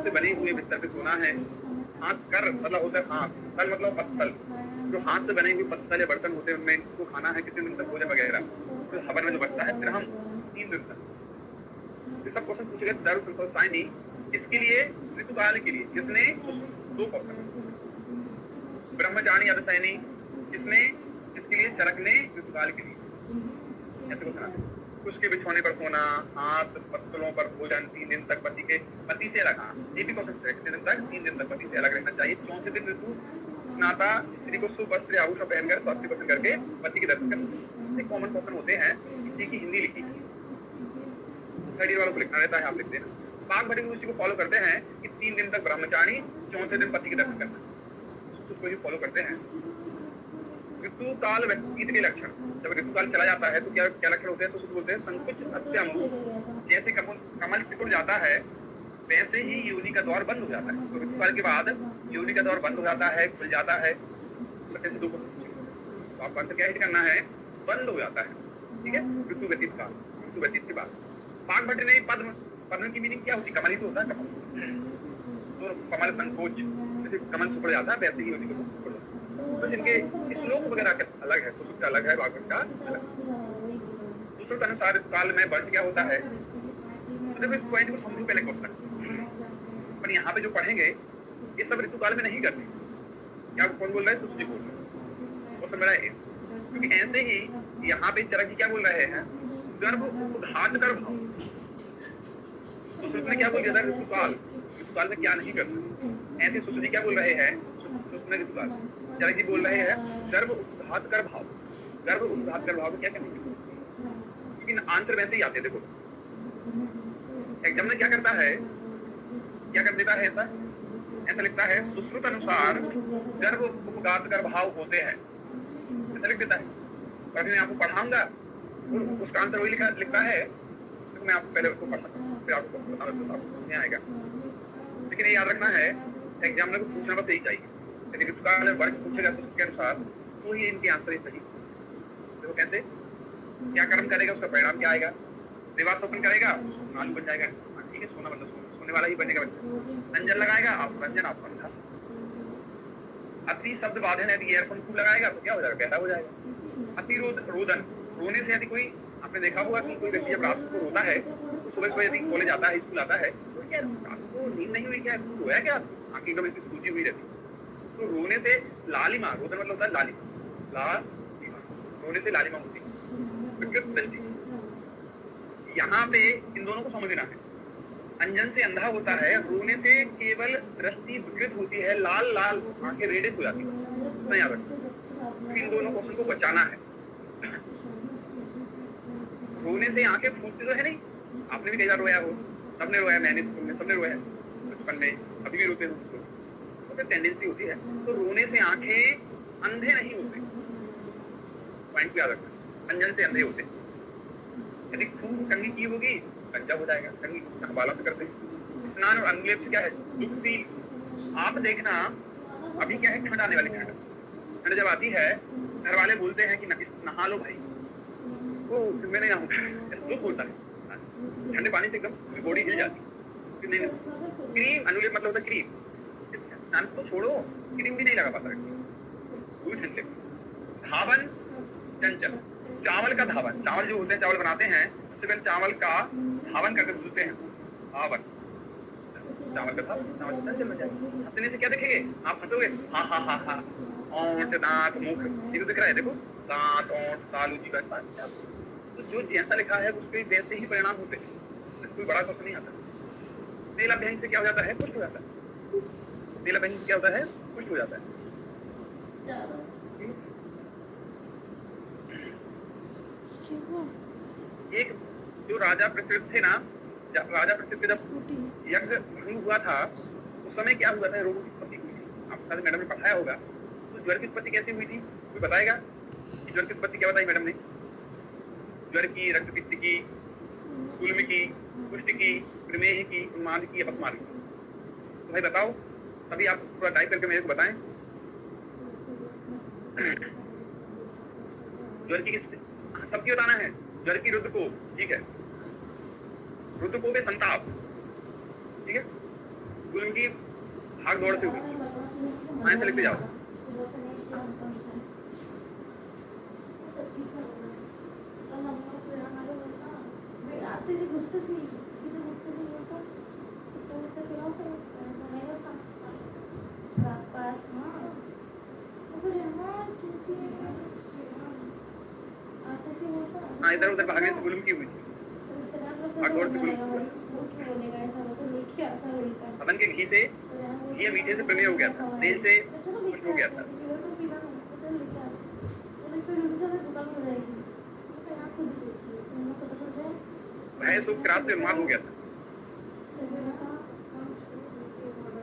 से बने हुए बिस्तर पे सोना है। हाथ कर मतलब होता है हाथ, तल मतलब पत्तल, जो हाथ से बने हुए पत्तल या बर्तन होते हैं उनमें इसको खाना है कितने दिन तक, भोजन वगैरह, तो हवन में जो बचता है फिर हम 3 दिन तक। ये सब क्वेश्चन पूछे गए दर्भ, संकर्षायनी इसके लिए, ऋतुकाल के लिए किसने, 2 क्वेश्चन। ब्रह्मचारिणी, अर्धसैनी किसने, इसके लिए चरक ने, ऋतुकाल के लिए। ऐसे क्वेश्चन आते हैं। उसके बिछौने पर सोना, हाथ पत्तलों पर भोजन, 3 दिन तक पति से अलग। हाँ, ये भी क्वेश्चन है, कितने दिन तक? 3 दिन तक पति से अलग रहना चाहिए। चौथे दिन ऋतु स्नाता स्त्री को शुभ वस्त्र आभूषण पहनकर स्वास्थ्य दर्शन करके पति के दर्शन करना। ये कॉमन क्वेश्चन होते हैं, इसी की हिंदी लिखी। थर्ड ईयर वालों को लिखना रहता है, आप लिख देना। बाघ भट्टी उसी को फॉलो करते हैं कि 3 दिन तक ब्रह्मचारी, चौथे दिन पति के दर्शन करना। उसको ही फॉलो करते हैं। ऋतु काल व्यक्ति के लक्षण, जब ऋतु काल चला जाता है तो क्या क्या लक्षण होते हैं? तो बोलते हैं संकुच अत्यंग, जैसे कमल सिकुड़ जाता है वैसे ही योनि का द्वार बंद हो जाता है। तो ऋतु काल के बाद योनि का द्वार बंद हो जाता है, खुल जाता है। तो आपको आंसर क्या हिट करना है? बंद हो जाता है। ठीक है, ऋतु व्यतीत काल, ऋतु व्यतीत के बाद। बाघ भट्ट ने पद्म की मीनिंग क्या होती है? कमल ही तो होता है, कमल। तो कमल संकोच, जैसे कमल सिकुड़ जाता है वैसे ही योनि का द्वार खुल जाता है। बस इनके श्लोक वगैरह का अलग है, सुसुप्त का अलग है, बाघ भट्ट का अलग। सुसुप्त अनुसार काल में वर्ष क्या होता है? तो देखो इस पॉइंट को समझो पहले क्वेश्चन, पर यहाँ पे जो पढ़ेंगे ये सब ऋतु काल में नहीं करते। क्या कौन बोल रहा है? सुश्री बोल रहा है। क्वेश्चन मेरा है, क्योंकि ऐसे ही यहाँ पे चरक जी क्या बोल रहे हैं? गर्भ उद्घाट कर भाव। तो सुश्री ने क्या बोल दिया था? ऋतु काल में क्या नहीं करना। ऐसे सुश्री क्या बोल रहे हैं? सुश्री ऋतु काल। चरक जी बोल रहे हैं गर्भ उद्घाट कर भाव। गर्भ उद्घाट कर भाव में क्या कहेंगे? लेकिन आंसर वैसे ही आते हैं। देखो एग्जाम में क्या करता है, क्या कर देता है? ऐसा लिखता है सुश्रुत अनुसार गर्भ उपघात कर भाव होते हैं, ऐसा लिख देता है। और मैं आपको पढ़ाऊंगा उसका आंसर वही लिखता है, तो मैं आपको पहले उसको पढ़ सकता हूँ, फिर आपको नहीं आएगा। लेकिन ये याद रखना है, एग्जामिनर को पूछना बस यही चाहिए। यदि ऋतु काल में वर्ग पूछेगा सुश्रुत के अनुसार तो ही इनके आंसर ही सही। देखो कैसे, क्या कर्म करेगा उसका परिणाम क्या आएगा? देवास ओपन करेगा, नालू बन जाएगा। ठीक है, सोना मतलब सोने वाला ही बनेगा बच्चा। अंजन लगाएगा, आप रंजन, आप अंधा। अति शब्द बाधन है, ईयरफोन खूब लगाएगा तो क्या हो जाएगा? बहरा हो जाएगा। अति रोदन, रोने से यदि कोई, आपने देखा होगा कि कोई व्यक्ति जब रात को रोता है तो सुबह यदि कॉलेज आता है, स्कूल आता है, तो क्या रात को नींद नहीं हुई? क्या रोया? क्या आंखें एकदम ऐसी सूजी हुई रहती? तो रोने से लालिमा, रोदन मतलब होता है लालिमा, रोने से लालिमा होती है, विकृत दृष्टि। यहाँ पे इन दोनों को समझना है। अंजन से अंधा होता है, रोने से केवल दृष्टि विकृत होती है, लाल लाल आंखें रेडिस हो जाती है। याद रखो, इन दोनों क्वेश्चन को बचाना है। रोने से आंखें फूटती तो है नहीं, आपने भी कई बार रोया हो, सबने रोया, मैंने, तुमने, सबने रोया बचपन में, अभी भी रोते हो, तो टेंडेंसी होती है। तो रोने से आंखें अंधे नहीं होते, पॉइंट याद रखना, अंजन से अंधे होते। यदि खूब कंघी की होगी कंचा हो जाएगा, कंघी बालों से करते। स्नान और अंगलेप से क्या है? दुखशील। आप देखना अभी क्या है, ठंड आने वाली, ठंड जब आती है घर वाले बोलते हैं कि नहा लो भाई, वो मैं नहीं नहाऊंगा, दुख होता है। ठंडे पानी से एकदम बॉडी हिल जाती है। क्रीम, अनुलेप मतलब होता है क्रीम। स्नान तो छोड़ो, क्रीम भी नहीं लगा पाता, पूरी ठंड लगती। धावन चंचल, चावल का धावन, चावल जो होते हैं, चावल बनाते हैं उससे पहले चावल का धावन करके धुलते हैं। धावन, चावल का धावन, चावल चंचल बन जाएगा। हंसने से क्या देखेंगे? आप हंसोगे, हाँ हाँ हाँ हाँ, ओंठ, दांत, मुख, ये तो दिख रहा है। देखो दांत, ओंठ, तालू जी का, तो जो जैसा लिखा है उसके वैसे ही परिणाम होते हैं। कोई बड़ा क्वेश्चन नहीं आता। तेल अभ्यंग से क्या हो जाता है? पुष्ट हो जाता है। तेल अभ्यंग से क्या होता है? पुष्ट हो जाता है। एक जो राजा प्रसिद्ध थे ना, राजा प्रसिद्ध जब यज्ञ नहीं हुआ था उस समय क्या हुआ था? रोगों की उत्पत्ति हुई थी। आपके साथ मैडम ने पढ़ाया होगा। तो ज्वर की उत्पत्ति कैसे हुई थी? कोई बताएगा कि ज्वर की उत्पत्ति क्या बताई मैडम ने? ज्वर की, रक्तपित्त की, गुल्म की, कुष्ठ की, प्रमेह की, उन्माद की, अपस्मार की। तो भाई बताओ, तभी आप पूरा टाइप करके मेरे को बताएं। ज्वर की सबकी बताना है। ज्वर की रुद्र को, ठीक है, रुद्र को में संताप, ठीक है, गुल्म की भाग दौड़ से हुई। हाँ, ऐसे लिखते जाओ। हाँ, इधर उधर भागने से गुलम की हुई थी। अखरोट से गुलम हुआ। हवन के घी से, घी या मीठे से प्रमेय हो गया था, तेल से पुष्ट हो गया था। भय सुख त्रास से उन्माद हो गया था।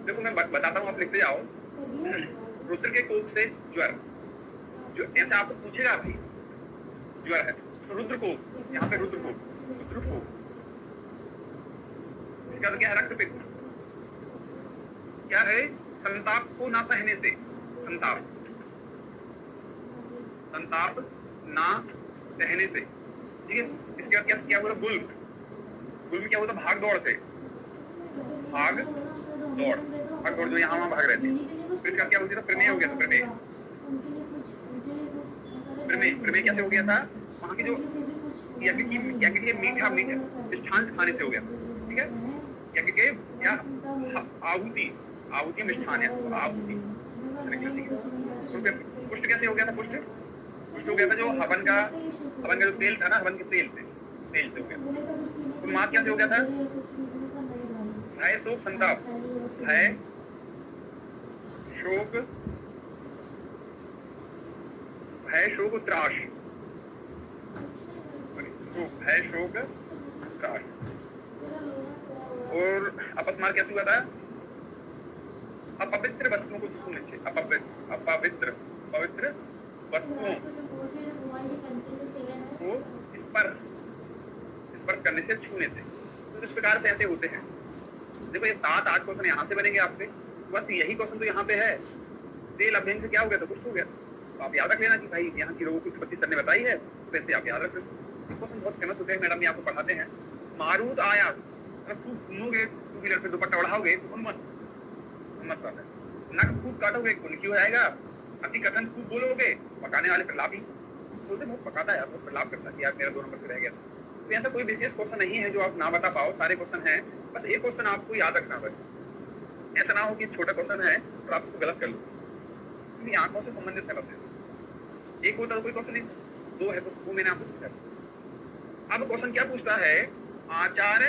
देखो मैं बताता हूँ, आप लिखते जाओ। रुद्र के कोप से ज्वर, जो ऐसा आपको पूछेगा भाई, ज्वर है तो रुद्र कोप, यहाँ पे रुद्र कोप, रुद्र कोप, इसका तो क्या है? रक्तपित्त। क्या है? संताप को ना सहने से, संताप, संताप ना सहने से, ठीक है। इसके बाद क्या हुआ? गुल्म, गुल्म क्या होता? भाग दौड़ से, भाग दौड़, भाग दौड़ जो यहाँ वहाँ भाग रहे थे। फिर इसका क्या हो गया था? प्रमेय हो गया था, प्रमेय, प्रमेय, प्रमेय कैसे हो गया था? वहाँ की जो यज्ञ की मीठा मिष्ठान खाने से हो गया, ठीक है। यज्ञ के क्या? आहुति, आहुति मिष्ठान है, आहुति। पुष्ट कैसे हो गया था? पुष्ट, पुष्ट हो गया था जो हवन का जो तेल था ना, हवन के तेल से, तेल से हो गया। उन्माद कैसे हो गया था? भय शोक संताप, भय शोक, भय शोक त्रास, भय शोक त्रास। और अपस्मार कैसे हुआ था? अपवित्र वस्तुओं को छूने से, अपवित्र, पवित्र वस्तुओं को स्पर्श, स्पर्श करने से, छूने से। तो इस प्रकार से ऐसे होते हैं। देखो ये 7-8 क्वेश्चन यहाँ से बनेंगे आपसे, बस यही क्वेश्चन तो यहाँ पे है। तेल अध्ययन से क्या हो गया? तो कुछ हो गया। तो आप याद रख लेना कि भाई यहाँ की रोगों की उत्पत्ति सर ने बताई है, वैसे आप याद रख लेना। क्वेश्चन बहुत फेमस होते हैं, मैडम ये आपको पढ़ाते हैं। मारूद आयास, अगर खूब घूमोगे, टू व्हीलर पे दुपट्टा उड़ाओगे तो उन्मत्त, उन्मत्त आता है। नक खूब काटोगे, कुनकी हो जाएगा। अति कथन खूब बोलोगे, पकाने वाले प्रलापी, बोलते बहुत पकाता है, बहुत प्रलाप करता है यार, मेरा 2 नंबर से रह गया। तो ऐसा कोई विशेष क्वेश्चन नहीं है जो आप ना बता पाओ, सारे क्वेश्चन हैं। बस एक क्वेश्चन आपको याद रखना, बस ऐसा ना हो कि छोटा क्वेश्चन है तो आप इसको गलत कर लो, क्योंकि आंखों से संबंधित है बस। एक होता तो कोई क्वेश्चन नहीं, 2 है तो वो मैंने आपको पूछा। अब क्वेश्चन क्या पूछता है? आचार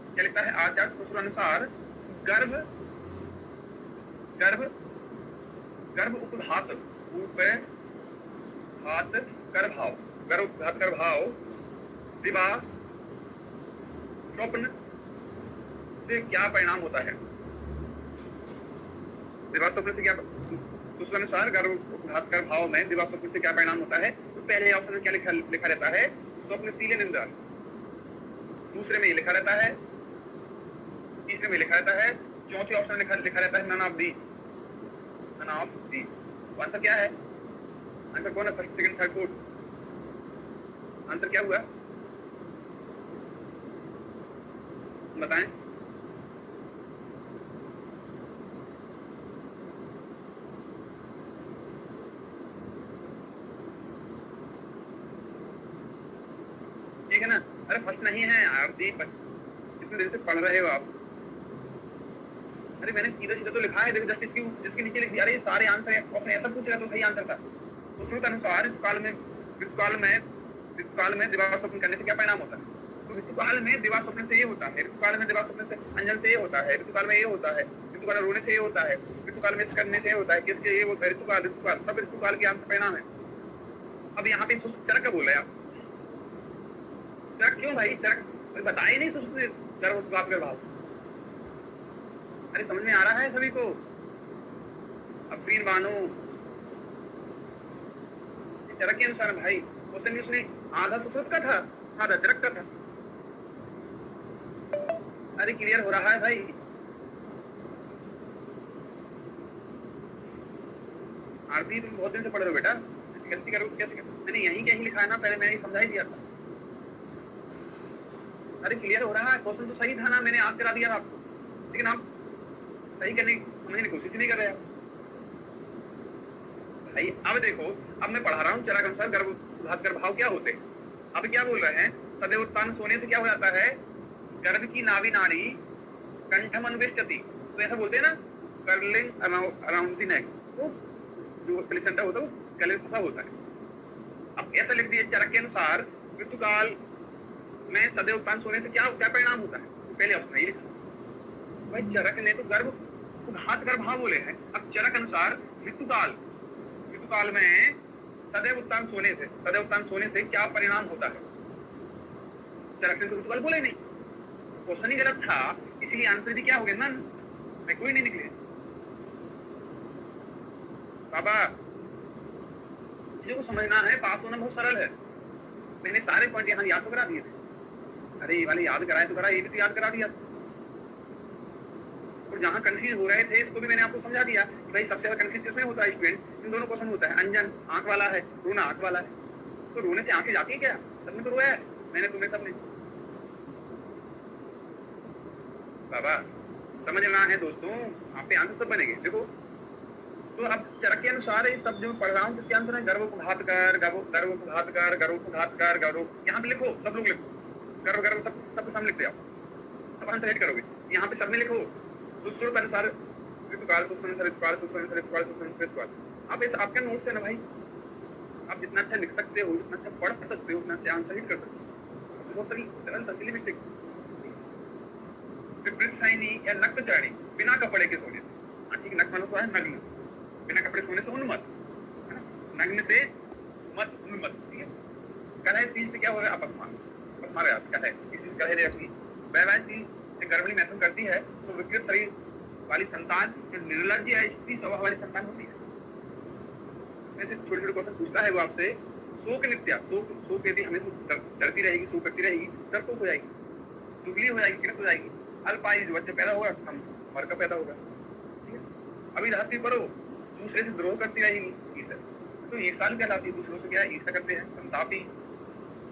क्या लिखता है? आचार अनुसार गर्भ, गर्भ, गर्भ उपघात, उपघात कर भाव, गर्भ उपघात कर भाव, विवाह स्वप्न से क्या परिणाम होता है? विवाह स्वप्न से क्या, अनुसार गर्भ उपघात कर भाव में विवाह स्वप्न से क्या परिणाम होता है? तो पहले ऑप्शन में क्या लिखा रहता है? स्वप्नशील निंदा। दूसरे में ये लिखा रहता है, तीसरे में लिखा रहता है, चौथे ऑप्शन में लिखा रहता है none of the, none of the. Answer क्या है? आंसर कौन है? First, second, third, fourth. Answer क्या हुआ बताएं? ठीक है ना? अरे फर्स्ट नहीं है आप दी, इतने देर से पढ़ रहे हो आप। अरे मैंने सीधा सीधा तो लिखा है, देखो जस्ट जिसके नीचे लिख दिया। अरे ये सारे आंसर है, ऑप्शन ऐसा पूछ रहा तो सही आंसर था। तो श्रुत अनुसार ऋतुकाल में दिवा स्वप्न करने से क्या परिणाम होता है? तो ऋतुकाल में दिवा स्वप्न से ये होता है, ऋतुकाल में दिवा स्वप्न से अंजन से ये होता है, ऋतुकाल में ये होता है, ऋतुकाल में रोने से ये होता है, ऋतुकाल में करने से ये होता है, किसके ये होता है? ऋतुकाल, ऋतुकाल, सब ऋतुकाल के आंसर परिणाम है। अब यहाँ पे चरक का बोल रहे हैं आप, चरक क्यों भाई? चरक बताए नहीं भाव। अरे समझ में आ रहा है सभी को? अफरीन बानो, चरक के अनुसार भाई क्वेश्चन भी उसने आधा सुश्रुत का था, आधा चरक का था। अरे क्लियर हो रहा है भाई? आरती तुम बहुत दिन से पढ़ रहे हो बेटा, गलती करो कैसे कर? मैंने यहीं लिखा है ना, पहले मैंने समझा ही दिया था। अरे क्लियर हो रहा है, क्वेश्चन तो सही था ना, मैंने आज करा दिया आपको, लेकिन आप सही करने समझने की कोशिश नहीं कर रहे हैं भाई। अब देखो, अब मैं पढ़ा रहा हूँ चरक अनुसार गर्भ उपघात कर भाव क्या होते हैं। अब क्या बोल रहे हैं? सदैव उत्तान सोने से क्या हो जाता है? गर्भ की नाभि नाड़ी कंठम अन्वेष्टति, तो ऐसा बोलते हैं ना, कर्लिंग अराउंड द नेक, तो जो प्लेसेंटा होता है वो कर्लिंग होता है। अब ऐसा लिख दिया चरक के अनुसार ऋतुकाल में सदैव उत्तान सोने से क्या क्या परिणाम होता है? तो पहले ऑप्शन नहीं लिखा भाई, चरक ने तो गर्भ घात गर्भा बोले हैं। अब चरक अनुसार ऋतुकाल ऋतुकाल में सदैव उत्तान सोने से क्या परिणाम होता है? चरक ने तो ऋतुकाल बोले नहीं, क्वेश्चन ही गलत था, इसीलिए आंसर भी क्या हो गया? नन, कोई नहीं निकले। बाबा को समझना है, पास होना बहुत सरल है। मैंने सारे पॉइंट यहाँ याद तो करा दिए थे। अरे ये वाले याद कराए तो करा, ये भी तो याद करा दिया। और जहाँ कंफ्यूज हो रहे थे इसको भी मैंने आपको समझा दिया कि भाई सबसे ज्यादा कंफ्यूज किसमें होता है स्टूडेंट? इन दोनों क्वेश्चन होता है। अंजन आंख वाला है, रोना आंख वाला है। तो रोने से आंखें जाती है क्या? सबने तो रोया है, मैंने, तुम्हें, सबने। बाबा समझना है दोस्तों, आप पे आंसर सब बनेंगे। देखो तो अब चरक के अनुसार इस शब्द में पढ़ रहा हूँ, किसके आंसर है? गर्भोपघात कर, गर्भोपघात कर, गर्भोपघात कर, गर्भ। यहाँ पे लिखो, सब लोग लिखो, गर्भ गर्भ सब सामने लिखते आओ, सब आंसर रेड करोगे। यहाँ पे सबने लिखो सुश्रुत अनुसार ऋतुकाल, आप ऐसा आपके नोट्स है ना भाई, आप जितना अच्छा लिख सकते हो, जितना अच्छा पढ़ सकते हो, उतना अच्छा आंसर हिट कर सकते हो। बहुत सारी सरल तस्वीर मिस्टेक। विपरीत साइनी या नक्तचारी, बिना कपड़े के सोने से। ठीक, नक मतलब है नग्न, बिना कपड़े सोने से उन्मत्त, है ना? नग्न से मत, उन्मत्त। ठीक है। कलह सील से क्या हो रहा है? अपस्मार, अपस्मार है। कलह किसी कलह ले रखी, वैवाहिक सील से गर्भणी मैथुन करती है तो विकृत शरीर वाली संतान जो निर्लज्ज या स्त्री स्वभाव वाली संतान होती है। ऐसे छोटे छोटे क्वेश्चन पूछता है वो आपसे। शोक नित्या, शोक यदि हमेशा डरती रहेगी, शोक करती रहेगी, डरपोक हो जाएगी, दुबली हो जाएगी, ग्रस्त हो जाएगी। अल्पायु जो बच्चे पैदा होगा, हम मर का पैदा होगा। ठीक है। अभी धरती पर हो, दूसरे से द्रोह करती रहेगी, तो एक साल कहलाती है। दूसरों से क्या ईर्ष्या करते हैं, संतापी,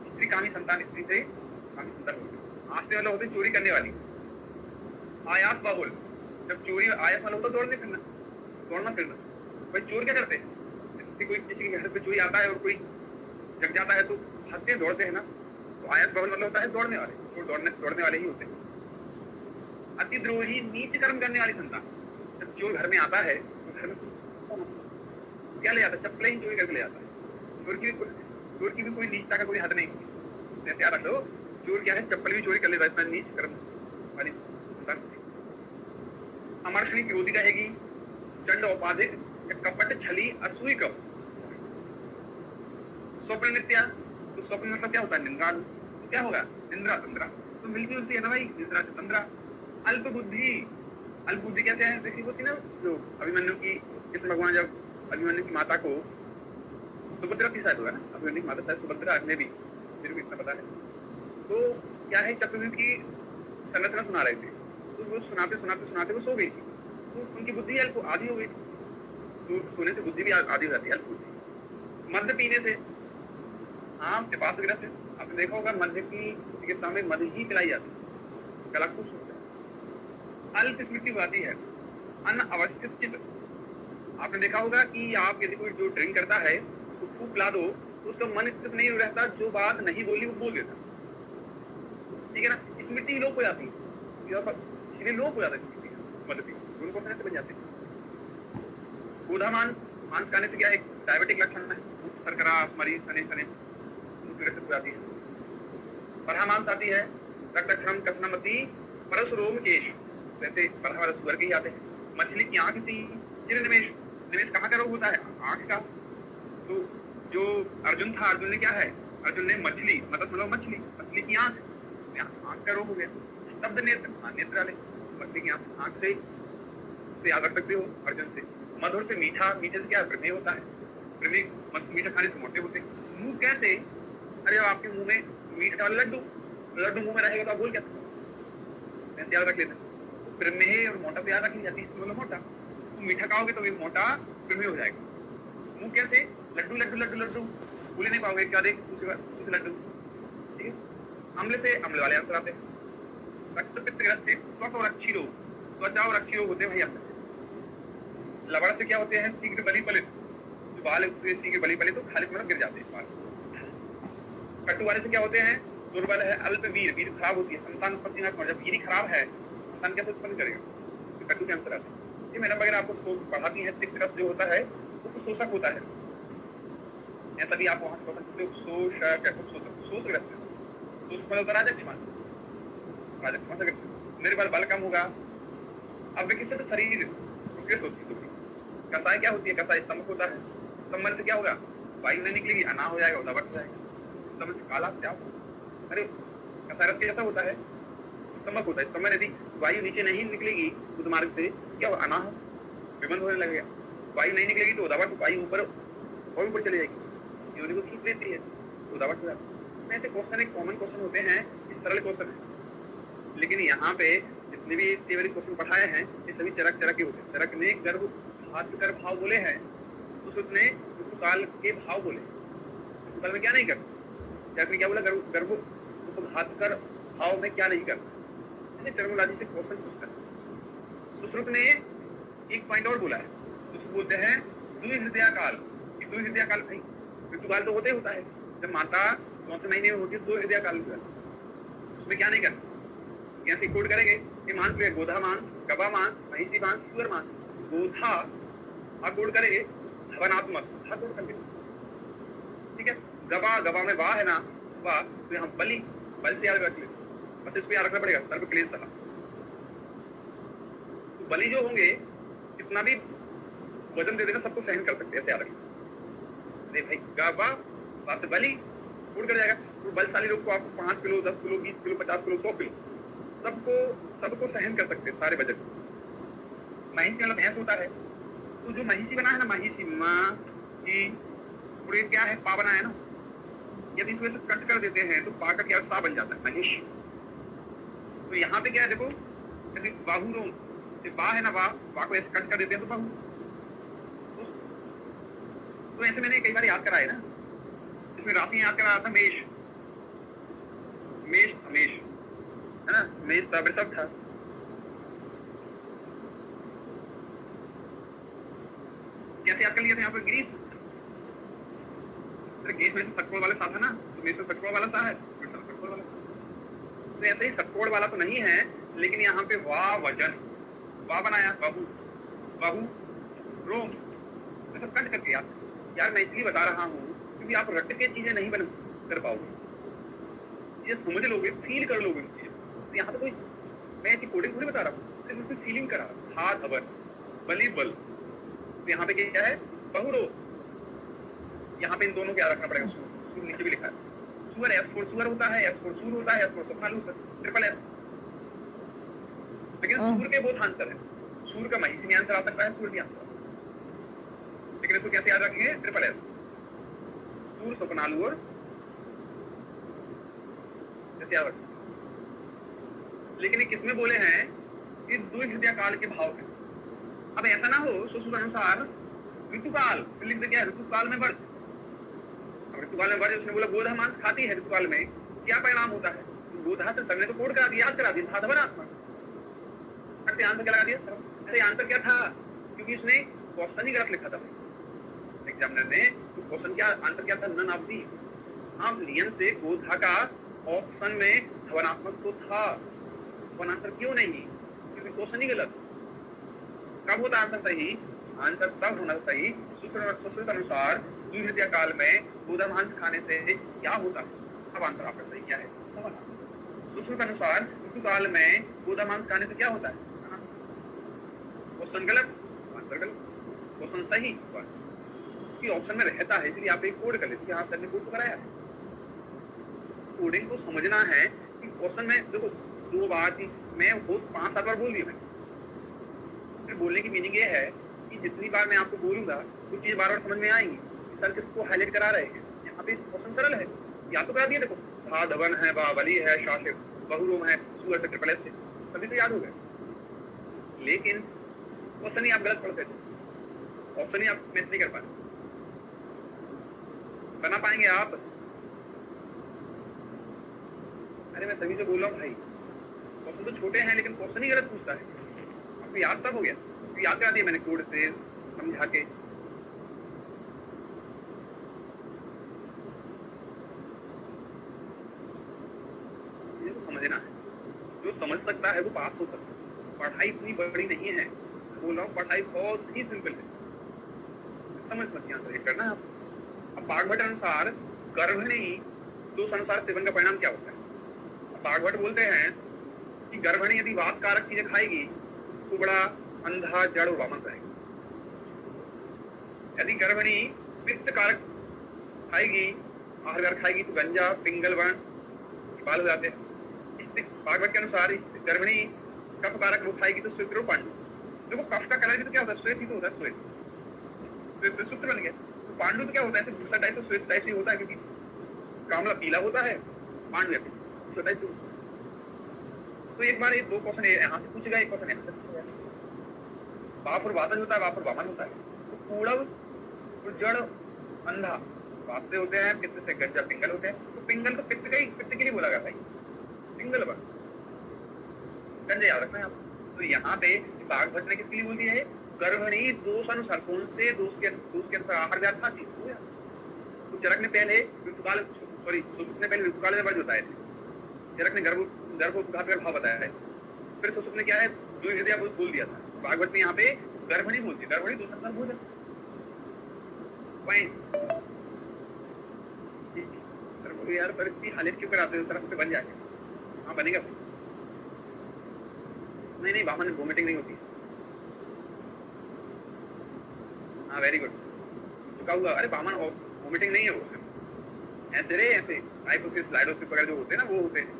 स्त्री कामी संतान, स्त्री से कामी संतान होती है। आस्ते वाला होते चोरी करने वाली, आयास बाहुल, जब चोरी आयास वाला होता दौड़ना फिरना। भाई चोर क्या करते हैं? कोई किसी के घर पे चोरी आता है और कोई जग जाता है तो भागते हैं, दौड़ते हैं ना। तो आयास बाहुल मतलब होता है दौड़ने वाले, चोर दौड़ने वाले ही होते हैं। अतिद्रोही, नीच कर्म करने वाली संतान, जब चोर घर में आता है तो घर में क्या ले जाता है? चप्पलें ही चोरी करके ले जाता है। चोर की भी कोई नीचता का कोई हद नहीं होती। जैसे याद रख लो, चोर क्या है? चप्पल भी चोरी कर लेता है, इतना नीच कर्म वाली संतान। अमर्षणी, क्रोधी रहेगी, चंड औपाधिक, कपट, छली, असूई कप। स्वप्न नित्या, तो स्वप्न मतलब क्या होता है? निंद्रा। तो क्या होगा? निंद्रा तंद्रा, तो मिलती जुलती है ना भाई, निंद्रा से तंद्रा। अल्प बुद्धि कैसे है? देखिए होती ना, जो अभिमन्यु की, कृष्ण भगवान जब अभिमन्यु की माता को, सुभद्रा की शायद होगा ना, अभिमन्यु की माता शायद सुभद्रा में भी, फिर भी इतना पता है। तो क्या है, चक्रव्यूह की संरचना सुना रहे थे, तो वो सुनाते वो सो गई थी, तो उनकी बुद्धि अल्प आधी हो गई थी। तो सोने से बुद्धि भी आधी हो जाती है, अल्प बुद्धि। मद्य पीने से, हाँ, पिपास वगैरह से, आपने देखा होगा मध्य की चिकित्सा में मध्य ही पिलाई जाती है, गला खूब सूखता है। अल्प स्मृति आती है, अनअवस्थित चित्त। आपने देखा होगा कि आप यदि कोई जो ड्रिंक करता है तो खूब पिला दो तो उसका मन स्थित नहीं रहता, जो बात नहीं बोली वो बोल देता। ठीक है ना? स्मृति लोप हो जाती है, इसलिए लोप हो जाता है स्मृति, मतलब उनको से बन जाते हैं। गोधा मांस खाने से क्या है? डायबिटिक लक्षण है, शर्करा, स्मरी, सने हो जाती है। बरहा मांस आती है, रक्तक्षरण, कथनमती, परस रोम केश, वैसे बरहा वाला सुअर के ही आते हैं। मछली की आंख थी, निमेश कहाँ का रोग होता है? आंख का। तो जो अर्जुन था, अर्जुन ने क्या है? अर्जुन ने मछली मतलब मछली की आंख का रोग हो गया। स्तब्ध नेत्र, नेत्र वाले, मछली की आंख से याद रख सकते हो अर्जुन से। मधुर से मीठा, मीठे से क्या प्रमेय होता है? प्रमेय मीठा खाने से मोटे होते हैं। मुंह कैसे? अरे आपके मुंह में मीठा वाला लड्डू मुंह में रहेगा तो आप बोल क्या सकते? ऐसे याद रख लेते हैं। प्रमेय और मोटा तो याद रखी जाती है, मतलब मोटा। तो मीठा खाओगे तो मोटा प्रमेय हो जाएगा। मुंह कैसे? लड्डू बोले नहीं पाओगे, क्या देख कुछ लड्डू। ठीक है। अम्ल से अम्ल वाले आंसर आते हैं। रक्त पित्त ग्रस्त से त्वचा और अक्षी रोग होते हैं भाई आपके। लवण से क्या होते हैं? शीघ्र बलि पलित, जो बाल है उससे शीघ्र बलि पलित तो खाली मतलब गिर जाते हैं बाल। कटु वाले से क्या होते हैं? दुर्बल है, अल्प वीर खराब होती है, संतान उत्पत्ति ना समझ, जब वीर खराब है संतान कैसे उत्पन्न करेगा? तो कटु के आंसर आते हैं। ये मैडम वगैरह आपको पढ़ाती है, तिक्त रस जो होता है वो शोषक होता है। ऐसा भी आप वहां से पढ़ सकते हो, सो से रखते हो तो उसको मतलब राजक्षमान राजक्षमान से करते हो। मेरे पास बल कम होगा, अब किससे तो शरीर प्रोग्रेस होती है थोड़ी। कसाय क्या होती है, कसाय स्तंभ होता है, स्तंभ से क्या होगा, वायु नहीं निकलेगी, अना हो जाएगा, उदावट हो जाएगा, स्तंभ से काला क्या होगा। अरे कसाय रस कैसा होता है, स्तंभक होता है, स्तंभ यदि वायु नीचे नहीं निकलेगी बुध मार्ग से क्या होगा, अना हो, विबंध होने लगेगा। वायु नहीं निकलेगी तो उदावट, वायु ऊपर और ऊपर चली जाएगी, योनि को खींच लेती है, उदावट हो जाएगा। ऐसे क्वेश्चन एक कॉमन क्वेश्चन होते हैं, ये सरल क्वेश्चन है, लेकिन यहाँ पे जितने भी थियोरी क्वेश्चन पढ़ाए हैं ये सभी चरक चरक के होते हैं। चरक ने गर्भ घात कर भाव बोले हैं, तो उसने ऋतुकाल के भाव बोले। ऋतुकाल में क्या नहीं करता, चरक ने क्या बोला, गर्भ घात कर भाव में क्या नहीं करता, टर्मोलॉजी से क्वेश्चन पूछता है। सुश्रुत ने एक पॉइंट और बोला है, उसको बोलते हैं द्विहृदया काल। द्विहृदया काल नहीं, ऋतुकाल तो होते होता है, जब माता 4 महीने में होती है 2 हृदय काल, उसमें क्या नहीं करता। यहाँ से कोड करेंगे कि मांस में गोधा मांस, गवा मांस, महिषी मांस, सुअर मांस। गोधा आप कोड करेंगे धवनात्मक, धा कोड करके, ठीक है। गवा, गवा में वाह है ना, वाह, तो यहाँ बलि, बल से याद रख ले, बस इसको याद रखना पड़ेगा, सर्व क्लेश सला। तो बलि जो होंगे कितना भी वजन दे देना, सबको सहन कर सकते हैं, ऐसे याद रखना। अरे भाई गवा, वहां से बलि उड़ कर जाएगा, तो बलशाली लोग को आपको 5 kilo, 10 kilo, 20 kilo, 50 kilo, 100 kilo, सबको सहन कर सकते हैं सारे बजट। महिषी मतलब भैंस होता है, तो जो महिषी बना है ना, महिषी माँ की पूरे क्या है, पा बना है ना, यदि इसमें से कट कर देते हैं तो पा का क्या सा बन जाता है, महिष। तो यहाँ पे क्या है देखो, यदि बाहु रोम बा है ना, बा को ऐसे कट कर देते हैं तो बाहु। तो ऐसे मैंने कई बार याद करा है ना, इसमें राशि याद करा था, मेष, मेष मेष है ना, मेष था, वृषभ था। कैसे याद कर लिया था, यहाँ पर ग्रीस, गेस में से षटकोण वाले सा था ना, तो मेष में षटकोण वाला सा है, वृषभ षटकोण वाला सा। तो ऐसे ही षटकोण वाला तो नहीं है, लेकिन यहाँ पे वाह वजन, वाह बनाया, बाहु, बाहु रोम, तो सब कट करके यार मैं इसलिए बता रहा हूँ क्योंकि आप रट के चीजें नहीं बन कर पाओगे, ये समझ लोगे, फील कर लोगे चीजें। तो यहाँ पे कोई मैं ऐसी कोडिंग थोड़ी बता रहा हूँ, सिर्फ उसमें फीलिंग करा, हा धवन, बलि बल। तो यहाँ पे क्या है, बहुरो, यहाँ पे इन दोनों को याद रखना पड़ेगा, सूर नीचे भी लिखा है, सुअर एस फोर सुअर होता है, एस फोर सूर होता है, एस फोर सफाल होता है, ट्रिपल एस। लेकिन सूर के बहुत आंसर है, सूर का महिषी में आंसर आ सकता है, सूर भी आंसर, लेकिन इसको कैसे याद रखेंगे, ट्रिपल एस, सूर स्वप्नालु और जैसे याद रखें। लेकिन ये किसमें बोले हैं, ये द्विहृदय काल के भाव में। अब ऐसा ना हो सुश्रुत अनुसार ऋतुकाल, लिख दे क्या, ऋतुकाल में वर्ष, ऋतुकाल में वर्ष, उसने बोला गोधा मांस खाती है ऋतुकाल में, क्या परिणाम होता है, गोधा से सर ने तो कोड करा दिया, याद करा दिया, था धवनात्मक, आंसर क्या लगा दिया। अरे आंसर क्या था, क्योंकि उसने क्वेश्चन ही गलत लिखा था एग्जामिनर ने, तो क्वेश्चन क्या, आंसर क्या था, नन ऑफ दी। आप नियम से गोधा का ऑप्शन में धवनात्मक तो था, वन आंसर क्यों नहीं, क्योंकि क्वेश्चन ही गलत। कब होता आंसर सही, आंसर तब होना सही सुश्रुत अनुसार द्विहृदय काल में गोधा मांस खाने से क्या होता है, अब आंसर आपका सही क्या है, सुश्रुत अनुसार ऋतुकाल में गोधा मांस खाने से क्या होता है, क्वेश्चन गलत, आंसर गलत, क्वेश्चन सही, क्योंकि ऑप्शन में रहता है, इसलिए आप एक कोड कर लेते हैं, सर ने कोड कराया है। कोडिंग को समझना है कि क्वेश्चन में देखो, 2 बार मैं 5-7 बार बोल दिया, फिर बोलने की मीनिंग ये है कि जितनी बार मैं आपको बोलूंगा कुछ चीज बार बार समझ में आएंगी, सर किसको हाईलाइट करा रहे हैं। यहाँ पे क्वेश्चन सरल है, याद तो करा दिया, देखो हा धवन है, बावली है, शाशिक, बहुरोम है, सुअर से ट्रिपल एस से, सभी तो याद हो गए। लेकिन क्वेश्चन ही आप गलत पढ़ते थे, ऑप्शन ही आप मैच नहीं कर पाए, बना पाएंगे आप। अरे मैं सभी से बोल रहा हूँ भाई, क्वेश्चन तो छोटे हैं लेकिन क्वेश्चन ही गलत पूछता है। आपको याद सब हो गया, तो याद करा दिया मैंने कोड से समझा के। ये तो समझना है, जो समझ सकता है वो पास हो सकता है। पढ़ाई इतनी बड़ी नहीं है, बोल रहा हूँ पढ़ाई बहुत ही सिंपल है, समझ मत आंसर ये करना है आप। अब बागभट अनुसार गर्भिणी दोष अनुसार सेवन का परिणाम क्या होता है? बागभट बोलते हैं कि गर्भिणी यदि वात कारक चीजें खाएगी तो बड़ा अंधा जड़ और वामन रहेगा। यदि गर्भिणी पित्त कारक खाएगी, आहार खाएगी तो गंजा पिंगल वर्ण बाल हो जाते हैं। इस भागवत के अनुसार इस गर्भिणी कफ कारक वो खाएगी तो श्वेत और पांडु। देखो कफ का कलर भी तो क्या होता है, श्वेत ही तो होता है। श्वेत श्वेत सूत्र बन गया। तो पांडु तो क्या होता है, ऐसे दूसरा टाइप तो श्वेत टाइप ही होता है, क्योंकि कामला पीला होता है, पांडु ऐसे दूसरा टाइप। तो एक बार ये दो क्वेश्चन यहाँ से पूछेगा, एक क्वेश्चन यहाँ से पूछेगा। वाप और वातज होता है, वाप और वामन होता है। तो कूड़व और जड़ अंधा वाप से होते हैं, पित्त से गंजा पिंगल होते हैं। तो पिंगल तो पित्त का ही, पित्त के लिए बोला गया भाई, पिंगल बन गंजे याद रखना है आप। तो यहाँ पे बागभट ने किसके लिए बोल दिया है, गर्भिणी दोष अनुसार, कौन से दोष के अनुसार आहार व्याध खाती है। तो चरक ने पहले ऋतुकाल, सॉरी सुसुप्त ने पहले ऋतुकाल में वर्ज बताए थे। चरक ने गर्भोपघात का भाव बताया है। फिर सुसुप्त ने क्या है, जो हृदय बोल दिया था। भागवत में यहाँ पे गर्भिणी बोलती है, गर्भिणी दोष अनुसार भोजन। यार पर इतनी हालत क्यों कराते हो, तरफ से बन जाएगा। हाँ बनेगा। नहीं वामन वोमिटिंग नहीं होती। हाँ वेरी गुड, चुका हुआ। अरे वामन वोमिटिंग नहीं है वो, ऐसे रे ऐसे हाइपोसिस लाइडोसिस वगैरह जो होते हैं ना, वो होते हैं।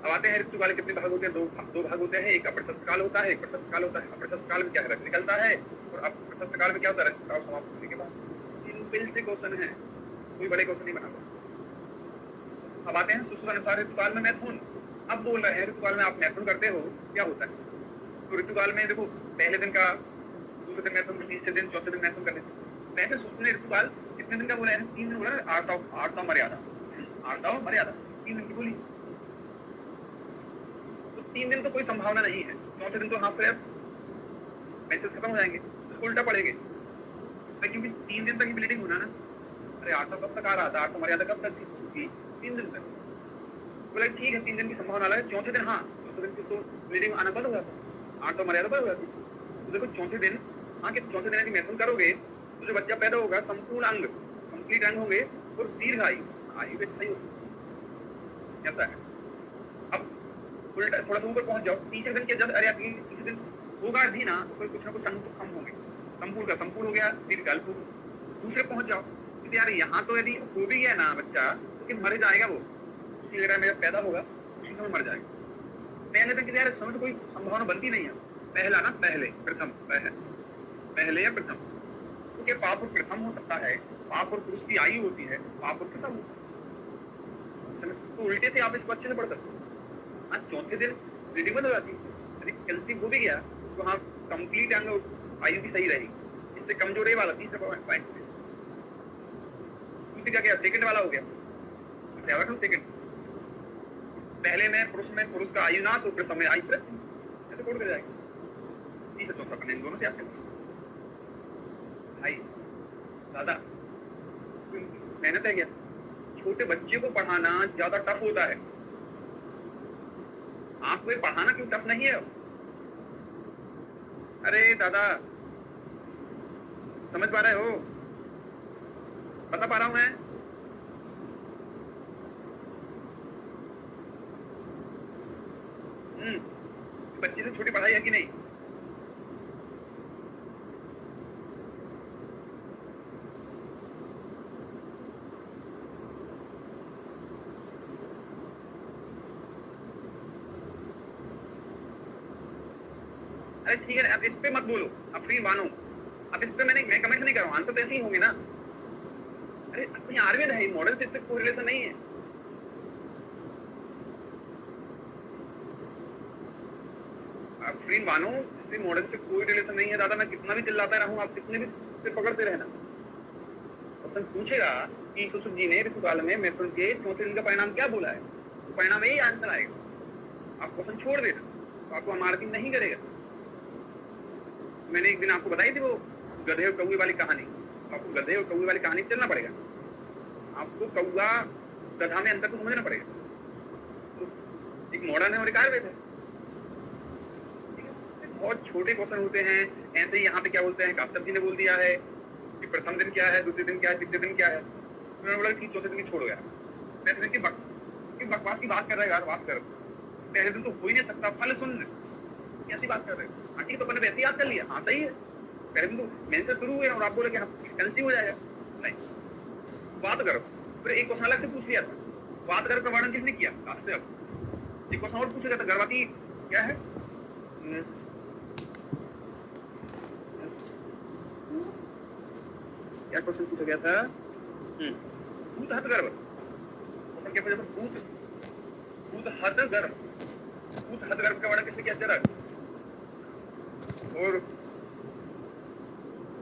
अब आते हैं ऋतु काल कितने भाग होते हैं, दो भाग होते हैं। एक अप्रशस्त काल होता है, एक प्रशस्त काल होता है। अप्रशस्त काल में क्या रक्त निकलता है, और अप्रशस्त काल में क्या होता है, रक्तस्राव समाप्त होने के बाद। सिंपल से क्वेश्चन है, कोई बड़े क्वेश्चन नहीं बना। अब आते हैं सुसुप्त अनुसार ऋतुकाल में मैथुन। अब बोल रहे हैं ऋतुकाल में आप मैथुन करते हो, क्या होता है। तो ऋतुकाल में देखो, पहले दिन का, दूसरे दिन मैथुन, तीसरे दिन, चौथे दिन मैथुन करने से। वैसे सुसुप्त ने ऋतुकाल कितने दिन का बोला है, 3 दिन बोला है। आर्तव मर्यादा, 3 दिन की बोली। तो 3 दिन तो कोई संभावना नहीं है। चौथे दिन तो हाँ फ्रेश मैसेज खत्म हो जाएंगे, उसको उल्टा पड़ेंगे, क्योंकि 3 दिन तक ही ब्लीडिंग होना ना। अरे आर्तव कब तक आ रहा था, आर्तव मर्यादा कब तक थी, 3 दिन तक। बोला ठीक है 3 दिन की संभावना है। चौथे दिन हाँ, चौथे दिन की तो ब्लीडिंग आना बंद हो जाता, आर्तव मर्यादा बंद हो जाती। तो देखो चौथे दिन, हाँ कि चौथे दिन यदि मैथुन करोगे तो जो बच्चा पैदा होगा संपूर्ण अंग, कंप्लीट अंग होंगे और दीर्घ आयु, आयु भी सही होगी। ऐसा है। अब उल्टा थोड़ा सा ऊपर पहुंच जाओ, तीसरे दिन के जब, अरे तीसरे दिन होगा भी ना तो कुछ ना कुछ अंग तो कम होंगे। संपूर्ण का संपूर्ण हो गया, दीर्घ अल्प हो गया। दूसरे पहुंच जाओ, क्योंकि यार यहाँ तो यदि हो भी गया ना बच्चा तो मर जाएगा वो, अगर मेरा पैदा होगा उसी समय मर जाएगा। पहले दिन के यार समय तो कोई संभावना बनती नहीं है। पहला ना, पहले प्रथम, पहले या प्रथम, क्योंकि पाप और प्रथम हो सकता है। पाप और पुरुष की आयु होती है, पाप और प्रथम होता है। तो उल्टे से आप इसको अच्छे से पढ़ सकते हो। हाँ चौथे दिन ब्लीडिंग बंद हो जाती है, यदि कैल्शियम हो भी गया तो हाँ कंप्लीट अंग आयु भी सही रहेगी। इससे कमजोर ये वाला तीसरा पॉइंट। दूसरी क्या सेकंड वाला हो गया, सेकंड। पहले में पुरुष का आयु नाश और समय आयु वृद्धि, ऐसे कोड कर जाएगा। तीसरा चौथा अपन इन दोनों से आपके भाई दादा मेहनत है क्या। छोटे बच्चे को पढ़ाना ज्यादा टफ होता है। आपको ये पढ़ाना क्यों टफ नहीं है। अरे दादा समझ पा रहे हो, बता पा रहा हूं मैं। बच्चे से छोटी पढ़ाई है कि नहीं। अरे ठीक है, अब इस पे मत बोलो, अब फ्री मानो। अब इस पे मैं कमेंट नहीं कर रहा हूँ, आंसर तो ऐसे ही होंगे ना। अरे अपनी आयुर्वेद है, मॉडर्न से कोई रिलेशन नहीं है। आप फ्री मानो, इससे मॉडर्न से कोई रिलेशन नहीं है। दादा मैं कितना भी चिल्लाता रहूं, आप कितने भी सिर पकड़ते रहना। क्वेश्चन पूछेगा कि सुसुप्त जी ने ऋतुकाल में मैथुन के चौथे दिन का परिणाम क्या बोला है, तो परिणाम यही आंसर आएगा। आप क्वेश्चन छोड़ देना तो आपको मार्किंग नहीं करेगा। मैंने एक दिन आपको बताई थी वो गधे और कौवे वाली कहानी। आपको गधे और कौवे वाली कहानी चलना पड़ेगा। आपको कौवा गधा में अंतर को समझना पड़ेगा। तो एक मॉडर्न है और एक आयुर्वेद है। बहुत छोटे क्वेश्चन होते हैं। ऐसे ही यहाँ पे क्या बोलते हैं, काश्यप जी ने बोल दिया है कि प्रथम दिन क्या है, दूसरे दिन क्या है, तीसरे दिन क्या है। तो उन्होंने बोला कि चौथे दिन की छोड़ो यार। पैसे दिन की बकवास की बात कर रहा है यार, बात कर। पहले दिन तो हो ही नहीं सकता, फल सुन, कैसी बात कर रहे हो? हाँ ठीक है, तो अपन ने वैसे ही याद कर लिया, हाँ सही है। पहले दिन तो मेन से शुरू हुए और आप बोले कि हाँ कंसीव हो जाएगा। नहीं, बात करो। फिर एक क्वेश्चन अलग से पूछ लिया था, बात कर प्रमाणन किसने किया? आपसे। अब एक क्वेश्चन और पूछ लिया था, गर्भवती क्या है? क्या क्वेश्चन पूछा गया था? भूत हत गर्भ। क्या पूछा था? भूत हत गर्भ। भूत हत गर्भ का वर्णन किसने किया? चरक। और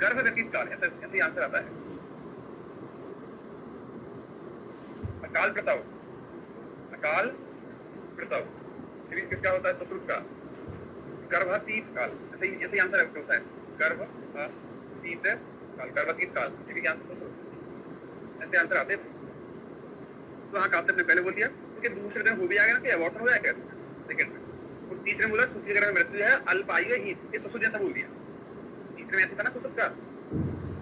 गर्भ व्यतीत काल, ऐसा ऐसे आंसर आता है। अकाल प्रसव, अकाल प्रसव शरीर किसका होता है? सुश्रुत का। गर्भातीत काल, ऐसे ही आंसर होता है। गर्भातीत काल, गर्भातीत काल, शरीर का आंसर सुश्रुत। ऐसे आंसर आते थे। तो हाँ, काश्यप ने पहले बोल दिया क्योंकि दूसरे दिन हो भी आएगा ना कि अबॉर्शन हो जाएगा सेकंड में। और तीसरे में बोला सूखी ग्रह में मृत्यु है, अल्पायु ही, ये सुश्रुत जैसा बोल दिया। तीसरे में ऐसे था ना सुश्रुत का,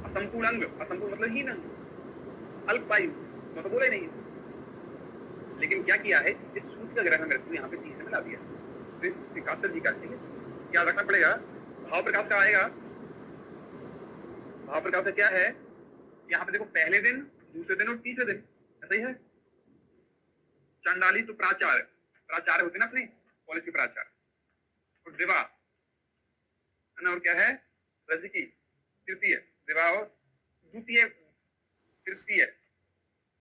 असंपूर्ण अंग, असंपूर्ण मतलब हीन अंग, अल्पायु तो बोला ही नहीं है। लेकिन क्या किया है, इस सूर्य का ग्रह मृत्यु यहाँ पे तीसरे में ला दिया। तो काश्यप जी का, ठीक है, क्या रखना पड़ेगा? भाव प्रकाश का आएगा। भाव प्रकाश का क्या है? यहाँ पे देखो, पहले दिन, दूसरे दिन और तीसरे दिन, ऐसा ही है। चंडाली तो प्राचार्य, प्राचार्य होते ना अपने कॉलेज के प्राचार्य। और दिवा है ना, और क्या है? रजकी तृतीय, दिवा और द्वितीय तृतीय